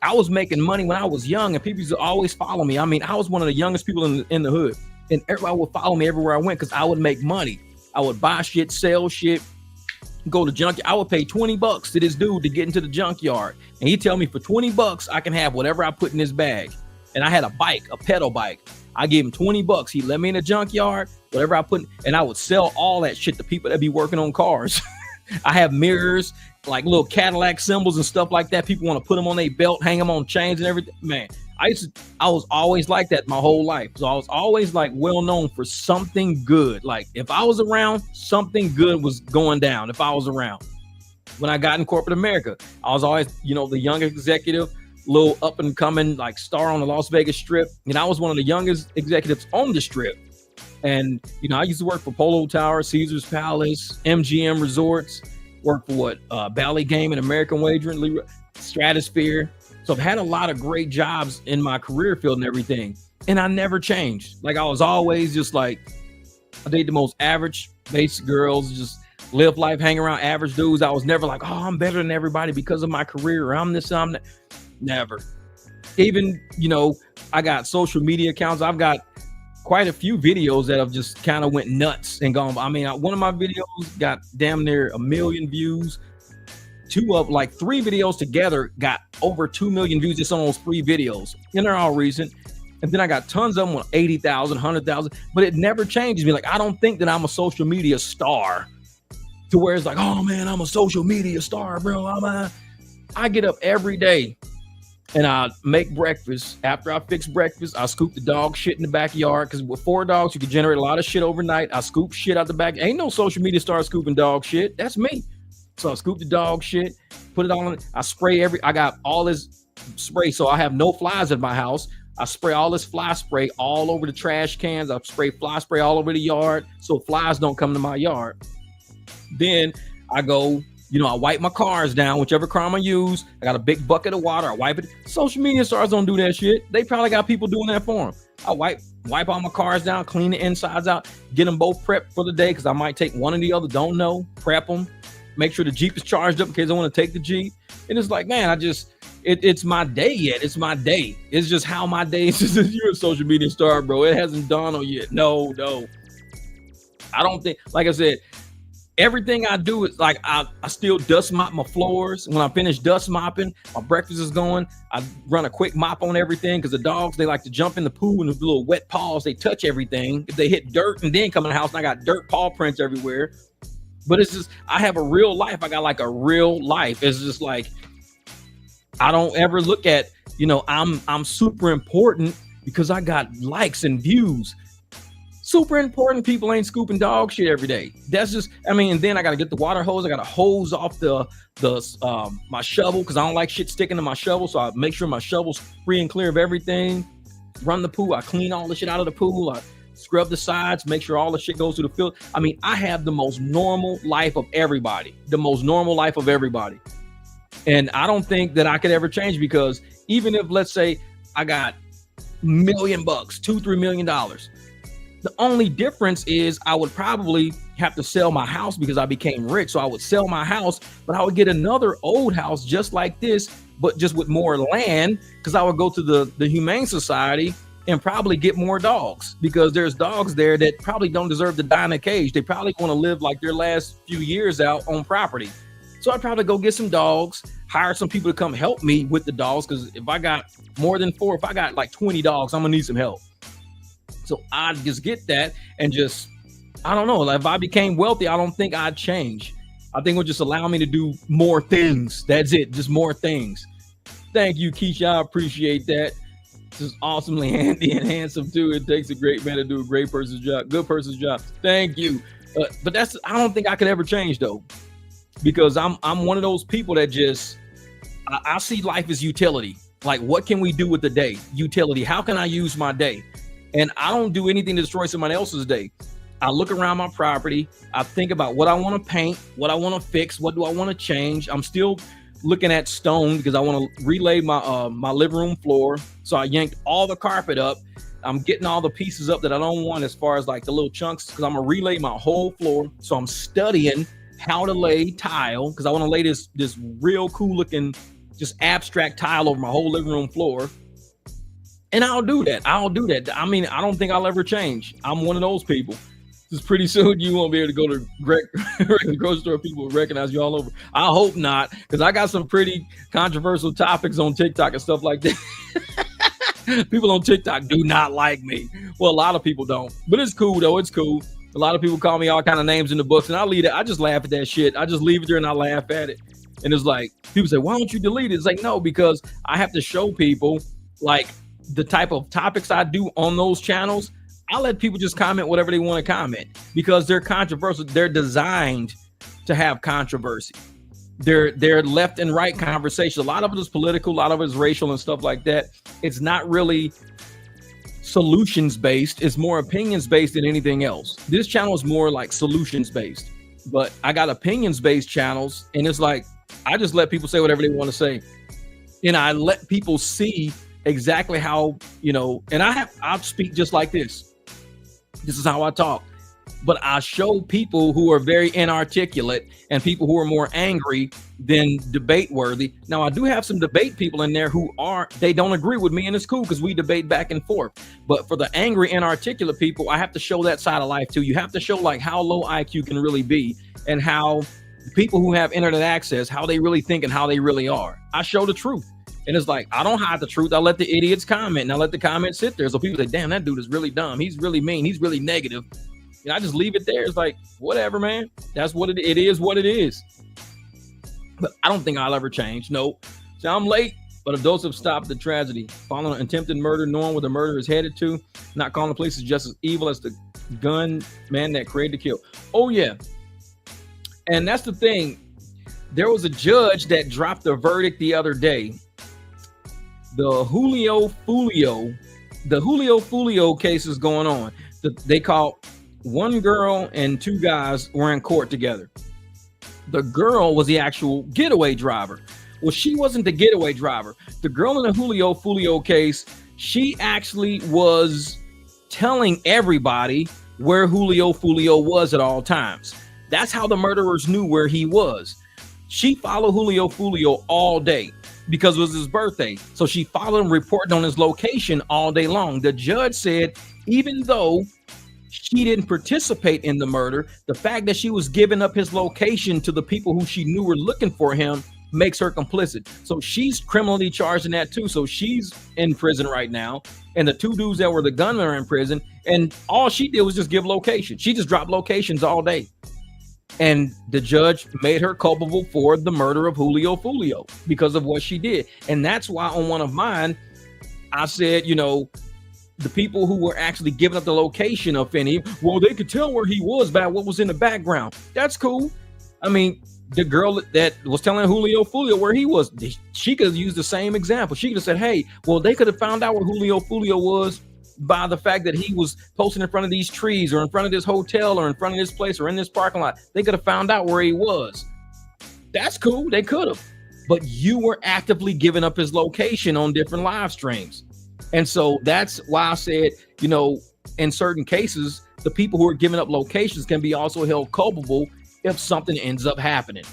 [SPEAKER 1] I was making money when I was young, and people used to always follow me. I mean, I was one of the youngest people in the hood, and everybody would follow me everywhere I went because I would make money. I would buy shit, sell shit, go to junkyard. I would pay $20 to this dude to get into the junkyard, and he'd tell me for $20 I can have whatever I put in this bag. And I had a bike, a pedal bike. I gave him $20. He let me in the junkyard, whatever I put, and I would sell all that shit to people that be working on cars. I have mirrors, like little Cadillac symbols and stuff like that. People want to put them on their belt, hang them on chains and everything. Man, I was always like that my whole life. So I was always like well known for something good. Like if I was around, something good was going down. If I was around, when I got in corporate America, I was always, the young executive, little up and coming like star on the Las Vegas Strip. And I was one of the youngest executives on the Strip. And, I used to work for Polo Tower, Caesar's Palace, MGM Resorts, worked for Bally Game and American Wagering, Stratosphere. So I've had a lot of great jobs in my career field and everything. And I never changed. Like I was always just like, I dated the most average basic girls, just live life, hang around average dudes. I was never like, oh, I'm better than everybody because of my career. Or I'm this, I'm that. Never. Even, I got social media accounts. I've got quite a few videos that have just kind of went nuts and gone. I mean, one of my videos got damn near 1 million views. 3 videos together got over 2 million views just on those 3 videos. And they're all recent. And then I got tons of them with 80,000, 100,000, but it never changes me. Like, I don't think that I'm a social media star to where it's like, oh man, I'm a social media star, bro. I get up every day and I make breakfast. After I fix breakfast, I scoop the dog shit in the backyard because with 4 dogs, you can generate a lot of shit overnight. I scoop shit out the back. Ain't no social media star scooping dog shit. That's me. So I scoop the dog shit, put it on. I spray I got all this spray. So I have no flies at my house. I spray all this fly spray all over the trash cans. I spray fly spray all over the yard so flies don't come to my yard. Then I go, I wipe my cars down, whichever car I'm gonna use. I got a big bucket of water. I wipe it. Social media stars don't do that shit. They probably got people doing that for them. I wipe all my cars down, clean the insides out, get them both prepped for the day because I might take one or the other. Don't know. Prep them. Make sure the Jeep is charged up in case I want to take the Jeep. And it's like, man, it's my day yet. It's my day. It's just how my day is. You're a social media star, bro. It hasn't dawned on you yet. No. I don't think, like I said, everything I do is like I still dust mop my floors. When I finish dust mopping, my breakfast is going. I run a quick mop on everything because the dogs, they like to jump in the pool and with little wet paws, they touch everything. If they hit dirt and then come in the house and I got dirt paw prints everywhere. But it's just, I have a real life. I got like a real life. It's just like, I don't ever look at, I'm super important because I got likes and views. Super important people ain't scooping dog shit every day. That's just, and then I got to get the water hose. I got to hose off my shovel because I don't like shit sticking to my shovel. So I make sure my shovel's free and clear of everything. Run the pool. I clean all the shit out of the pool. I scrub the sides, make sure all the shit goes through the filter. I have the most normal life of everybody. And I don't think that I could ever change because even if, let's say, I got $1 million, $2-3 million, the only difference is I would probably have to sell my house because I became rich. So I would sell my house, but I would get another old house just like this, but just with more land because I would go to the Humane Society and probably get more dogs because there's dogs there that probably don't deserve to die in a cage. They probably want to live like their last few years out on property. So I'd probably go get some dogs, hire some people to come help me with the dogs. Because if I got more than 4, if I got like 20 dogs, I'm going to need some help. So I'd just get that and just, I don't know. Like if I became wealthy, I don't think I'd change. I think it will just allow me to do more things. That's it, just more things. Thank you, Keisha. I appreciate that. This is awesomely handy and handsome too. It takes a great man to do a great person's job, good person's job. Thank you. But I don't think I could ever change though, because I'm one of those people that just I see life as utility. Like, what can we do with the day? Utility. How can I use my day? And I don't do anything to destroy somebody else's day. I look around my property. I think about what I want to paint, what I want to fix, what do I want to change. I'm still looking at stone because I want to relay my my living room floor. So I yanked all the carpet up. I'm getting all the pieces up that I don't want as far as like the little chunks, because I'm gonna relay my whole floor. So I'm studying how to lay tile because I want to lay this real cool looking, just abstract tile over my whole living room floor. And I'll do that. I mean, I don't think I'll ever change. I'm one of those people. Just pretty soon you won't be able to go to the grocery store. People will recognize you all over. I hope not, because I got some pretty controversial topics on TikTok and stuff like that. People on TikTok do not like me. Well, a lot of people don't, but it's cool though. It's cool. A lot of people call me all kind of names in the books, and I leave it. I just laugh at that shit. I just leave it there and I laugh at it. And it's like, people say, why don't you delete it? It's like, no, because I have to show people like the type of topics I do on those channels. I let people just comment whatever they want to comment because they're controversial. They're designed to have controversy. They're left and right conversation. A lot of it is political, a lot of it is racial and stuff like that. It's not really solutions based. It's more opinions based than anything else. This channel is more like solutions based, but I got opinions based channels, and it's like I just let people say whatever they want to say, and I let people see exactly how, you know, and I speak just like this. This is how I talk. But I show people who are very inarticulate and people who are more angry than debate worthy. Now, I do have some debate people in there who they don't agree with me, and it's cool because we debate back and forth. But for the angry, inarticulate people, I have to show that side of life too. You have to show like how low IQ can really be, and how people who have internet access, how they really think and how they really are. I show the truth. And it's like, I don't hide the truth. I let the idiots comment, and I let the comments sit there. So people say, damn, that dude is really dumb. He's really mean. He's really negative. And I just leave it there. It's like, whatever, man. That's what it is, what it is. But I don't think I'll ever change. No. So I'm late, but if those have stopped the tragedy, following an attempted murder, knowing where the murder is headed to, not calling the police is just as evil as the gun man that created the kill. Oh, yeah. And that's the thing. There was a judge that dropped the verdict the other day. The Julio Fulio case is going on. They caught one girl and two guys were in court together. The girl was the actual getaway driver. Well, she wasn't the getaway driver. The girl in the Julio Fulio case, she actually was telling everybody where Julio Fulio was at all times. That's how the murderers knew where he was. She followed Julio Fulio all day because it was his birthday. So she followed him, reporting on his location all day long. The judge said, even though she didn't participate in the murder, the fact that she was giving up his location to the people who she knew were looking for him makes her complicit. So she's criminally charged in that too. So she's in prison right now. And the two dudes that were the gunmen are in prison. And all she did was just give location. She just dropped locations all day. And the judge made her culpable for the murder of Julio Fulio because of what she did. And that's why on one of mine, I said, you know, the people who were actually giving up the location of Finny, well, they could tell where he was by what was in the background. That's cool. I mean, the girl that was telling Julio Fulio where he was, she could have used the same example. She could have said, hey, well, they could have found out where Julio Fulio was by the fact that he was posting in front of these trees or in front of this hotel or in front of this place or in this parking lot. They could have found out where he was. That's cool. They could have. But you were actively giving up his location on different live streams. And so that's why I said, you know, in certain cases, the people who are giving up locations can be also held culpable if something ends up happening.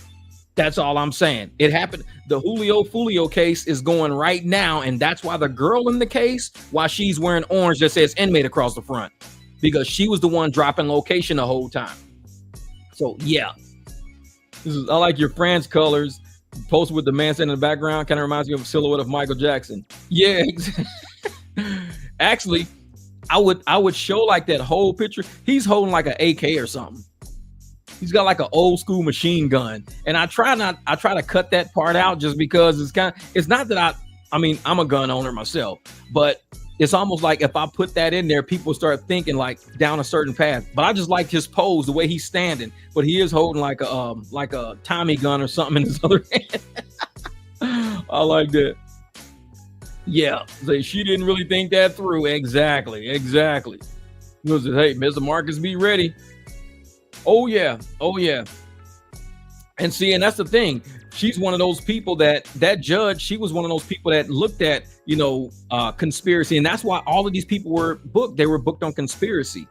[SPEAKER 1] That's all I'm saying. It happened. The Julio Fulio case is going right now. And that's why the girl in the case, why she's wearing orange that says inmate across the front, because she was the one dropping location the whole time. So, yeah, I like your friend's colors. Posted with the man standing in the background kind of reminds me of a silhouette of Michael Jackson. Yeah, actually, I would show like that whole picture. He's holding like an AK or something. He's got like an old school machine gun. And I try to cut that part out just because it's not that I mean, I'm a gun owner myself, but it's almost like if I put that in there, people start thinking like down a certain path. But I just like his pose, the way he's standing. But he is holding like a Tommy gun or something in his other hand. I like that. Yeah, so she didn't really think that through. Exactly. He goes, hey, Mr. Marcus, be ready. Oh yeah. And see, and that's the thing. She's one of those people that judge, she was one of those people that looked at, conspiracy. And that's why all of these people were booked. They were booked on conspiracy.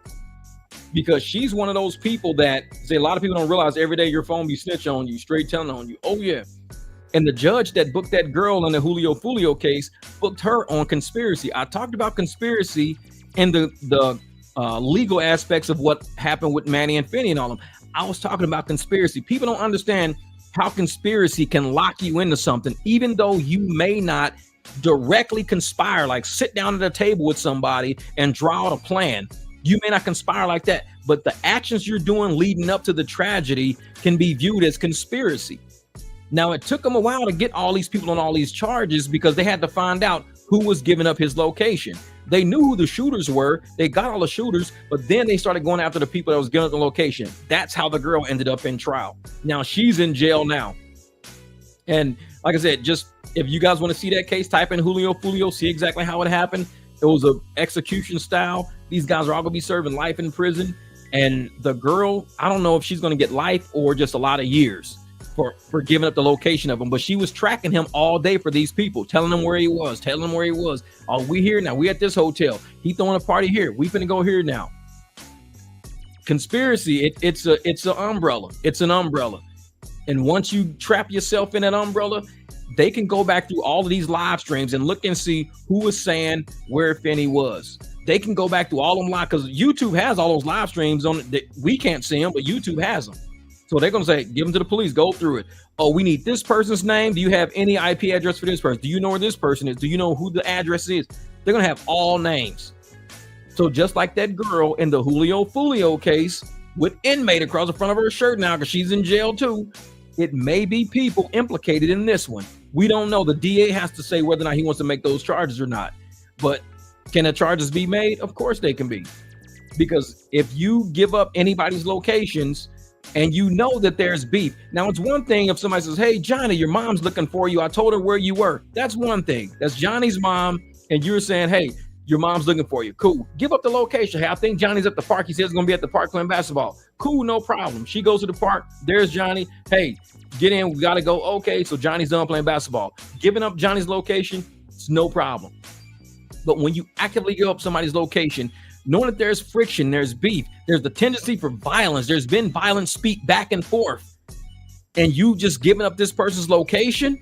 [SPEAKER 1] Because she's one of those people that, say, a lot of people don't realize every day your phone be snitch on you, straight telling on you. Oh yeah. And the judge that booked that girl in the Julio Fulio case booked her on conspiracy. I talked about conspiracy and the legal aspects of what happened with Manny and Finny and all of them. I was talking about conspiracy. People don't understand how conspiracy can lock you into something, even though you may not directly conspire, like sit down at a table with somebody and draw out a plan. You may not conspire like that, but the actions you're doing leading up to the tragedy can be viewed as conspiracy. Now, it took them a while to get all these people on all these charges because they had to find out who was giving up his location. They knew who the shooters were. They got all the shooters, but then they started going after the people that was giving up the location. That's how the girl ended up in trial. Now she's in jail now. And like I said, just if you guys want to see that case, type in Julio Fulio, see exactly how it happened. It was a execution style. These guys are all gonna be serving life in prison. And the girl, I don't know if she's gonna get life or just a lot of years for giving up the location of him, but she was tracking him all day for these people, telling them where he was. Oh, we here now. We at this hotel. He throwing a party here. We finna go here now. Conspiracy. It's an umbrella. It's an umbrella. And once you trap yourself in that umbrella, they can go back through all of these live streams and look and see who was saying where Finny was. They can go back through all of them live because YouTube has all those live streams on it. We can't see them, but YouTube has them. So they're going to say, give them to the police, go through it. Oh, we need this person's name. Do you have any IP address for this person? Do you know where this person is? Do you know who the address is? They're going to have all names. So just like that girl in the Julio Fulio case with inmate across the front of her shirt now because she's in jail too, it may be people implicated in this one. We don't know. The DA has to say whether or not he wants to make those charges or not. But can the charges be made? Of course they can be. Because if you give up anybody's locations, and you know that there's beef. Now, it's one thing if somebody says, hey, Johnny, your mom's looking for you. I told her where you were. That's one thing. That's Johnny's mom. And you're saying, hey, your mom's looking for you. Cool. Give up the location. Hey, I think Johnny's at the park. He says he's going to be at the park playing basketball. Cool. No problem. She goes to the park. There's Johnny. Hey, get in. We got to go. Okay. So Johnny's done playing basketball. Giving up Johnny's location, it's no problem. But when you actively give up somebody's location, knowing that there's friction, there's beef, there's the tendency for violence, there's been violent speak back and forth, and you just giving up this person's location,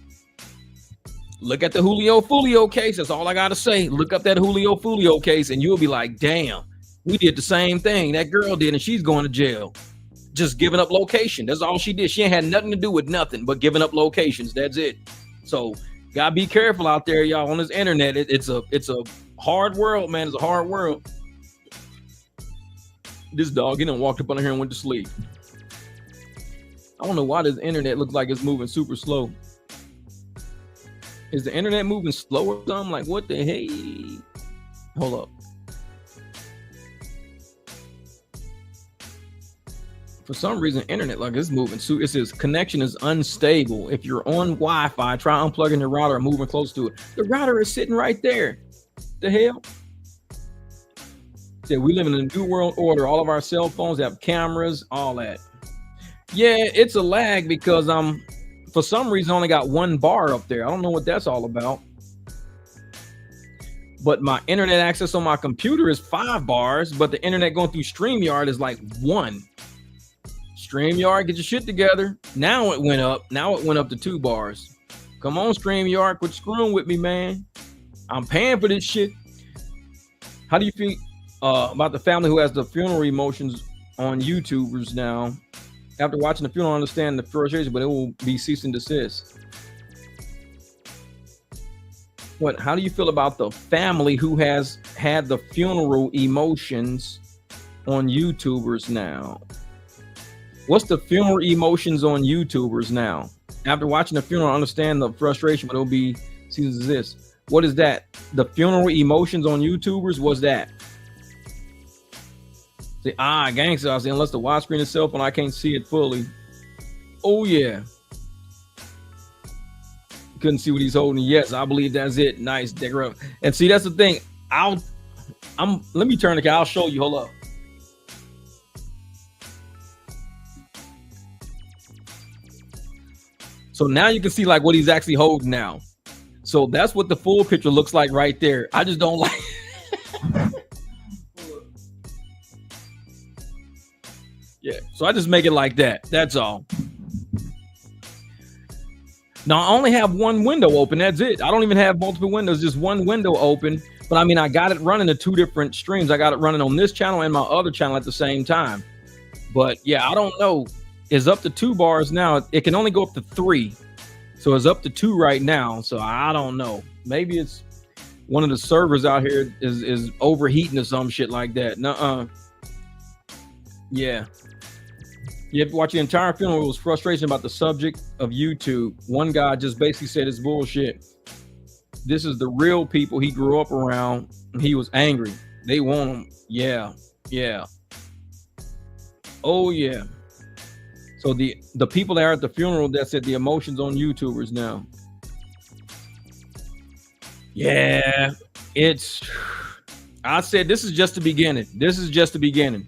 [SPEAKER 1] look at the Julio Fulio case. That's all I got to say. Look up that Julio Fulio case, and you'll be like, damn, we did the same thing that girl did, and she's going to jail. Just giving up location. That's all she did. She ain't had nothing to do with nothing but giving up locations. That's it. So gotta be careful out there, y'all, on this internet. It's a hard world, man. It's a hard world. This dog, he done walked up on here and went to sleep. I don't know why this internet looks like it's moving super slow. Is the internet moving slow or something? Like, what the hey? Hold up. For some reason, internet like it's moving. So it says connection is unstable. If you're on Wi-Fi, try unplugging your router and moving close to it. The router is sitting right there. The hell? Yeah, we live in a new world order. All of our cell phones have cameras, all that. Yeah, it's a lag because for some reason I only got one bar up there. I don't know what that's all about. But my internet access on my computer is 5 bars, but the internet going through StreamYard is like 1. StreamYard, get your shit together. Now it went up. Now it went up to 2 bars. Come on, StreamYard, quit screwing with me, man. I'm paying for this shit. How do you feel about the family who has the funeral emotions on YouTubers now? After watching the funeral, I understand the frustration, but it will be cease and desist. What? How do you feel about the family who has had the funeral emotions on YouTubers now? What's the funeral emotions on YouTubers now? After watching the funeral, I understand the frustration, but it'll be seasons of this. What is that? The funeral emotions on YouTubers? What's that? Say, gangster. I say, unless the widescreen itself and I can't see it fully. Oh yeah. Couldn't see what he's holding. Yes, I believe that's it. Nice, Digger. And see, that's the thing. Let me turn the camera. I'll show you. Hold up. So now you can see like what he's actually holding now. So that's what the full picture looks like right there. I just don't like. Yeah. So I just make it like that. That's all. Now, I only have one window open. That's it. I don't even have multiple windows, just one window open. But I mean, I got it running to two different streams. I got it running on this channel and my other channel at the same time. But yeah, I don't know. It's up to 2 bars now. It can only go up to 3. So it's up to 2 right now. So I don't know. Maybe it's one of the servers out here is overheating or some shit like that. Nuh-uh. Yeah. You have to watch the entire funeral. It was frustration about the subject of YouTube. One guy just basically said it's bullshit. This is the real people he grew up around. And he was angry. They want him. Yeah. Yeah. Oh, yeah. So the people that are at the funeral, that said the emotions on YouTubers now. Yeah. I said this is just the beginning. This is just the beginning.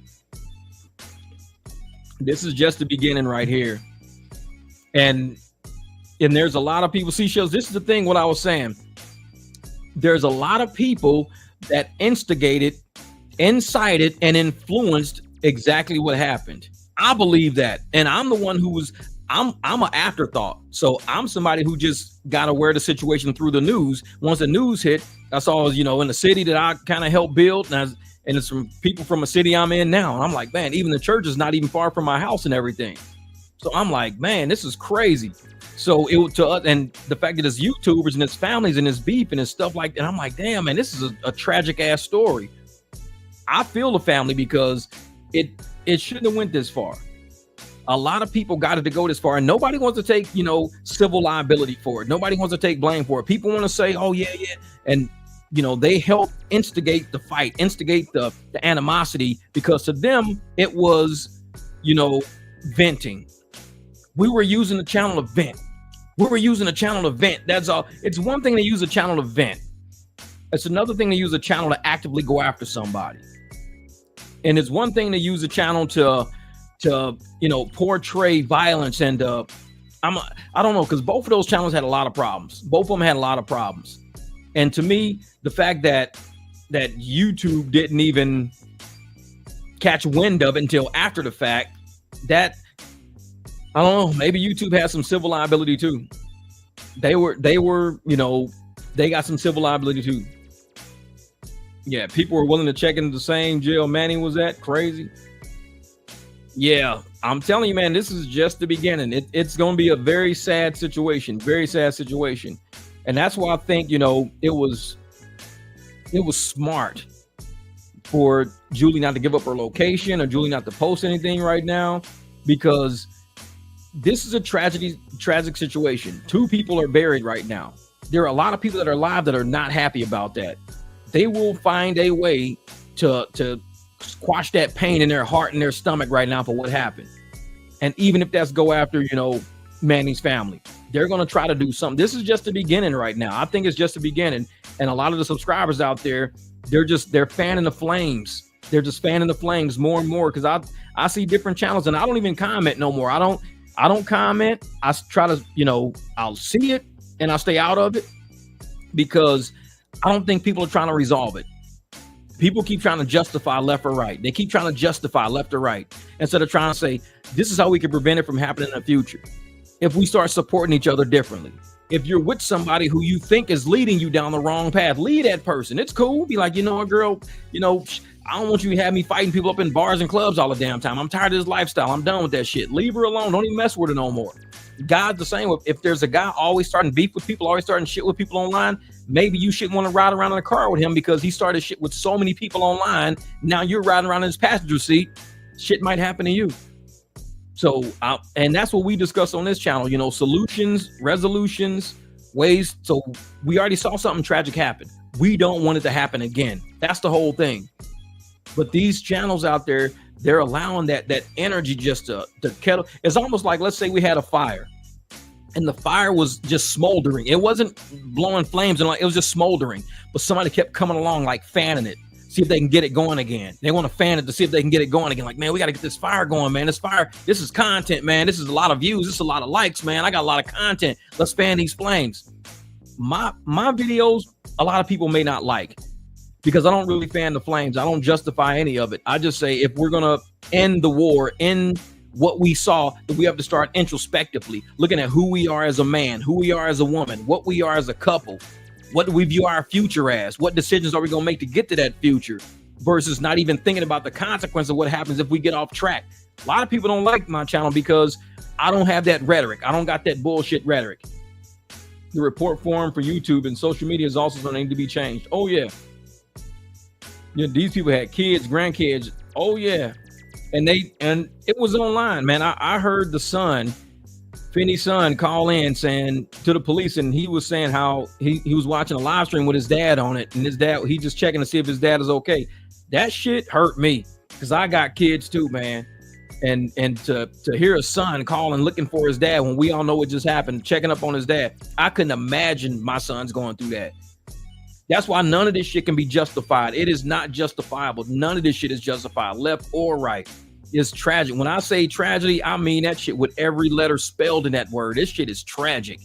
[SPEAKER 1] This is just the beginning right here. And there's a lot of people, see, shows, this is the thing, what I was saying. There's a lot of people that instigated, incited, and influenced exactly what happened. I believe that. And I'm the one I'm an afterthought. So I'm somebody who just got aware of the situation through the news. Once the news hit, I saw, in the city that I kind of helped build, and it's from people from a city I'm in now. And I'm like, man, even the church is not even far from my house and everything. So I'm like, man, this is crazy. So it to us, and the fact that it's YouTubers and it's families and it's beef and it's stuff like that. I'm like, damn, man, this is a tragic ass story. I feel the family because it shouldn't have went this far. A lot of people got it to go this far, and nobody wants to take, civil liability for it. Nobody wants to take blame for it. People want to say, oh yeah. And they help instigate the fight, instigate the animosity, because to them, it was, venting. We were using the channel to vent. We were using a channel to vent. That's all. It's one thing to use a channel to vent. It's another thing to use a channel to actively go after somebody. And it's one thing to use a channel to portray violence. And I don't know, because both of those channels had a lot of problems. Both of them had a lot of problems. And to me, the fact that YouTube didn't even catch wind of it until after the fact, that, I don't know, maybe YouTube has some civil liability too. They got some civil liability too. Yeah, people were willing to check into the same jail Manny was at. Crazy. Yeah, I'm telling you, man, this is just the beginning. It's going to be a very sad situation, very sad situation. And that's why I think, it was smart for Julie not to give up her location or Julie not to post anything right now, because this is a tragic situation. 2 people are buried right now. There are a lot of people that are alive that are not happy about that. They will find a way to squash that pain in their heart and their stomach right now for what happened. And even if that's go after, Manny's family, they're going to try to do something. This is just the beginning right now. I think it's just the beginning. And a lot of the subscribers out there, they're fanning the flames. They're just fanning the flames more and more, because I see different channels and I don't even comment no more. I don't comment. I try to, I'll see it and I'll stay out of it, because I don't think people are trying to resolve it. People keep trying to justify left or right. They keep trying to justify left or right, instead of trying to say, this is how we can prevent it from happening in the future. If we start supporting each other differently. If you're with somebody who you think is leading you down the wrong path, lead that person. It's cool. Be like, girl, I don't want you to have me fighting people up in bars and clubs all the damn time. I'm tired of this lifestyle. I'm done with that shit. Leave her alone. Don't even mess with her no more. God's the same. If there's a guy always starting beef with people, always starting shit with people online, maybe you shouldn't want to ride around in a car with him, because he started shit with so many people online. Now you're riding around in his passenger seat. Shit might happen to you. So, and that's what we discuss on this channel, you know, solutions, resolutions, ways. So we already saw something tragic happen. We don't want it to happen again. That's the whole thing. But these channels out there, they're allowing that energy just to kettle. It's almost like, let's say we had a fire and the fire was just smoldering. It wasn't blowing flames and it was just smoldering, but somebody kept coming along, like fanning it, see if they can get it going again. They want to fan it to see if they can get it going again. Like, man, we got to get this fire going, man. This fire, this is content, man. This is a lot of views. This is a lot of likes, man. I got a lot of content. Let's fan these flames. My videos, a lot of people may not like, because I don't really fan the flames. I don't justify any of it. I just say, if we're going to end the war, end what we saw, that we have to start introspectively looking at who we are as a man, who we are as a woman, what we are as a couple. What do we view our future as? What decisions are we going to make to get to that future, versus not even thinking about the consequence of what happens if we get off track. A lot of people don't like my channel because I don't have that rhetoric. I don't got that bullshit rhetoric. The report form for YouTube and social media is also going to need to be changed. Oh yeah. Yeah, these people had kids, grandkids. Oh yeah. And it was online, man. I heard the son, Finny's son, call in saying to the police, and he was saying how he was watching a live stream with his dad on it, and his dad, he just checking to see if his dad is okay. That shit hurt me, because I got kids too, man. And to hear a son calling looking for his dad when we all know what just happened, checking up on his dad, I couldn't imagine my son's going through that. That's why none of this shit can be justified. It is not justifiable. None of this shit is justified, left or right. It's tragic. When I say tragedy, I mean that shit with every letter spelled in that word. This shit is tragic.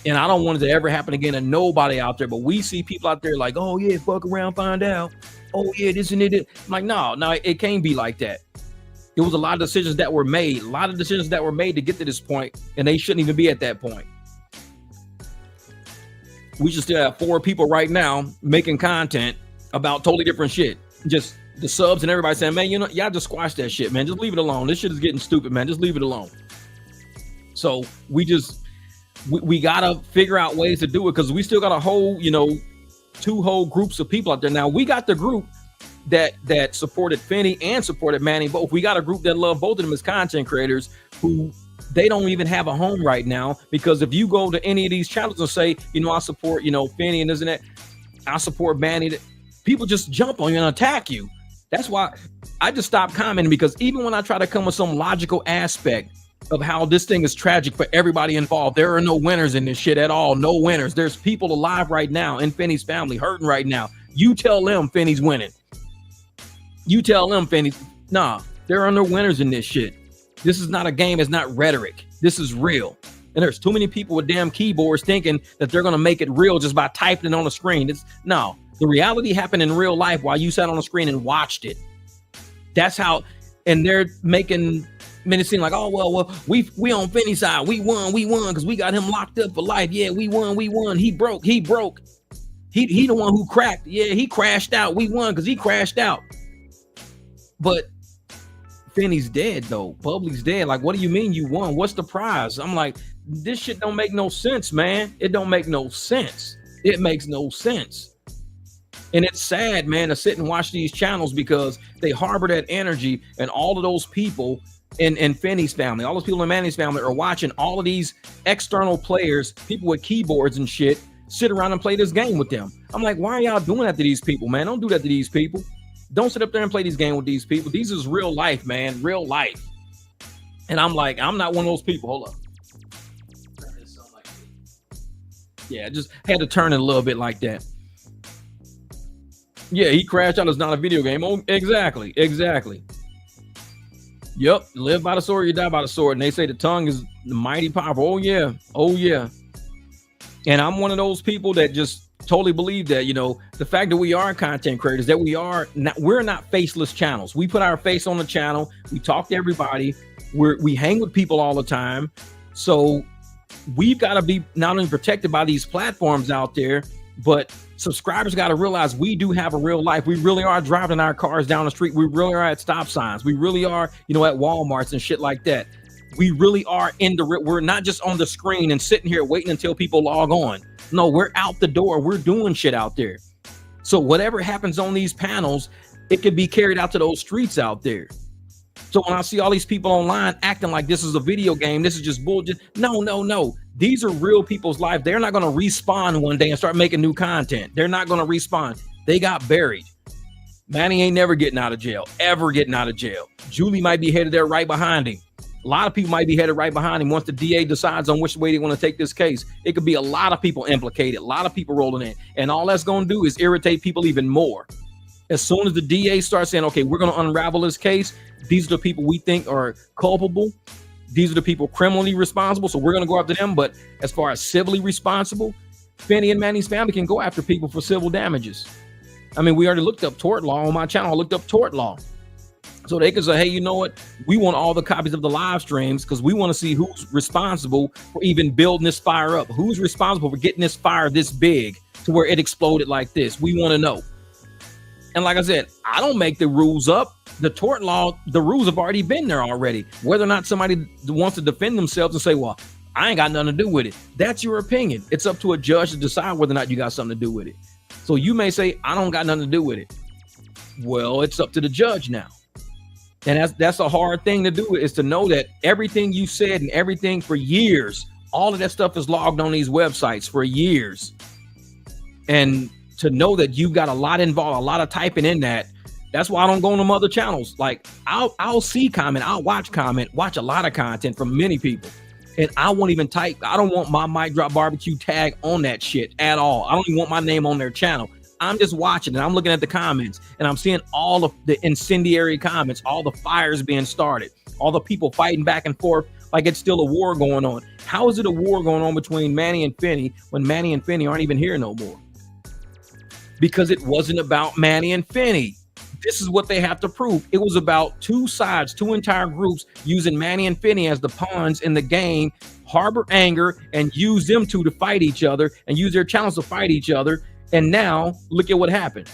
[SPEAKER 1] And I don't want it to ever happen again to nobody out there. But we see people out there like, oh yeah, fuck around, find out. Oh yeah, this and it. I'm like, no, it can't be like that. It was a lot of decisions that were made. A lot of decisions that were made to get to this point, and they shouldn't even be at that point. We should still have 4 people right now making content about totally different shit. Just the subs and everybody saying, man, you know, y'all just squash that shit, man. Just leave it alone. This shit is getting stupid, man. Just leave it alone. So we gotta figure out ways to do it, because we still got a whole, 2 whole groups of people out there. Now we got the group that supported Finny and supported Manny both. We got a group that love both of them as content creators, who they don't even have a home right now, because if you go to any of these channels and say, I support, Finny and this and that, I support Manny, people just jump on you and attack you. That's why I just stopped commenting, because even when I try to come with some logical aspect of how this thing is tragic for everybody involved, there are no winners in this shit at all. No winners. There's people alive right now in Finny's family hurting right now. You tell them Finny's winning. You tell them Finny, nah, there are no winners in this shit. This is not a game. It's not rhetoric. This is real. And there's too many people with damn keyboards thinking that they're going to make it real just by typing it on the screen. No, the reality happened in real life while you sat on the screen and watched it. That's how, and they're making it seem like, oh, well, we on Finny's side. We won because we got him locked up for life. Yeah, we won. He broke. He the one who cracked. Yeah, he crashed out. We won because he crashed out. But Finny's dead though. Public's dead. Like, what do you mean you won? What's the prize? I'm like, this shit don't make no sense, man. It don't make no sense. It makes no sense. And it's sad, man, to sit and watch these channels, because they harbor that energy, and all of those people in Finny's family, all those people in Manny's family are watching all of these external players, people with keyboards and shit, sit around and play this game with them. I'm like, why are y'all doing that to these people, man? Don't do that to these people. Don't sit up there and play this game with these people. These is real life, man. Real life. And I'm like, I'm not one of those people. Hold up. Yeah, just had to turn it a little bit like that. Yeah, he crashed out. It's not a video game. Oh, exactly. Yep. Live by the sword, you die by the sword. And they say the tongue is mighty powerful. Oh, yeah. And I'm one of those people that just totally believe that, the fact that we are content creators, that we're not faceless channels. We put our face on the channel. We talk to everybody. We hang with people all the time. So we've got to be not only protected by these platforms out there, but subscribers got to realize we do have a real life. We really are driving our cars down the street. We really are at stop signs. We really are, at Walmarts and shit like that. We really are we're not just on the screen and sitting here waiting until people log on. No, we're out the door. We're doing shit out there. So whatever happens on these panels, it could be carried out to those streets out there. So when I see all these people online acting like this is a video game, this is just bullshit. No. These are real people's lives. They're not going to respawn one day and start making new content. They're not going to respawn. They got buried. Manny ain't never getting out of jail, ever getting out of jail. Julie might be headed there right behind him. A lot of people might be headed right behind him once the DA decides on which way they want to take this case. It could be a lot of people implicated, a lot of people rolling in. And all that's going to do is irritate people even more. As soon as the DA starts saying, okay, we're going to unravel this case, these are the people we think are culpable. These are the people criminally responsible. So we're going to go after them. But as far as civilly responsible, Finny and Manny's family can go after people for civil damages. I mean, we already looked up tort law on my channel. I looked up tort law. So they can say, hey, you know what? We want all the copies of the live streams because we want to see who's responsible for even building this fire up. Who's responsible for getting this fire this big to where it exploded like this? We want to know. And like I said, I don't make the rules up. The tort law, the rules have already been there already. Whether or not somebody wants to defend themselves and say, well, I ain't got nothing to do with it. That's your opinion. It's up to a judge to decide whether or not you got something to do with it. So you may say, I don't got nothing to do with it. Well, it's up to the judge now. And that's a hard thing to do, is to know that everything you said and everything for years, all of that stuff is logged on these websites for years. And to know that you've got a lot involved, a lot of typing in that. That's why I don't go on them other channels. Like I'll see comment, I'll watch a lot of content from many people. And I won't even type. I don't want my Mic Drop Barbecue tag on that shit at all. I don't even want my name on their channel. I'm just watching and I'm looking at the comments and I'm seeing all of the incendiary comments, all the fires being started, all the people fighting back and forth like it's still a war going on. How is it a war going on between Manny and Finny when Manny and Finny aren't even here no more? Because it wasn't about Manny and Finny. This is what they have to prove. It was about two sides, two entire groups using Manny and Finny as the pawns in the game, harbor anger and use them two to fight each other and use their channels to fight each other. And now look at what happened.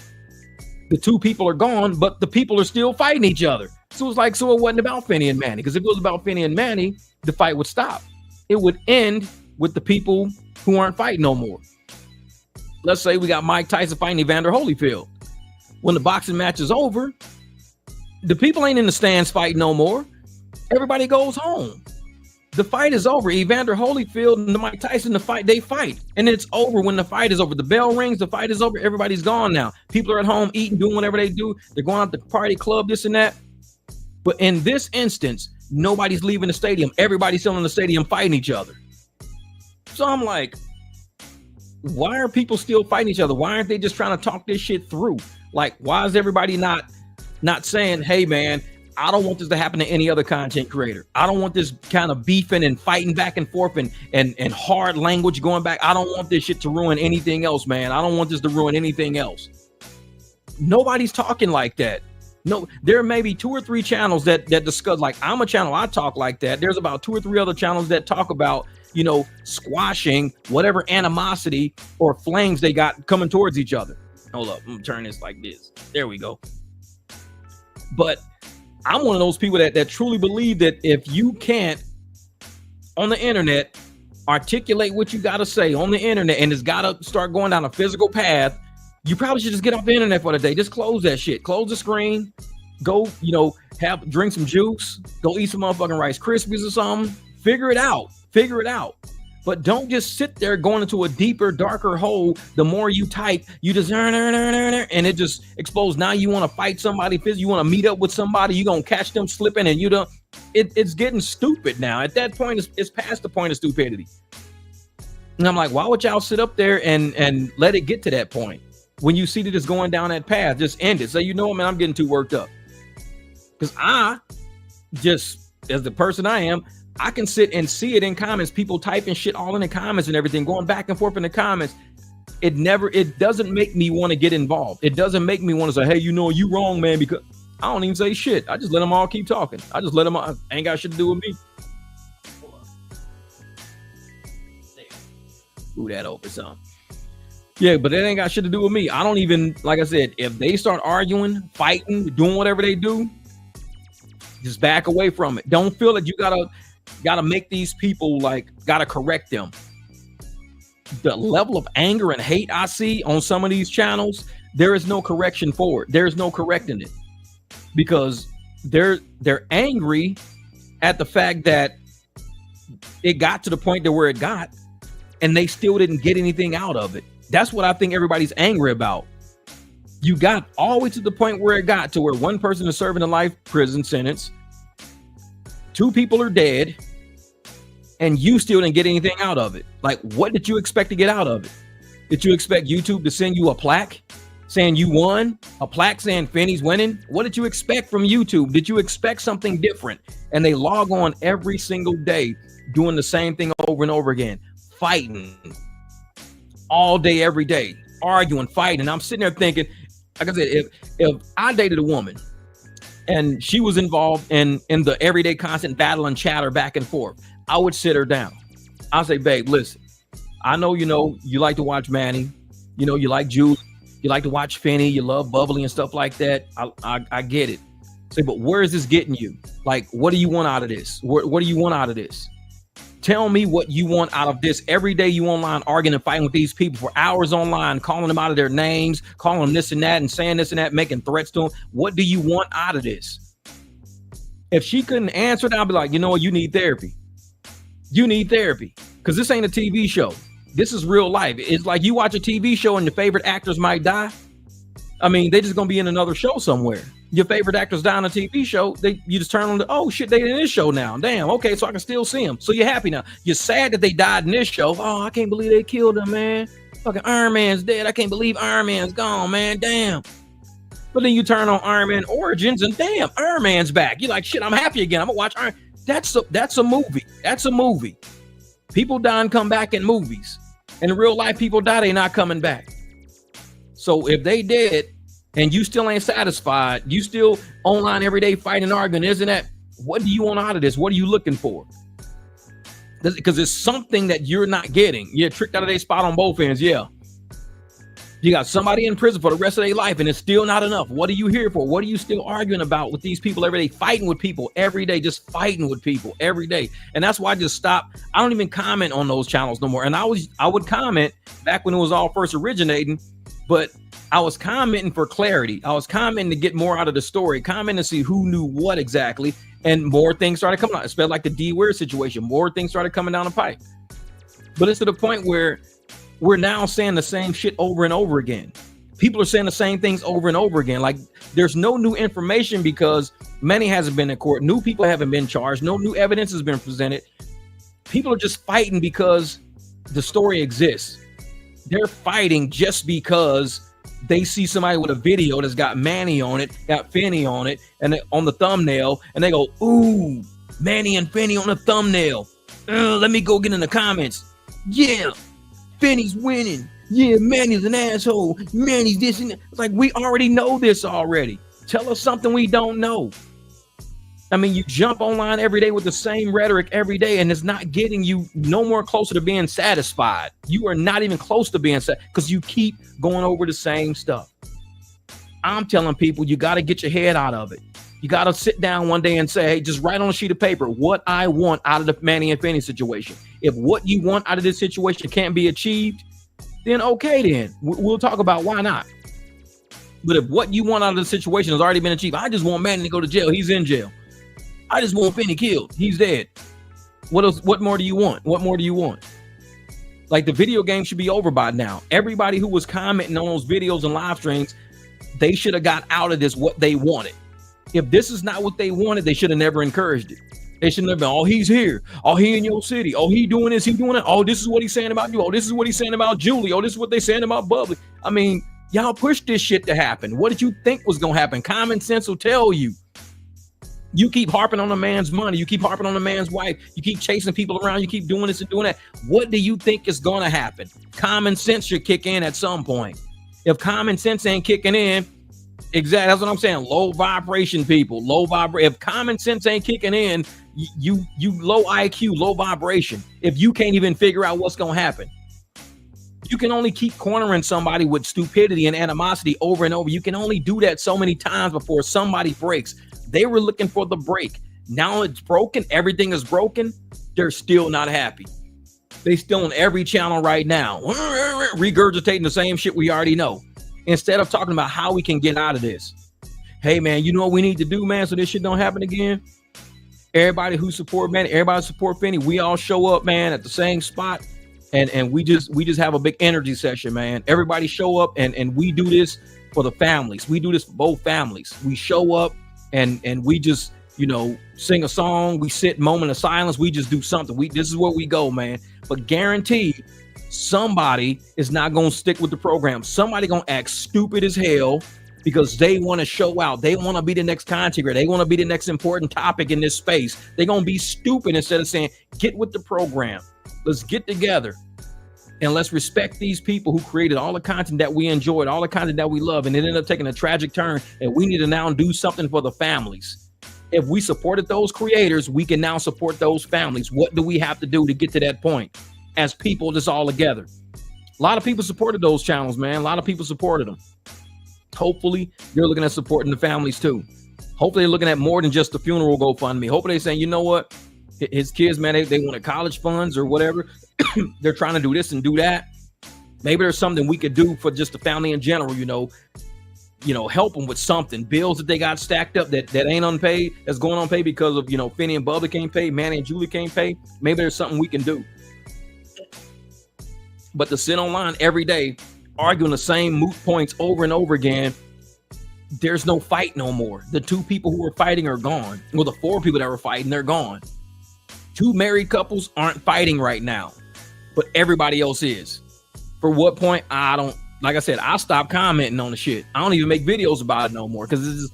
[SPEAKER 1] The two people are gone, but the people are still fighting each other. So it's like, so it wasn't about Finny and Manny, because if it was about Finny and Manny, the fight would stop. It would end with the people who aren't fighting no more. Let's say we got Mike Tyson fighting Evander Holyfield. When the boxing match is over, the people ain't in the stands fighting no more. Everybody goes home. The fight is over. Evander Holyfield and Mike Tyson, they fight. And it's over when the fight is over. The bell rings, the fight is over. Everybody's gone now. People are at home eating, doing whatever they do. They're going out to party, club, this and that. But in this instance, nobody's leaving the stadium. Everybody's still in the stadium fighting each other. So I'm like, why are people still fighting each other? Why aren't they just trying to talk this shit through? Like, why is everybody not saying, hey, man, I don't want this to happen to any other content creator. I don't want this kind of beefing and fighting back and forth and hard language going back. I don't want this shit to ruin anything else, man. I don't want this to ruin anything else. Nobody's talking like that. No, there may be 2 or 3 channels that discuss, like, I'm a channel, I talk like that. There's about 2 or 3 other channels that talk about, you know, squashing whatever animosity or flames they got coming towards each other. Hold up, I'm gonna turn this like this. There we go. But I'm one of those people that truly believe that if you can't on the internet articulate what you got to say on the internet and it's got to start going down a physical path, you probably should just get off the internet for the day. Just close that shit. Close the screen. Go, you know, drink some juice. Go eat some motherfucking Rice Krispies or something. Figure it out. But don't just sit there going into a deeper, darker hole. The more you type, you just and it just explodes. Now you want to fight somebody, you want to meet up with somebody, you're going to catch them slipping and you don't. It's getting stupid now. At that point, it's past the point of stupidity. And I'm like, why would y'all sit up there and let it get to that point? When you see that it's going down that path, just end it. Say, you know what, man, I'm getting too worked up. Because I just, as the person I am, I can sit and see it in comments, people typing shit all in the comments and everything, going back and forth in the comments. It doesn't make me want to get involved. It doesn't make me want to say, hey, you know, you wrong, man, because I don't even say shit. I just let them all keep talking. I just let them all, ain't got shit to do with me. Ooh, that open something. Yeah, but it ain't got shit to do with me. I don't even, like I said, if they start arguing, fighting, doing whatever they do, just back away from it. Don't feel that you gotta make these people, like, gotta correct them. The level of anger and hate I see on some of these channels, there is no correction for it. There is no correcting it, because they're angry at the fact that it got to the point to where it got, and they still didn't get anything out of it. That's what I think everybody's angry about. You got all the way to the point where it got to where one person is serving a life prison sentence, 2 people are dead, and you still didn't get anything out of it. Like, what did you expect to get out of it? Did you expect YouTube to send you a plaque saying you won? A plaque saying Finny's winning? What did you expect from YouTube? Did you expect something different? And they log on every single day doing the same thing over and over again, fighting all day, every day, arguing, fighting. And I'm sitting there thinking, like I said, if I dated a woman and she was involved in the everyday constant battle and chatter back and forth, I would sit her down. I'll say, babe, listen, I know, you like to watch Manny, you like Julie, you like to watch Finny, you love bubbly and stuff like that. I get it. Say, but where is this getting you? Like, what do you want out of this? What do you want out of this? Tell me what you want out of this. Every day you online arguing and fighting with these people for hours online, calling them out of their names, calling them this and that and saying this and that, making threats to them. What do you want out of this? If she couldn't answer that, I'd be like, you know what? You need therapy. You need therapy, because this ain't a TV show. This is real life. It's like you watch a TV show and your favorite actors might die. I mean, they just going to be in another show somewhere. Your favorite actors die on a TV show. You just turn on oh shit, they in this show now. Damn, okay, so I can still see them. So you're happy now. You're sad that they died in this show. Oh, I can't believe they killed him, man. Fucking Iron Man's dead. I can't believe Iron Man's gone, man. Damn. But then you turn on Iron Man Origins and damn, Iron Man's back. You're like, shit, I'm happy again. I'm gonna watch Iron. That's a movie. That's a movie. People die and come back in movies. In real life, people die, they not coming back. So if they dead and you still ain't satisfied, you still online every day fighting and arguing, isn't that, what do you want out of this? What are you looking for? Because it's something that you're not getting. You're tricked out of their spot on both ends. Yeah. You got somebody in prison for the rest of their life and it's still not enough. What are you here for? What are you still arguing about with these people every day? Fighting with people every day, just fighting with people every day. And that's why I just stopped. I don't even comment on those channels no more. And I would comment back when it was all first originating, but I was commenting for clarity. I was commenting to get more out of the story, commenting to see who knew what exactly. And more things started coming out, especially like the D Weird situation. More things started coming down the pipe. But it's to the point where we're now saying the same shit over and over again. People are saying the same things over and over again. Like, there's no new information because Manny hasn't been in court. New people haven't been charged. No new evidence has been presented. People are just fighting because the story exists. They're fighting just because they see somebody with a video that's got Manny on it, got Finny on it, and on the thumbnail, and they go, ooh, Manny and Finny on the thumbnail. Let me go get in the comments. Yeah. Finny's winning. Yeah, Manny's an asshole. Manny's this and that. It's like, we already know this already. Tell us something we don't know. I mean, you jump online every day with the same rhetoric every day, and it's not getting you no more closer to being satisfied. You are not even close to being satisfied because you keep going over the same stuff. I'm telling people, you got to get your head out of it. You got to sit down one day and say, hey, just write on a sheet of paper what I want out of the Manny and Finny situation. If what you want out of this situation can't be achieved, then okay, then we'll talk about why not. But if what you want out of the situation has already been achieved, I just want Manny to go to jail. He's in jail. I just want Finny killed. He's dead. What else? What more do you want? What more do you want? Like, the video game should be over by now. Everybody who was commenting on those videos and live streams, they should have got out of this what they wanted. If this is not what they wanted, they should have never encouraged it. They shouldn't have been, oh, he's here. Oh, he in your city. Oh, he doing this, he doing that. Oh, this is what he's saying about you. Oh, this is what he's saying about Julie. Oh, this is what they saying about Bubbly. I mean, y'all pushed this shit to happen. What did you think was going to happen? Common sense will tell you. You keep harping on a man's money. You keep harping on a man's wife. You keep chasing people around. You keep doing this and doing that. What do you think is going to happen? Common sense should kick in at some point. If common sense ain't kicking in, exactly, that's what I'm saying. Low vibration people, low vibration. If common sense ain't kicking in, you low IQ, low vibration. If you can't even figure out what's gonna happen, you can only keep cornering somebody with stupidity and animosity over and over. You can only do that so many times before somebody breaks. They were looking for the break. Now it's broken. Everything is broken. They're still not happy. They still on every channel right now, regurgitating the same shit we already know, instead of talking about how we can get out of this. Hey man, you know what we need to do, man, so this shit don't happen again? Everybody who support Manny, everybody support Finny, we all show up, man, at the same spot, and we just have a big energy session, man. Everybody show up, and we do this for the families. We do this for both families. We show up, and we just, you know, sing a song. We sit, moment of silence. We just do something. This is where we go, man. But guaranteed, somebody is not gonna stick with the program. Somebody gonna act stupid as hell because they want to show out. They want to be the next content creator. They want to be the next important topic in this space. They're going to be stupid instead of saying, get with the program. Let's get together and let's respect these people who created all the content that we enjoyed, all the content that we love, and it ended up taking a tragic turn, and we need to now do something for the families. If we supported those creators, we can now support those families. What do we have to do to get to that point as people just all together? A lot of people supported those channels, man. A lot of people supported them. Hopefully, they're looking at supporting the families too. Hopefully, they're looking at more than just the funeral GoFundMe. Hopefully, they're saying, you know what? His kids, man, they wanted college funds or whatever. They're trying to do this and do that. Maybe there's something we could do for just the family in general, you know, help them with something. Bills that they got stacked up that ain't unpaid, that's going unpaid because of, you know, Finny and Bubba can't pay, Manny and Julie can't pay. Maybe there's something we can do. But to sit online every day arguing the same moot points over and over again, there's no fight no more. The two people who were fighting are gone. Well, the four people that were fighting, they're gone. Two married couples aren't fighting right now, but everybody else is. For what point? I don't, like I said, I stopped commenting on the shit. I don't even make videos about it no more because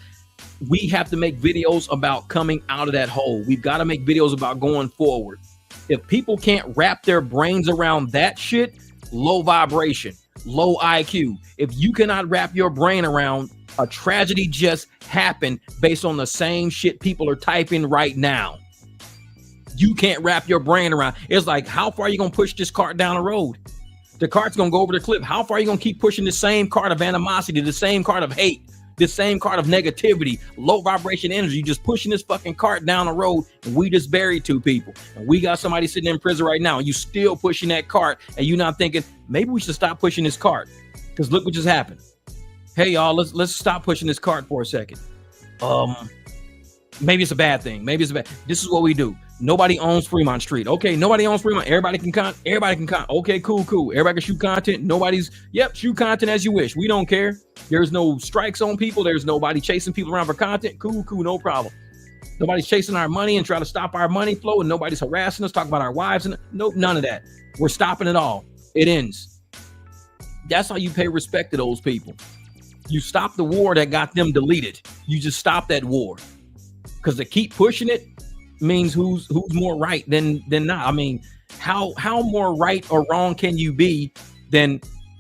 [SPEAKER 1] we have to make videos about coming out of that hole. We've got to make videos about going forward. If people can't wrap their brains around that shit, low vibration, low IQ. If you cannot wrap your brain around a tragedy just happened based on the same shit people are typing right now, you can't wrap your brain around. It's like, how far are you going to push this cart down the road? The cart's going to go over the cliff. How far are you going to keep pushing the same cart of animosity, the same cart of hate, the same cart of negativity, low vibration energy, just pushing this fucking cart down the road, and we just buried two people. And we got somebody sitting in prison right now, and you still pushing that cart, and you not thinking, maybe we should stop pushing this cart. Because look what just happened. Hey, y'all, let's stop pushing this cart for a second. Maybe it's a bad thing. Maybe it's a bad. This is what we do. Nobody owns Fremont Street. Okay, nobody owns Fremont. Everybody can Okay, cool. Everybody can shoot content. Shoot content as you wish. We don't care. There's no strikes on people. There's nobody chasing people around for content. Cool, no problem. Nobody's chasing our money and trying to stop our money flow, and nobody's harassing us, talking about our wives, and nope, none of that. We're stopping it all. It ends. That's how you pay respect to those people. You stop the war that got them deleted. You just stop that war. Because to keep pushing it means who's more right than not. I mean, how more right or wrong can you be than,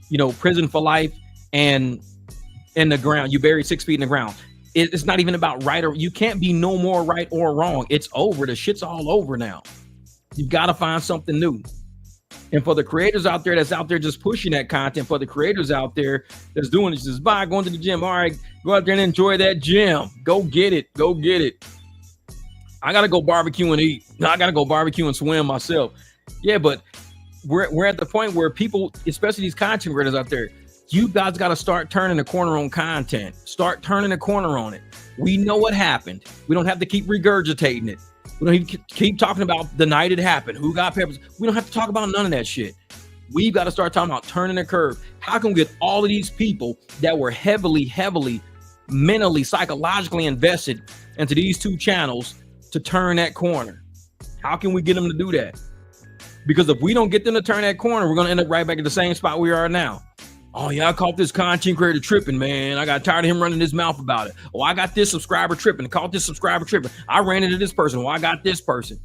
[SPEAKER 1] you know, prison for life and in the ground? You buried 6 feet in the ground. It's not even about right or, you can't be no more right or wrong. It's over. The shit's all over now. You've got to find something new. And for the creators out there that's out there just pushing that content, for the creators out there that's doing this, just going to the gym. All right, go out there and enjoy that gym. Go get it. I got to go barbecue and eat. I got to go barbecue and swim myself. Yeah, but we're at the point where people, especially these content creators out there, you guys got to start turning the corner on content. Start turning the corner on it. We know what happened. We don't have to keep regurgitating it. We don't even keep talking about the night it happened, who got peppers. We don't have to talk about none of that shit. We've got to start talking about turning the curve. How can we get all of these people that were heavily, mentally, psychologically invested into these two channels to turn that corner? How can we get them to do that? Because if we don't get them to turn that corner, we're going to end up right back at the same spot we are now. Oh, yeah, I caught this content creator tripping, man. I got tired of him running his mouth about it. Oh, I got this subscriber tripping. Caught this subscriber tripping. I ran into this person. Oh, I got this person.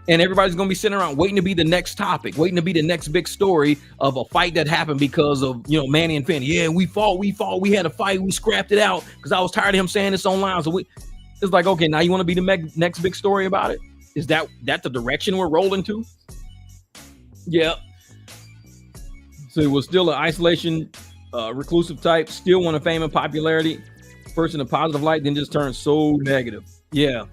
[SPEAKER 1] And everybody's going to be sitting around waiting to be the next topic, waiting to be the next big story of a fight that happened because of, you know, Manny and Finny. Yeah, we fought. We had a fight. We scrapped it out because I was tired of him saying this online. So it's like, okay, now you want to be the next big story about it? Is that the direction we're rolling to? Yeah. So it was still an isolation, reclusive type, still want fame and popularity, first in a positive light, then just turned so negative. Yeah.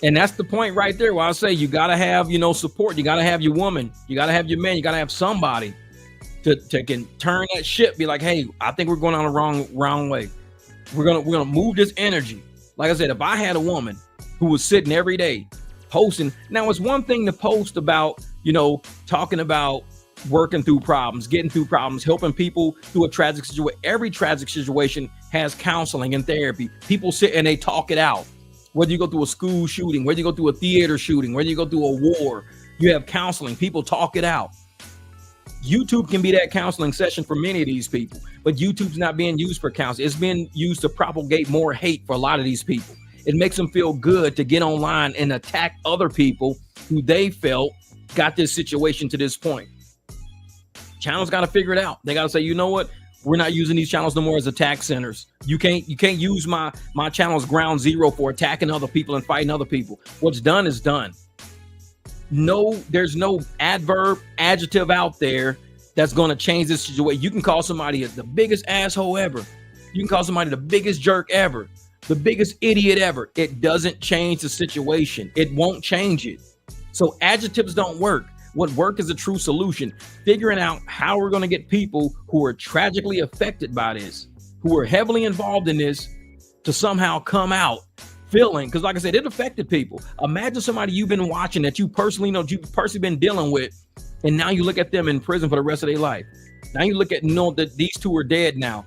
[SPEAKER 1] And that's the point right there where I say you got to have, you know, support. You got to have your woman. You got to have your man. You got to have somebody to can turn that ship, be like, hey, I think we're going on the wrong way. We're gonna move this energy. Like I said, if I had a woman who was sitting every day posting, now it's one thing to post about, talking about working through problems, getting through problems, helping people through a tragic situation. Every tragic situation has counseling and therapy. People sit and they talk it out. Whether you go through a school shooting, whether you go through a theater shooting, whether you go through a war, you have counseling. People talk it out. YouTube can be that counseling session for many of these people, but YouTube's not being used for counseling. It's being used to propagate more hate for a lot of these people. It makes them feel good to get online and attack other people who they felt got this situation to this point. Channels got to figure it out. They got to say, you know what? We're not using these channels no more as attack centers. You can't use my channel as ground zero for attacking other people and fighting other people. What's done is done. No, there's no adjective out there that's going to change this situation. You can call somebody the biggest asshole ever. You can call somebody the biggest jerk ever, the biggest idiot ever. It doesn't change the situation. It won't change it. So adjectives don't work. What work is a true solution. Figuring out how we're going to get people who are tragically affected by this, who are heavily involved in this, to somehow come out feeling, because like I said, it affected people. Imagine somebody you've been watching that you personally know, you've personally been dealing with, and now you look at them in prison for the rest of their life. Now you look at, that these two are dead now.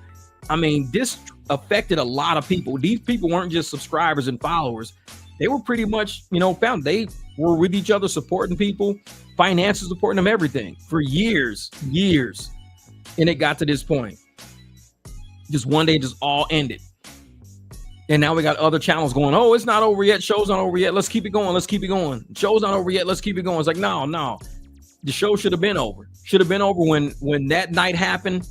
[SPEAKER 1] I mean, this affected a lot of people. These people weren't just subscribers and followers. They were pretty much, found they were with each other, supporting people, finances supporting them, everything for years. And it got to this point. Just one day, just all ended. And now we got other channels going, oh, it's not over yet. Show's not over yet. Let's keep it going. Show's not over yet. Let's keep it going. It's like, no. The show should have been over. Should have been over when that night happened.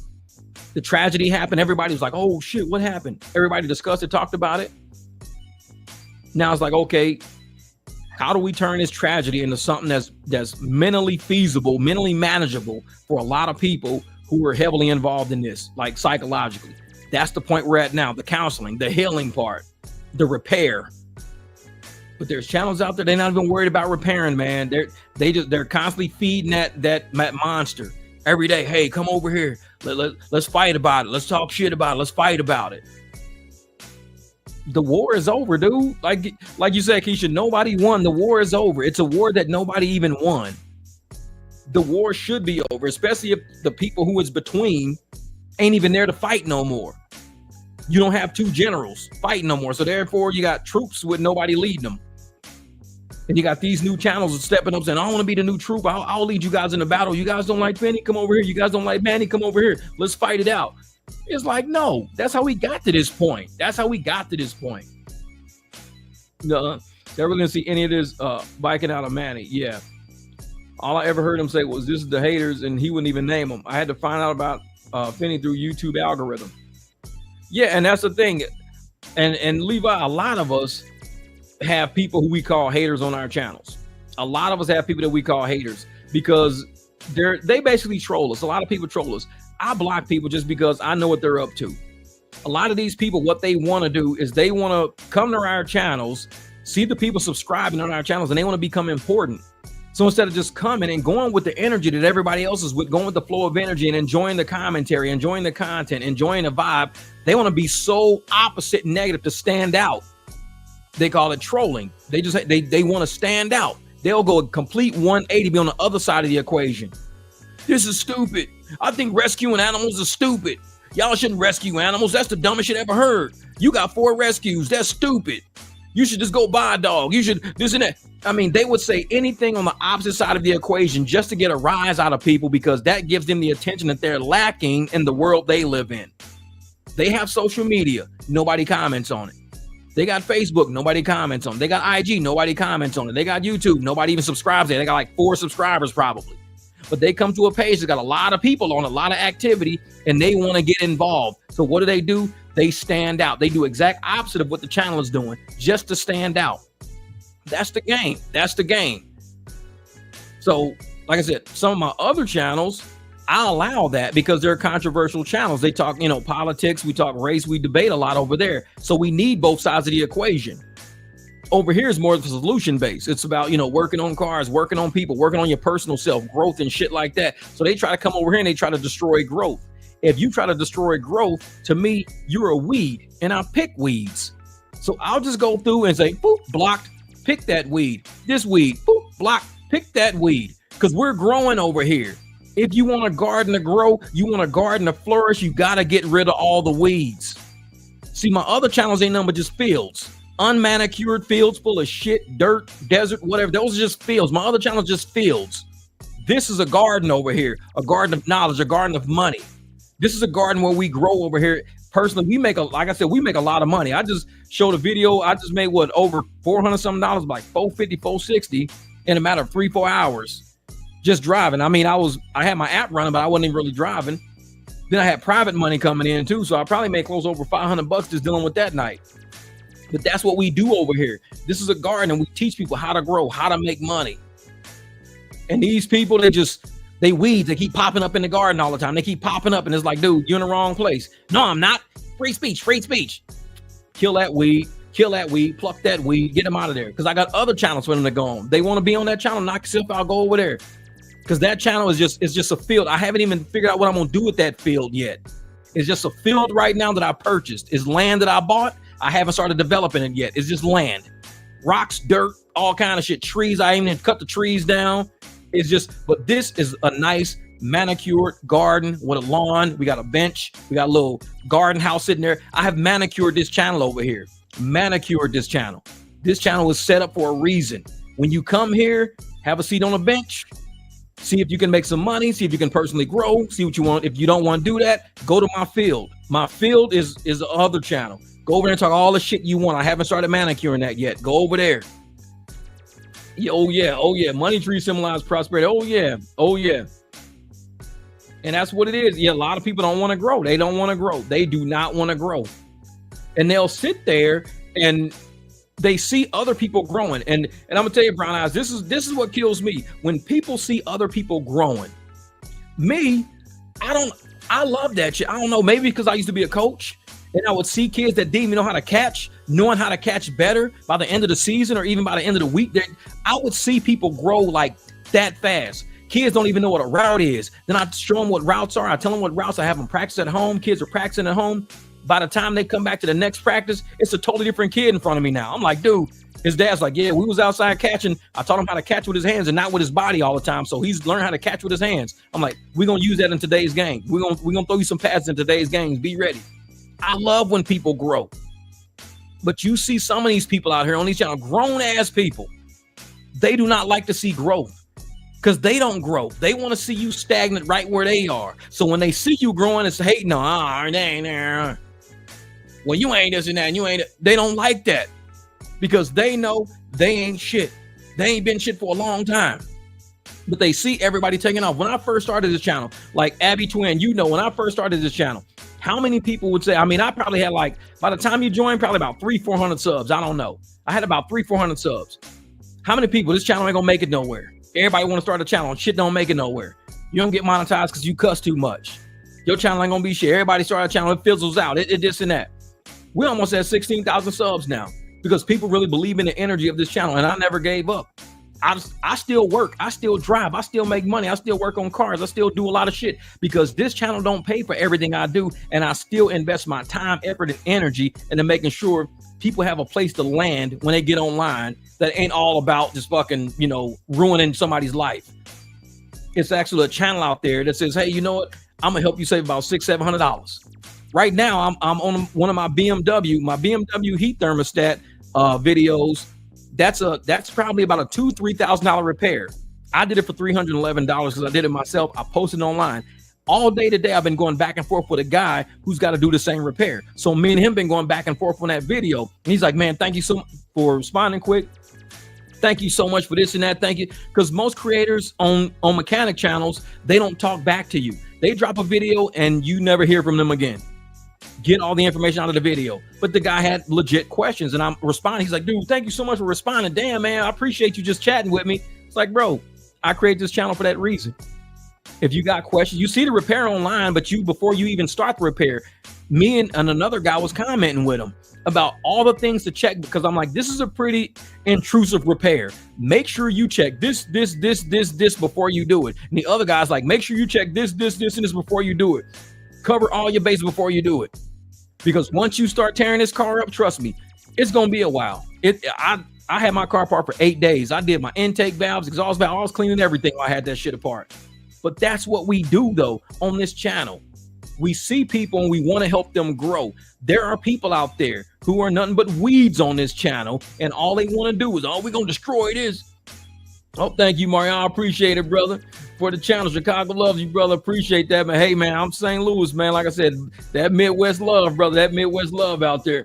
[SPEAKER 1] The tragedy happened. Everybody was like, oh, shit, what happened? Everybody discussed it, talked about it. Now it's like, okay, how do we turn this tragedy into something that's mentally feasible, mentally manageable for a lot of people who are heavily involved in this, like psychologically? That's the point we're at now. The counseling, the healing part, the repair. But there's channels out there, they're not even worried about repairing, man. They're constantly feeding that monster every day. Hey, come over here. Let's fight about it. Let's talk shit about it. Let's fight about it. The war is over, dude. Like you said, Keisha, nobody won. The war is over. It's a war that nobody even won. The war should be over, especially if the people who it's between ain't even there to fight no more. You don't have two generals fighting no more. So therefore, you got troops with nobody leading them. And you got these new channels stepping up saying, I want to be the new troop. I'll lead you guys in the battle. You guys don't like Finny? Come over here. You guys don't like Manny? Come over here. Let's fight it out. It's like, no, that's how we got to this point. No, never going to see any of this biking out of Manny. Yeah. All I ever heard him say was, this is the haters, and he wouldn't even name them. I had to find out about Finny through YouTube algorithm. Yeah, and that's the thing. And Levi, a lot of us have people who we call haters on our channels. A lot of us have people that we call haters because they basically troll us. A lot of people troll us. I block people just because I know what they're up to. A lot of these people, what they want to do is they want to come to our channels, see the people subscribing on our channels, and they want to become important. So instead of just coming and going with the energy that everybody else is with, going with the flow of energy and enjoying the commentary, enjoying the content, enjoying the vibe, they want to be so opposite and negative to stand out. They call it trolling. They want to stand out. They'll go a complete 180, be on the other side of the equation. This is stupid. I think rescuing animals is stupid. Y'all shouldn't rescue animals. That's the dumbest shit ever heard. You got 4 rescues. That's stupid. You should just go buy a dog. You should this and that. I mean, they would say anything on the opposite side of the equation just to get a rise out of people because that gives them the attention that they're lacking in the world they live in. They have social media. Nobody comments on it. They got Facebook. Nobody comments on it. They got IG. Nobody comments on it. They got YouTube. Nobody even subscribes to it. They got like 4 subscribers probably. But they come to a page that got a lot of people on, a lot of activity, and they want to get involved. So what do? They stand out. They do exact opposite of what the channel is doing just to stand out. That's the game. So, like I said, some of my other channels, I allow that because they're controversial channels. They talk, politics, we talk race, we debate a lot over there. So we need both sides of the equation. Over here is more of a solution based. It's about, working on cars, working on people, working on your personal self, growth and shit like that. So they try to come over here and they try to destroy growth. If you try to destroy growth, to me, you're a weed, and I pick weeds. So I'll just go through and say, boop, blocked, pick that weed. This weed, boop, blocked, pick that weed. Because we're growing over here. If you want a garden to grow, you want a garden to flourish, you got to get rid of all the weeds. See, my other channels ain't nothing but just fields. Unmanicured fields full of shit, dirt, desert, whatever. Those are just fields. My other channel is just fields. This is a garden over here, a garden of knowledge, a garden of money. This is a garden where we grow over here. Personally, we make like I said, we make a lot of money. I just showed a video. I just made over $400 something, like $450, $460 in a matter of 3-4 hours just driving. I mean, I had my app running, but I wasn't even really driving. Then I had private money coming in too. So I probably made close over $500 just dealing with that night. But that's what we do over here. This is a garden, and we teach people how to grow, how to make money. And these people, they weeds. They keep popping up in the garden all the time. They keep popping up, and it's like, dude, you're in the wrong place. No, I'm not. Free speech, free speech. Kill that weed, pluck that weed, get them out of there. Because I got other channels for them to go on. They want to be on that channel, knock yourself out, go over there. Because that channel is just a field. I haven't even figured out what I'm going to do with that field yet. It's just a field right now that I purchased. It's land that I bought. I haven't started developing it yet. It's just land. Rocks, dirt, all kind of shit. Trees, I even cut the trees down. It's just, but this is a nice manicured garden with a lawn. We got a bench. We got a little garden house sitting there. I have manicured this channel over here. Manicured this channel. This channel was set up for a reason. When you come here, have a seat on a bench. See if you can make some money. See if you can personally grow. See what you want. If you don't want to do that, go to my field. My field is the other channel. Go over there and talk all the shit you want. I haven't started manicuring that yet. Go over there. Oh yeah. Money tree symbolizes prosperity. Oh yeah. And that's what it is. Yeah, a lot of people don't want to grow. They don't want to grow. They do not want to grow. And they'll sit there and they see other people growing. And I'm gonna tell you, Brown Eyes, this is what kills me. When people see other people growing. Me, I love that shit. I don't know, maybe because I used to be a coach. And I would see kids that didn't even know how to catch, knowing how to catch better by the end of the season or even by the end of the week. I would see people grow like that fast. Kids don't even know what a route is. Then I show them what routes are. I tell them what routes. I have them practice at home. Kids are practicing at home. By the time they come back to the next practice, it's a totally different kid in front of me now. I'm like, dude, his dad's like, yeah, we was outside catching. I taught him how to catch with his hands and not with his body all the time. So he's learned how to catch with his hands. I'm like, we're going to use that in today's game. We're going to throw you some passes in today's games. Be ready. I love when people grow. But you see some of these people out here on these channels, grown ass people, they do not like to see growth because they don't grow. They want to see you stagnant right where they are. So when they see you growing, it's hating on, they ain't there. Well, you ain't this and that, and you ain't. They don't like that because they know they ain't shit. They ain't been shit for a long time. But they see everybody taking off. When I first started this channel, like Abby Twin, when I first started this channel, how many people would say, I mean, I probably had like, by the time you joined, probably about 300-400 subs. I don't know. I had about 300-400 subs. How many people? This channel ain't gonna make it nowhere. Everybody want to start a channel and shit don't make it nowhere. You don't get monetized because you cuss too much. Your channel ain't gonna be shit. Everybody start a channel, it fizzles out. It this and that. We almost at 16,000 subs now because people really believe in the energy of this channel, and I never gave up. I still work. I still drive. I still make money. I still work on cars. I still do a lot of shit because this channel don't pay for everything I do. And I still invest my time, effort, and energy into making sure people have a place to land when they get online that ain't all about just fucking, ruining somebody's life. It's actually a channel out there that says, hey, you know what? I'm going to help you save about $600-700. Right now, I'm on one of my BMW heat thermostat videos. That's probably about a $2,000-3,000 repair. I did it for $311 because I did it myself. I posted it online. All day today, I've been going back and forth with a guy who's got to do the same repair. So me and him been going back and forth on that video. And he's like, man, thank you so much for responding quick. Thank you so much for this and that. Thank you. Because most creators on mechanic channels, they don't talk back to you. They drop a video and you never hear from them again. Get all the information out of the video. But the guy had legit questions and I'm responding. He's like, dude, thank you so much for responding. Damn, man, I appreciate you just chatting with me. It's like, bro, I created this channel for that reason. If you got questions, you see the repair online, but before you even start the repair, me and another guy was commenting with him about all the things to check because I'm like, this is a pretty intrusive repair. Make sure you check this before you do it. And the other guy's like, make sure you check this, and this before you do it. Cover all your bases before you do it. Because once you start tearing this car up, trust me, it's gonna be a while. I had my car apart for 8 days. I did my intake valves, exhaust valve, I was cleaning everything while I had that shit apart. But that's what we do though on this channel. We see people and we want to help them grow. There are people out there who are nothing but weeds on this channel, and all they want to do is, oh, we're gonna destroy this. Oh, thank you, Mario. I appreciate it, brother, for the channel. Chicago loves you, brother. Appreciate that, man. Hey, man, I'm St. Louis, man. Like I said, that Midwest love, brother. That Midwest love out there.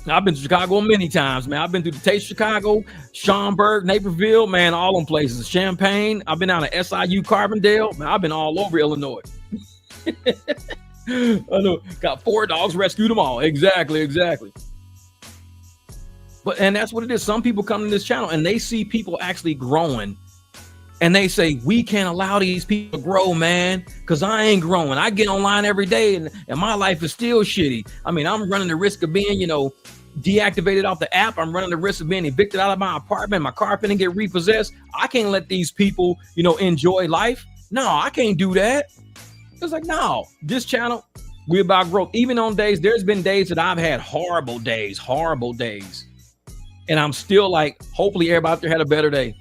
[SPEAKER 1] I've been to Chicago many times, man. I've been to the Taste Chicago, Schaumburg, Naperville, man, all them places. Champaign. I've been down to SIU, Carbondale. Man, I've been all over Illinois. I know. Got 4 dogs, rescued them all. Exactly. And that's what it is. Some people come to this channel and they see people actually growing. And they say, we can't allow these people to grow, man, because I ain't growing. I get online every day and my life is still shitty. I mean, I'm running the risk of being, deactivated off the app. I'm running the risk of being evicted out of my apartment. My car finna get repossessed. I can't let these people, enjoy life. No, I can't do that. It's like, no, this channel, we about growth. Even on days, there's been days that I've had horrible days. And I'm still like, hopefully everybody out there had a better day.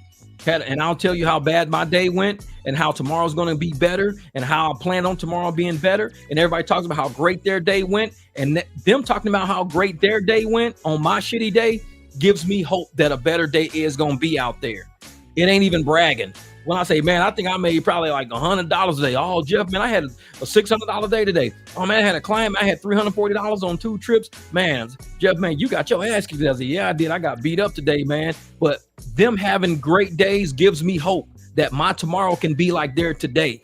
[SPEAKER 1] And I'll tell you how bad my day went and how tomorrow's going to be better and how I plan on tomorrow being better. And everybody talks about how great their day went, and them talking about how great their day went on my shitty day gives me hope that a better day is going to be out there. It ain't even bragging. When I say, man, I think I made probably like $100 a day. Oh, Jeff, man, I had a $600 day today. Oh, man, I had a client. I had $340 on 2 trips. Man, Jeff, man, you got your ass kicked. I said, yeah, I did. I got beat up today, man. But them having great days gives me hope that my tomorrow can be like their today.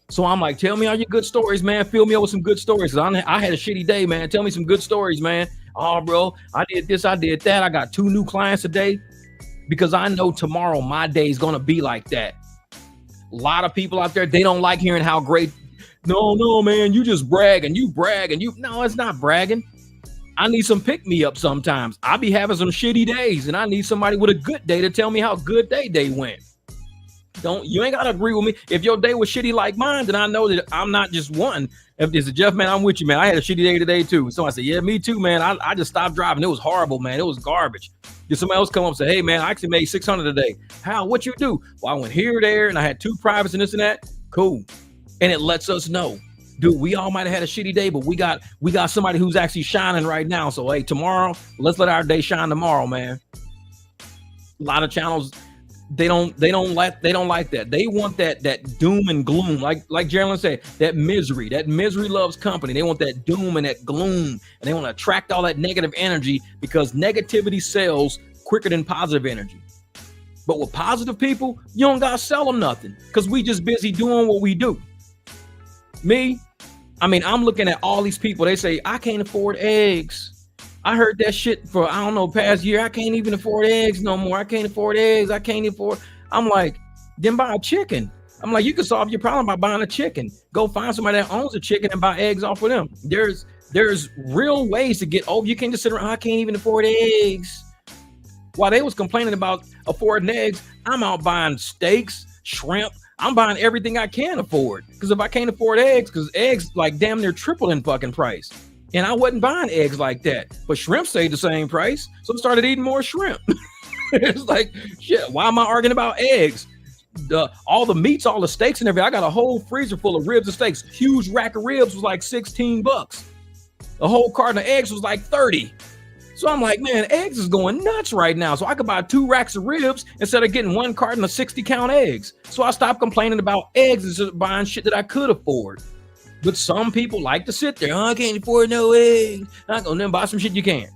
[SPEAKER 1] So I'm like, tell me all your good stories, man. Fill me up with some good stories. I had a shitty day, man. Tell me some good stories, man. Oh, bro, I did this, I did that. I got 2 new clients today. Because I know tomorrow my day is going to be like that. A lot of people out there, they don't like hearing how great. No, man, you just brag and you. No, it's not bragging. I need some pick me up sometimes. I be having some shitty days and I need somebody with a good day to tell me how good their day went. You ain't got to agree with me. If your day was shitty like mine, then I know that I'm not just one. If it's a Jeff, man, I'm with you, man. I had a shitty day today too. So I said, yeah, me too, man. I just stopped driving. It was horrible, man. It was garbage. Did somebody else come up and say, hey, man, I actually made $600 a day. How? What you do? Well, I went here, there, and I had 2 privates and this and that. Cool. And it lets us know, dude, we all might have had a shitty day, but we got somebody who's actually shining right now. So, hey, tomorrow, let's let our day shine tomorrow, man. A lot of channels, they don't like that. They want that doom and gloom. Like Geraldine said, that misery loves company. They want that doom and that gloom, and they want to attract all that negative energy because negativity sells quicker than positive energy. But with positive people, you don't gotta sell them nothing because we just busy doing what we do. I'm looking at all these people. They say, I can't afford eggs. I heard that shit for, past year. I can't even afford eggs no more. I can't afford eggs. I'm like, then buy a chicken. I'm like, you can solve your problem by buying a chicken. Go find somebody that owns a chicken and buy eggs off of them. There's real ways to get over. You can't just sit around, I can't even afford eggs. While they was complaining about affording eggs, I'm out buying steaks, shrimp. I'm buying everything I can afford. Because if I can't afford eggs, because eggs like damn near triple in fucking price. And I wasn't buying eggs like that. But shrimp stayed the same price. So I started eating more shrimp. It's like, shit, why am I arguing about eggs? All the meats, all the steaks and everything. I got a whole freezer full of ribs and steaks. Huge rack of ribs was like $16. A whole carton of eggs was like 30. So I'm like, man, eggs is going nuts right now. So I could buy 2 racks of ribs instead of getting 1 carton of 60-count eggs. So I stopped complaining about eggs and started buying shit that I could afford. But some people like to sit there. I can't afford no eggs. I'm going to buy some shit you can.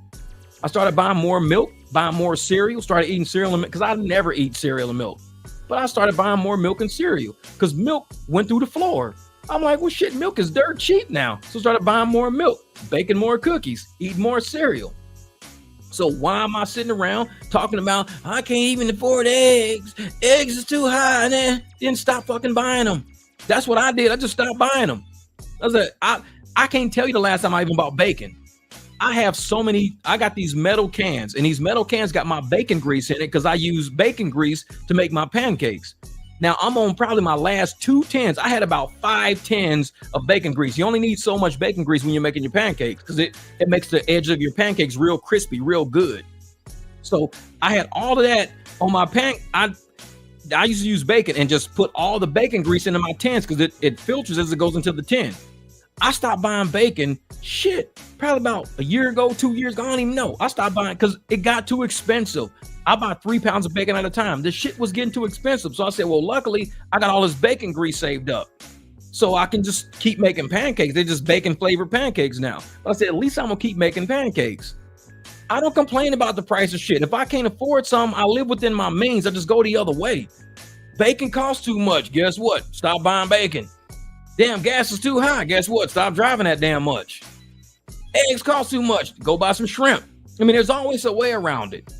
[SPEAKER 1] I started buying more milk, buying more cereal, started eating cereal and milk because I never eat cereal and milk. But I started buying more milk and cereal because milk went through the floor. I'm like, well, shit, milk is dirt cheap now. So I started buying more milk, baking more cookies, eating more cereal. So why am I sitting around talking about, I can't even afford eggs. Eggs is too high. And then stop fucking buying them. That's what I did. I just stopped buying them. I can't tell you the last time I even bought bacon. I got these metal cans, and these metal cans got my bacon grease in it because I use bacon grease to make my pancakes. Now I'm on probably my last 2 tins. I had about 5 tins of bacon grease. You only need so much bacon grease when you're making your pancakes because it makes the edge of your pancakes real crispy, real good. So I had all of that on my pan. I used to use bacon and just put all the bacon grease into my tins because it filters as it goes into the tin. I stopped buying bacon, probably about a year ago, 2 years ago. I don't even know. I stopped buying because it got too expensive. I buy 3 pounds of bacon at a time. This shit was getting too expensive. So I said, well, luckily I got all this bacon grease saved up. So I can just keep making pancakes. They're just bacon flavored pancakes now. But I said, at least I'm gonna keep making pancakes. I don't complain about the price of shit. If I can't afford some, I live within my means. I just go the other way. Bacon costs too much. Guess what? Stop buying bacon. Damn, gas is too high. Guess what? Stop driving that damn much. Eggs cost too much. Go buy some shrimp. I mean, there's always a way around it.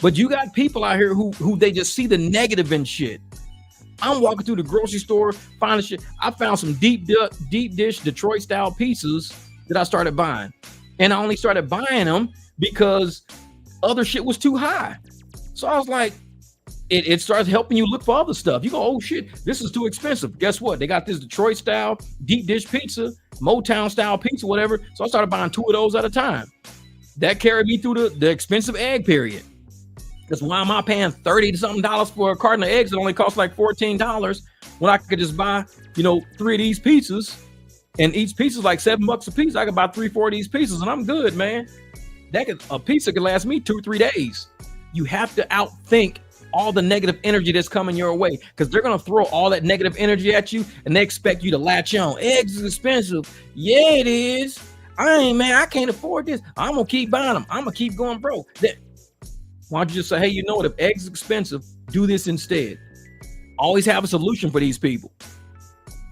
[SPEAKER 1] But you got people out here who they just see the negative in shit. I'm walking through the grocery store, finding shit. I found some deep dish Detroit style pizzas that I started buying. And I only started buying them because other shit was too high. So I was like, it starts helping you look for other stuff. You go, oh shit, this is too expensive. Guess what? They got this Detroit style deep dish pizza, Motown style pizza, whatever. So I started buying 2 of those at a time. That carried me through the expensive egg period. Because why am I paying $30-something for a carton of eggs that only costs like $14 when I could just buy, 3 of these pizzas, and each pizza is like $7 a piece. I could buy 3-4 of these pizzas and I'm good, man. A pizza could last me 2-3 days. You have to outthink all the negative energy that's coming your way, because they're gonna throw all that negative energy at you and they expect you to latch on. Eggs is expensive. Yeah, it is. I can't afford this. I'm gonna keep buying them. I'm gonna keep going broke. Why don't you just say, hey, you know what? If eggs is expensive, do this instead. Always have a solution for these people.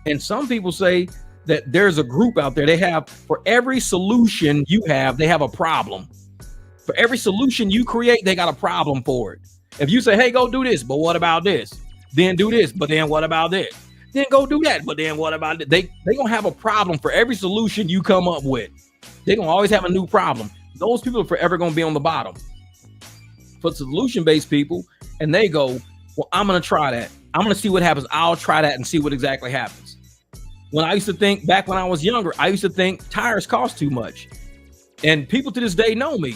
[SPEAKER 1] And some people say that there's a group out there. They have, for every solution you have, they have a problem. For every solution you create, they got a problem for it. If you say, hey, go do this, but what about this? Then do this, but then what about this? Then go do that, but then what about it? They gonna have a problem for every solution you come up with. They're gonna always have a new problem. Those people are forever gonna be on the bottom. For solution-based people, and they go, well, I'm gonna try that. I'm gonna see what happens. I'll try that and see what exactly happens. When I used to think, back when I was younger, I used to think tires cost too much. And people to this day know me.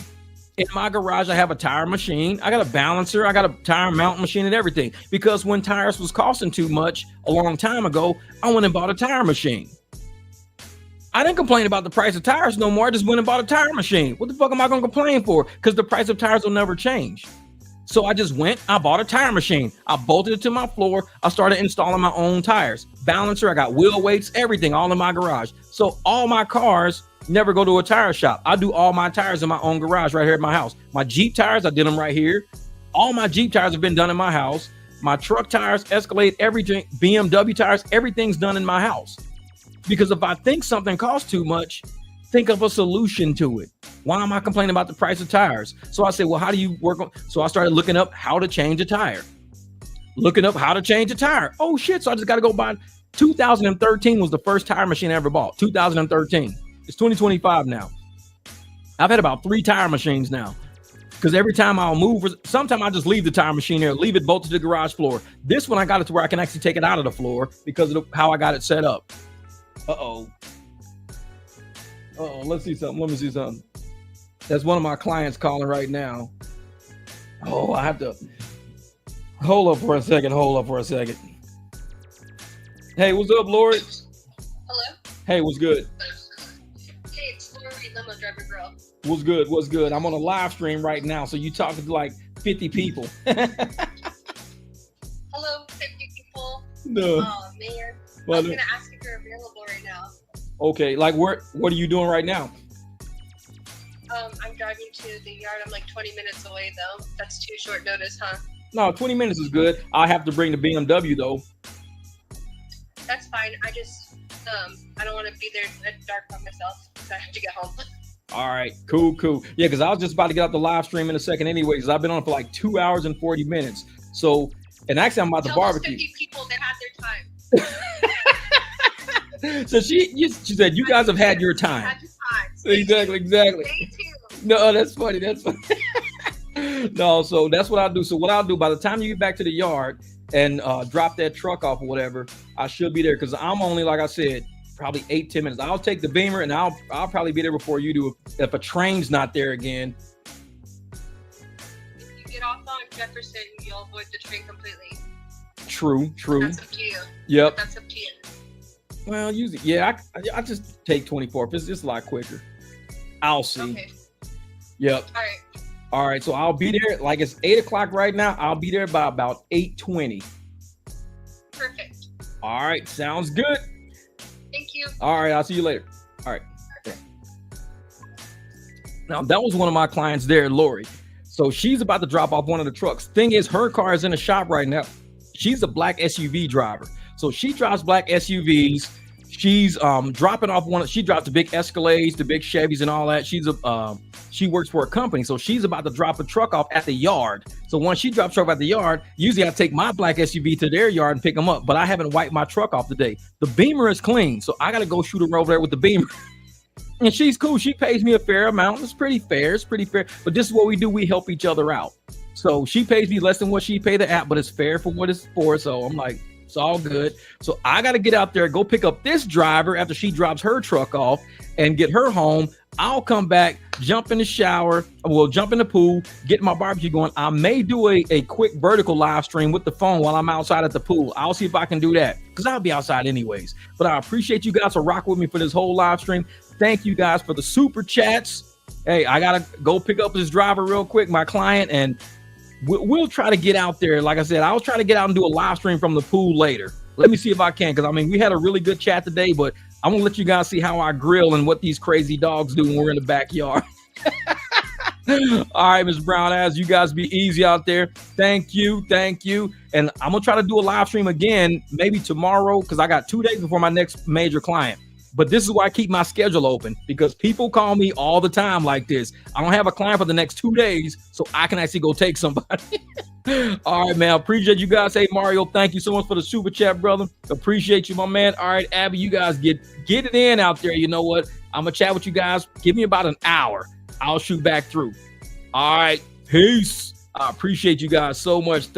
[SPEAKER 1] In my garage, I have a tire machine. I got a balancer. I got a tire mounting machine and everything. Because when tires was costing too much a long time ago, I went and bought a tire machine. I didn't complain about the price of tires no more. I just went and bought a tire machine. What the fuck am I going to complain for? Because the price of tires will never change. So I just went, I bought a tire machine. I bolted it to my floor. I started installing my own tires. Balancer, I got wheel weights, everything, all in my garage. So all my cars never go to a tire shop. I do all my tires in my own garage right here at my house. My Jeep tires, I did them right here. All my Jeep tires have been done in my house. My truck tires, Escalade, everything, BMW tires, everything's done in my house. Because if I think something costs too much, think of a solution to it. Why am I complaining about the price of tires? So I said, well, how do you work on? So I started looking up how to change a tire. Oh shit, so I just got to go buy. 2013 was the first tire machine I ever bought. 2013. It's 2025 now. I've had about 3 tire machines now. Because every time I'll move, sometimes I just leave the tire machine there, leave it bolted to the garage floor. This one I got it to where I can actually take it out of the floor because of how I got it set up. Let's see something. Let me see something. That's one of my clients calling right now. Oh, I have to hold up for a second. Hey, what's up, Lord?
[SPEAKER 2] Hello?
[SPEAKER 1] Hey, what's good?
[SPEAKER 2] Hey, it's Lori, limo driver girl.
[SPEAKER 1] What's good? I'm on a live stream right now, so you talking to like 50 people.
[SPEAKER 2] Hello, 50 people.
[SPEAKER 1] No.
[SPEAKER 2] Oh, man.
[SPEAKER 1] Well,
[SPEAKER 2] I was going to ask if you're available right now.
[SPEAKER 1] Okay, like what are you doing right now?
[SPEAKER 2] I'm driving to the yard. I'm like 20 minutes away, though. That's too short notice, huh?
[SPEAKER 1] No, 20 minutes is good. I have to bring the BMW, though.
[SPEAKER 2] That's fine. I just, I don't want to be there at dark by myself, so I have to get home.
[SPEAKER 1] All right, cool. Yeah, because I was just about to get out the live stream in a second anyway, because I've been on for like 2 hours and 40 minutes. So, and actually I'm about to barbecue.
[SPEAKER 2] 50 people that had their time.
[SPEAKER 1] So she said, you guys have had your time.
[SPEAKER 2] Had your time.
[SPEAKER 1] Exactly.
[SPEAKER 2] Stay tuned.
[SPEAKER 1] No, that's funny. No, so that's what I'll do. So what I'll do, by the time you get back to the yard, and drop that truck off or whatever, I should be there because I'm only, like I said, probably 8-10 minutes. I'll take the Beamer and I'll probably be there before you do if a train's not there again.
[SPEAKER 2] If you get off on Jefferson, you'll avoid the train completely.
[SPEAKER 1] True.
[SPEAKER 2] That's up to you.
[SPEAKER 1] Yep.
[SPEAKER 2] That's up to you.
[SPEAKER 1] Well, usually, yeah, I just take 24th. It's just a lot quicker. I'll see.
[SPEAKER 2] Okay.
[SPEAKER 1] Yep. All right. So I'll be there. Like it's 8 o'clock right now. I'll be there by about 8:20.
[SPEAKER 2] Perfect.
[SPEAKER 1] All right. Sounds good.
[SPEAKER 2] Thank you.
[SPEAKER 1] All right. I'll see you later. All right. Okay. Now that was one of my clients there, Lori. So she's about to drop off one of the trucks. Thing is, her car is in the shop right now. She's a black SUV driver. So she drives black SUVs. She's dropping off she drops the big Escalades, the big Chevys and all that. She works for a company. So she's about to drop a truck off at the yard. So once she drops truck at the yard, usually I take my black SUV to their yard and pick them up, but I haven't wiped my truck off today. The Beamer is clean. So I got to go shoot her over there with the Beamer. And she's cool. She pays me a fair amount. It's pretty fair. But this is what we do. We help each other out. So she pays me less than what she paid the app, but it's fair for what it's for. So I'm like, it's all good. So I got to get out there, go pick up this driver after she drops her truck off and get her home. I'll come back, jump in the shower, jump in the pool, get my barbecue going. I may do a quick vertical live stream with the phone while I'm outside at the pool. I'll see if I can do that because I'll be outside anyways. But I appreciate you guys for rocking with me for this whole live stream. Thank you guys for the super chats. Hey, I got to go pick up this driver real quick, my client, and we'll try to get out there. Like I said, I'll try to get out and do a live stream from the pool later. Let me see if I can, because I mean, we had a really good chat today, but I'm gonna let you guys see how I grill and what these crazy dogs do when we're in the backyard. All right, Ms. Brown, as you guys be easy out there. Thank you. And I'm gonna try to do a live stream again, maybe tomorrow, because I got 2 days before my next major client. But this is why I keep my schedule open, because people call me all the time like this. I don't have a client for the next 2 days, so I can actually go take somebody. All right, man. Appreciate you guys. Hey, Mario, thank you so much for the super chat, brother. Appreciate you, my man. All right, Abby, you guys get it in out there. You know what? I'm going to chat with you guys. Give me about an hour. I'll shoot back through. All right. Peace. I appreciate you guys so much. Thank